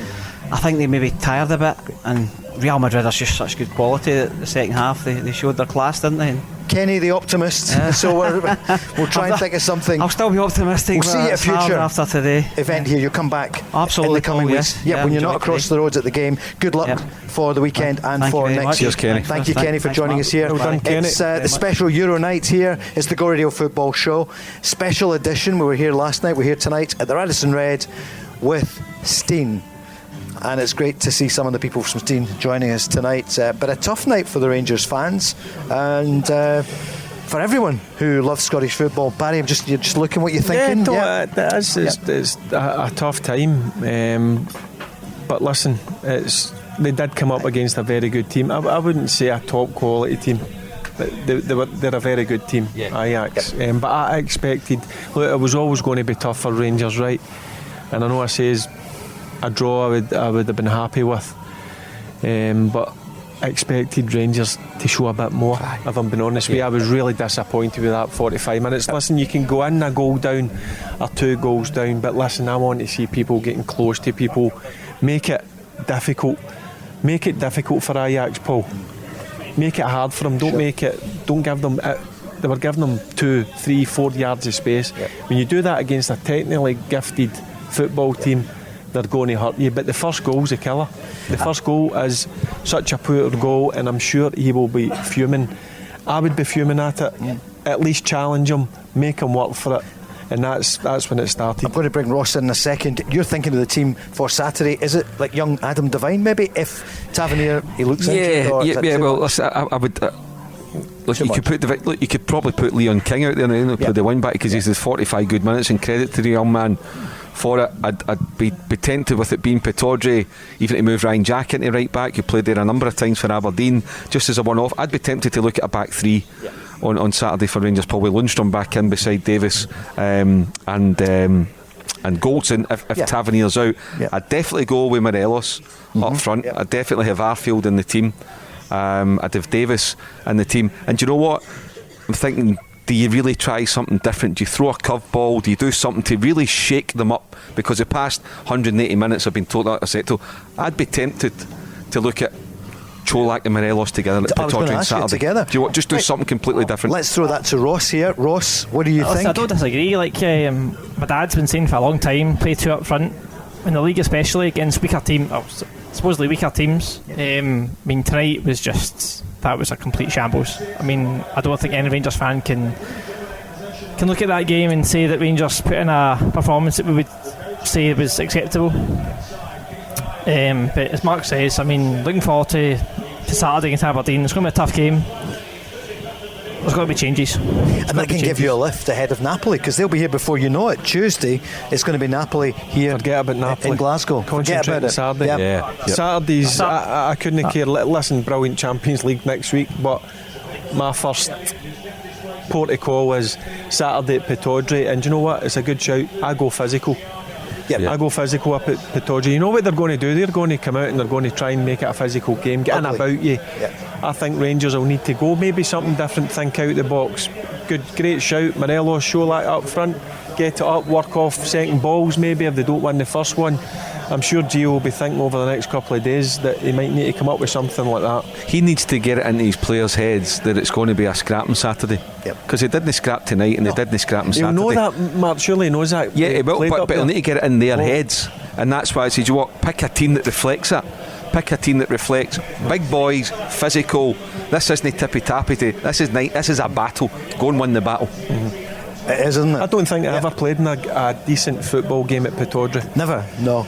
I think they maybe tired a bit, and Real Madrid are just such good quality that the second half they showed their class, didn't they? Kenny the optimist, so we'll try and think of something. I'll still be optimistic. We'll see you at a future after today event here. You'll come back absolutely in the coming weeks. When you're not across the roads at the game. Good luck for the weekend and for next year. Cheers, Kenny. Thank you, Kenny, for joining us here. Well done, Kenny. It's the special Euro night here. It's the Go Radio Football Show special edition. We were here last night. We're here tonight at the Radisson Red with Steen. And it's great to see some of the people from Steen joining us tonight. But a tough night for the Rangers fans and for everyone who loves Scottish football. Barry, you're just looking what you're thinking. It's a tough time. But listen, they did come up against a very good team. I wouldn't say a top quality team. They're a very good team, Ajax. But I expected, look, it was always going to be tough for Rangers, right? And I know I says a draw I would have been happy with, but I expected Rangers to show a bit more, if I'm being honest with you. I was really disappointed with that 45 minutes. Listen, you can go in a goal down or 2 goals down, but listen, I want to see people getting close to people. Make it difficult for Ajax, Paul. Make it hard for them. Don't give them they were giving them 2, 3, 4 yards of space. When you do that against a technically gifted football team, they're going to hurt you. But the first goal's a killer. The first goal is such a poor goal, and I'm sure he will be fuming I would be fuming at it. At least challenge him, make him work for it. And that's when it started. I'm going to bring Ross in a second. You're thinking of the team for Saturday. Is it like young Adam Devine maybe? If Tavernier, he looks injured? Well, listen, I would... you could probably put Leon King out there and play the wing back because he's had 45 good minutes, and credit to the young man for it. I'd be tempted with it being Pittodrie, even to move Ryan Jack into right back, who played there a number of times for Aberdeen, just as a one-off. I'd be tempted to look at a back three on Saturday for Rangers, probably Lundstrom back in beside Davis and Goldson if Tavernier's out. I'd definitely go with Morelos up front. I'd definitely have Arfield in the team. I'd have Davis in the team. And do you know what? I'm thinking, do you really try something different? Do you throw a curveball? Do you do something to really shake them up? Because the past 180 minutes have been totally out of settle. I'd be tempted to look at Cholak and Morelos together at Pittodrie on Saturday. Together. Do you want just do something completely different? Let's throw that to Ross here. Ross, what do you think? I don't disagree. Like my dad's been saying for a long time, play two up front in the league, especially against weaker teams. Supposedly weaker teams. I mean, tonight was that was a complete shambles. I mean, I don't think any Rangers fan can look at that game and say that Rangers put in a performance that we would say was acceptable. But as Mark says, I mean, looking forward to Saturday against Aberdeen. It's going to be a tough game. There's got to be changes. And that can give you a lift ahead of Napoli, because they'll be here before you know it. Tuesday, it's going to be Napoli here. Forget about Napoli in Glasgow. Forget about it. Saturday. Saturdays, I couldn't care. Listen, brilliant Champions League next week, but my first port of call is Saturday at Pittodrie. And do you know what? It's a good shout. I go physical. I go physical up at Pittodrie. You know what they're going to do? They're going to come out and they're going to try and make it a physical game, get in about you. I think Rangers will need to go maybe something different, think out the box. Great shout. Morelos, Cholak up front, get it up, work off second balls maybe if they don't win the first one. I'm sure Gio will be thinking over the next couple of days that he might need to come up with something like that. He needs to get it into his players' heads that it's going to be a scrap on Saturday. Because he didn't scrap tonight and they didn't scrap on Saturday. He'll know that, Mark, surely he knows that. Yeah, he will, but he'll need to get it in their heads. And that's why I said, you what, pick a team that reflects it. Pick a team that reflects big boys, physical. This isn't tippy-tappy. This is a battle. Go and win the battle. It is, isn't it? I don't think I ever played in a decent football game at Pittodrie. Never? No.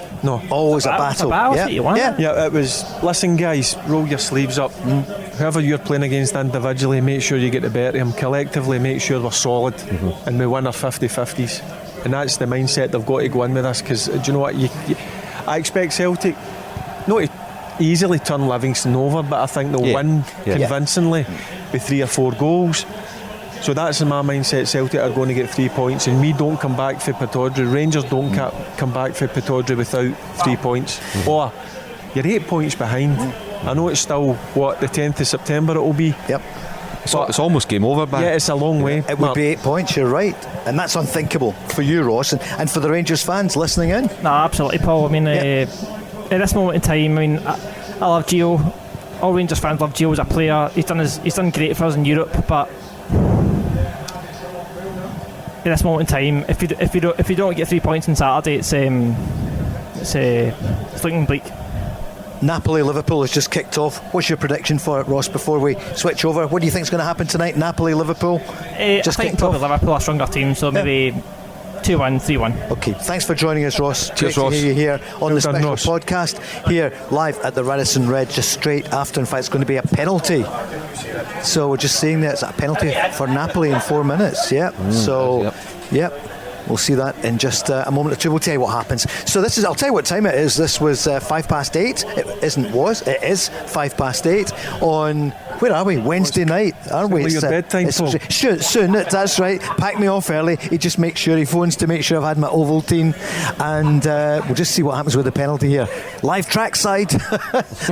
Always a battle. Yeah, it was, listen guys, roll your sleeves up. Whoever you're playing against individually, make sure you get the better of them. Collectively, make sure we're solid and we win our 50-50s. And that's the mindset they've got to go in with this, because do you know what? I expect Celtic not to easily turn Livingston over, but I think they'll win convincingly with 3 or 4 goals. So that's in my mindset. Celtic are going to get 3 points, and we don't come back for Pittodrie. Rangers don't come back for Pittodrie without 3 points. Or you're 8 points behind. I know it's still the 10th of September it will be. It's almost game over, but it's a long way. It would be 8 points, you're right, and that's unthinkable for you, Ross, and for the Rangers fans listening in. No, absolutely, Paul. I mean, at this moment in time, I mean, I love Gio. All Rangers fans love Gio as a player. He's done great for us in Europe, but at this moment in time, if you don't get 3 points on Saturday, it's looking bleak. Napoli Liverpool has just kicked off. What's your prediction for it, Ross, before we switch over? What do you think is going to happen tonight? Napoli Liverpool I think probably Liverpool are a stronger team, so maybe 2-1, 3-1. Okay, thanks for joining us, Ross. Cheers, Great Ross. to hear you here on the special Ross. podcast here live at the Radisson Red, just straight after. In fact, it's going to be a penalty. So we're just seeing that it's a penalty for Napoli in 4 minutes. We'll see that in just a moment or two. We'll tell you what happens. So I'll tell you what time it is. This was 8:05. It is 8:05 on, where are we? Wednesday night, aren't we? It's your bedtime, Paul. Soon, that's right. Pack me off early. He just makes sure he phones to make sure I've had my Ovaltine. And we'll just see what happens with the penalty here. Live trackside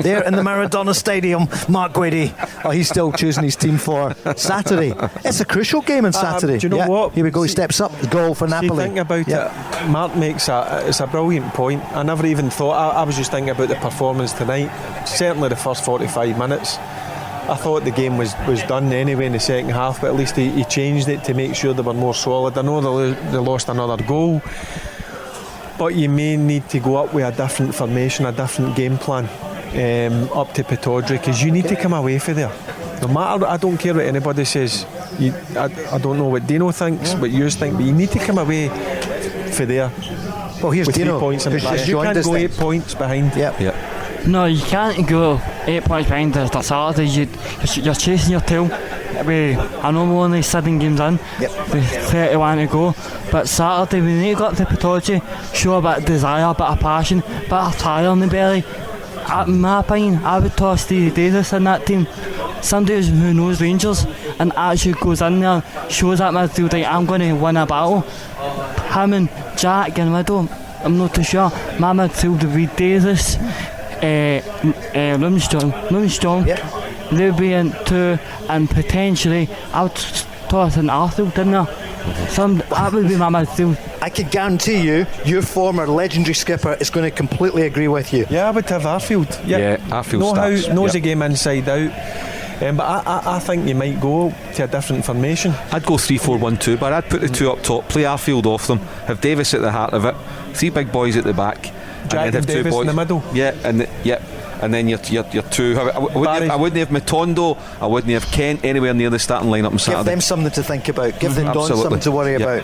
there in the Maradona Stadium. Mark Guidi. Oh, he's still choosing his team for Saturday. It's a crucial game on Saturday. Do you know what? Here we go. He steps up. The goal for Napoli. Think about it. Mark makes it's a brilliant point. I never even thought. I was just thinking about the performance tonight. Certainly the first 45 minutes. I thought the game was done anyway in the second half, but at least he changed it to make sure they were more solid. I know they lost another goal, but you may need to go up with a different formation, a different game plan up to Pittodrie, because you need to come away from there. No matter, I don't care what anybody says. I don't know what Dino thinks, what you think, but you need to come away for there. Well, here's with Dino, 3 points in the who's bag. just You joined can't us go then. 8 points behind. Yep. No, you can't go 8 points behind the Saturday. You're chasing your tail. I know we're only 7 games in, with 31 to go, but Saturday we need to go up to Pataudry, show a bit of desire, a bit of passion, a bit of fire in the belly. In my opinion, I would toss Stevie Davis in that team. Somebody who knows Rangers and actually goes in there, shows that midfield, like, I'm going to win a battle. Him and Jack in the middle, I'm not too sure. My midfield would be Davis, Lundstrom, Ruby in 2, and potentially I would toss in Arthur, didn't I? That would be my midfield. I can guarantee you, your former legendary skipper is going to completely agree with you. Yeah, I would have Arfield. Yeah, Arfield knows the game inside out. But I think you might go to a different formation. I'd go 3-4-1-2, but I'd put the 2 up top, play Arfield off them, have Davis at the heart of it, 3 big boys at the back, Jack and Davis in the middle. Yeah, and then your 2. I wouldn't have Matondo, I wouldn't have Kent anywhere near the starting lineup on Saturday. Give them something to think about. Give them Don something to worry about.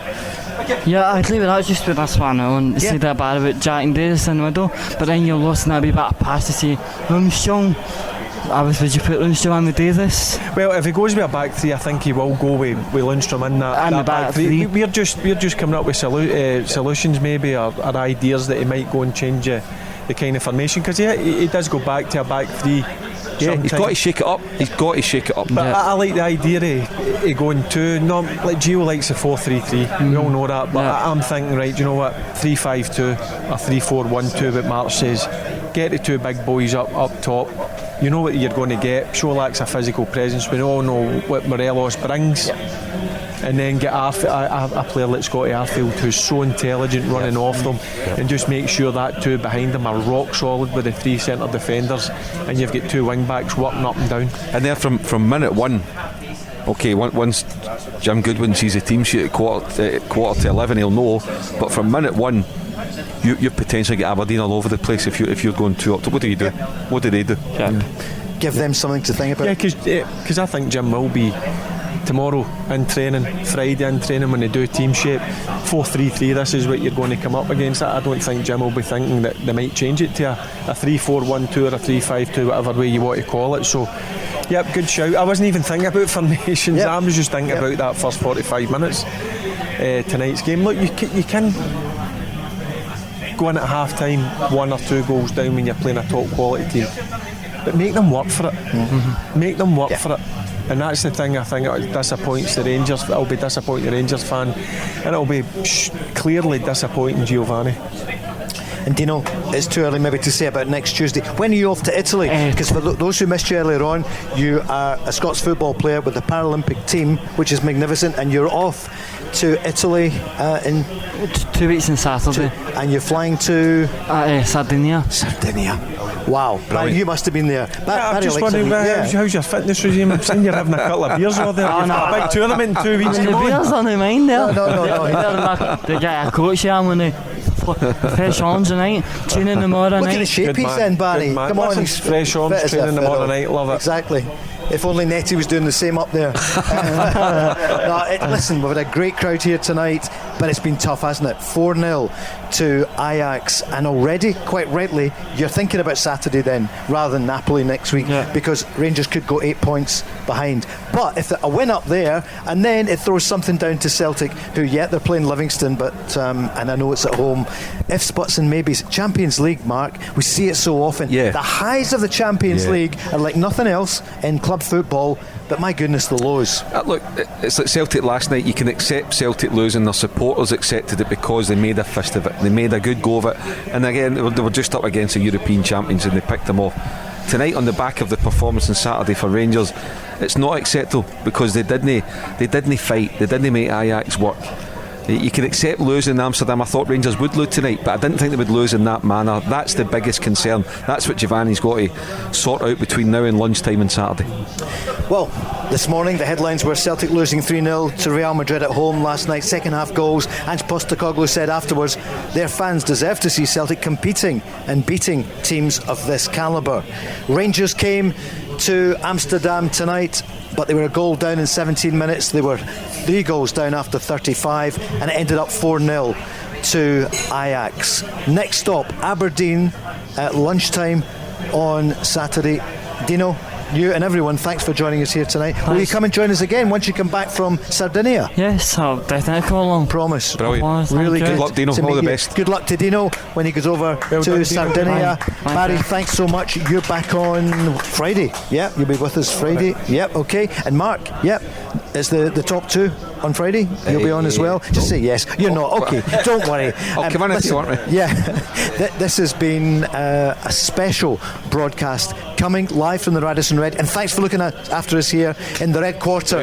Yeah, I'd leave it out just with this one. I wouldn't say that bad about Jack and Davis in the middle, but then you're losing a wee bit of pass to say Lundstrom. Would you put Lundstrom in with Davis? Well, if he goes with a back 3, I think he will go with Lundstrom in that back 3. We're just coming up with solutions maybe or ideas that he might go and change the kind of formation, because he does go back to a back 3. Yeah, he's got to shake it up. But I like the idea of going 2. No, like Gio likes a 4-3-3. We all know that. But I'm thinking, right, you know what? 3-5-2 or 3-4-1-2. What Mark says. Get the 2 big boys up top. You know what you're going to get. Sholak's a physical presence. We all know what Morelos brings. And then get a player like Scotty Arfield, who's so intelligent, running off them, and just make sure that 2 behind him are rock solid with the 3 centre defenders, and you've got 2 wing backs working up and down. And then from minute 1, okay, once Jim Goodwin sees the team sheet at quarter to 11, he'll know. But from minute 1, you potentially get Aberdeen all over the place if you're going 2 up. What do you do? What do they do? Give them something to think about. Yeah, because I think Jim will be tomorrow in training, Friday in training, when they do team shape 4-3-3, this is what you're going to come up against. I don't think Jim will be thinking that they might change it to a 3-4-1-2 or a 3-5-2, whatever way you want to call it. So yep, good shout. I wasn't even thinking about formations. I was just thinking about that first 45 minutes tonight's game. Look, you can go in at half time 1 or 2 goals down when you're playing a top quality team, but make them work for it. Make them work for it. And that's the thing I think it disappoints the Rangers. It'll be disappointing the Rangers fan, and it'll be clearly disappointing Giovanni. And Dino, it's too early maybe to say about next Tuesday. When are you off to Italy? Because for those who missed you earlier on, you are a Scots football player with the Paralympic team, which is magnificent, and you're off to Italy in 2 weeks on Saturday. And you're flying to Sardinia. Wow, Barry, you must have been there. I'm just wondering, how's your fitness regime? I've seen you're having a couple of beers over there. You've got a big tournament in 2 weeks. The beers on the mind there. No. They get a coach here. I'm going to fresh arms tonight, training tomorrow night. Look at the shape he's in, Barry. Come on, he's fresh arms, training tomorrow night. Love it. Exactly. If only Nettie was doing the same up there. Listen, we've had a great crowd here tonight, but it's been tough, hasn't it? 4-0 to Ajax, and already, quite rightly, you're thinking about Saturday then, rather than Napoli next week, because Rangers could go 8 points behind. But if a win up there, and then it throws something down to Celtic, who they're playing Livingston, but and I know it's at home. Ifs, buts and maybes. Champions League, Mark, we see it so often. The highs of the Champions League are like nothing else in club football, but my goodness, the lows. Look, it's like Celtic last night. You can accept Celtic losing. Their supporters accepted it because they made a fist of it. They made a good go of it, and again they were just up against the European champions and they picked them off. Tonight, on the back of the performance on Saturday for Rangers, it's not acceptable because they didn't fight, they didn't make Ajax work. You can accept losing in Amsterdam. I thought Rangers would lose tonight, but I didn't think they would lose in that manner. That's the biggest concern. That's what Giovanni's got to sort out between now and lunchtime on Saturday. Well, this morning the headlines were Celtic losing 3-0 to Real Madrid at home last night, second half goals. Ange Postecoglou said afterwards their fans deserve to see Celtic competing and beating teams of this calibre. Rangers came to Amsterdam tonight, but they were a goal down in 17 minutes. They were 3 goals down after 35, and it ended up 4-0 to Ajax. Next stop, Aberdeen at lunchtime on Saturday. Dino, you and everyone, thanks for joining us here tonight. Thanks. Will you come and join us again once you come back from Sardinia? Yes, I'll definitely come along. Promise. Brilliant. Really Good luck, Dino. All the best. Good luck to Dino when he goes over to Sardinia. Barry, thanks so much. You're back on Friday. Yep, you'll be with us Friday. Yep, okay. And Mark, yep, it's the top 2 on Friday. You'll be on as well. Just say yes. You're not. Okay, don't worry. I'll come on if you want me. Yeah, this has been a special broadcast coming live from the Radisson Red, and thanks for looking after us here in the Red Quarter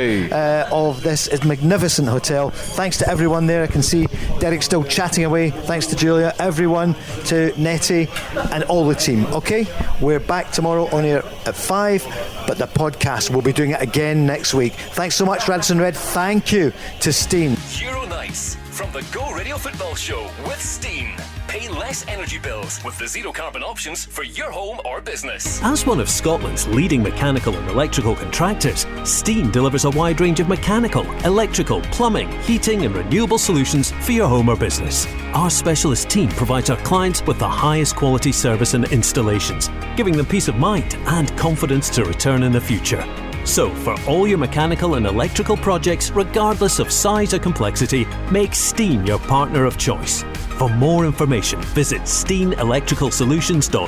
of this magnificent hotel. Thanks to everyone there. I can see Derek still chatting away. Thanks to Julia, everyone, to Nettie and all the team. Okay, we're back tomorrow on air at 5, but the podcast, we'll be doing it again next week. Thanks so much, Radisson Red. Thank you to Steen. Euro Nights from the Go Radio Football Show with Steen. Pay less energy bills with the zero carbon options for your home or business. As one of Scotland's leading mechanical and electrical contractors, Steen delivers a wide range of mechanical, electrical, plumbing, heating and renewable solutions for your home or business. Our specialist team provides our clients with the highest quality service and installations, giving them peace of mind and confidence to return in the future. So, for all your mechanical and electrical projects, regardless of size or complexity, make Steen your partner of choice. For more information, visit steenelectricalsolutions.com.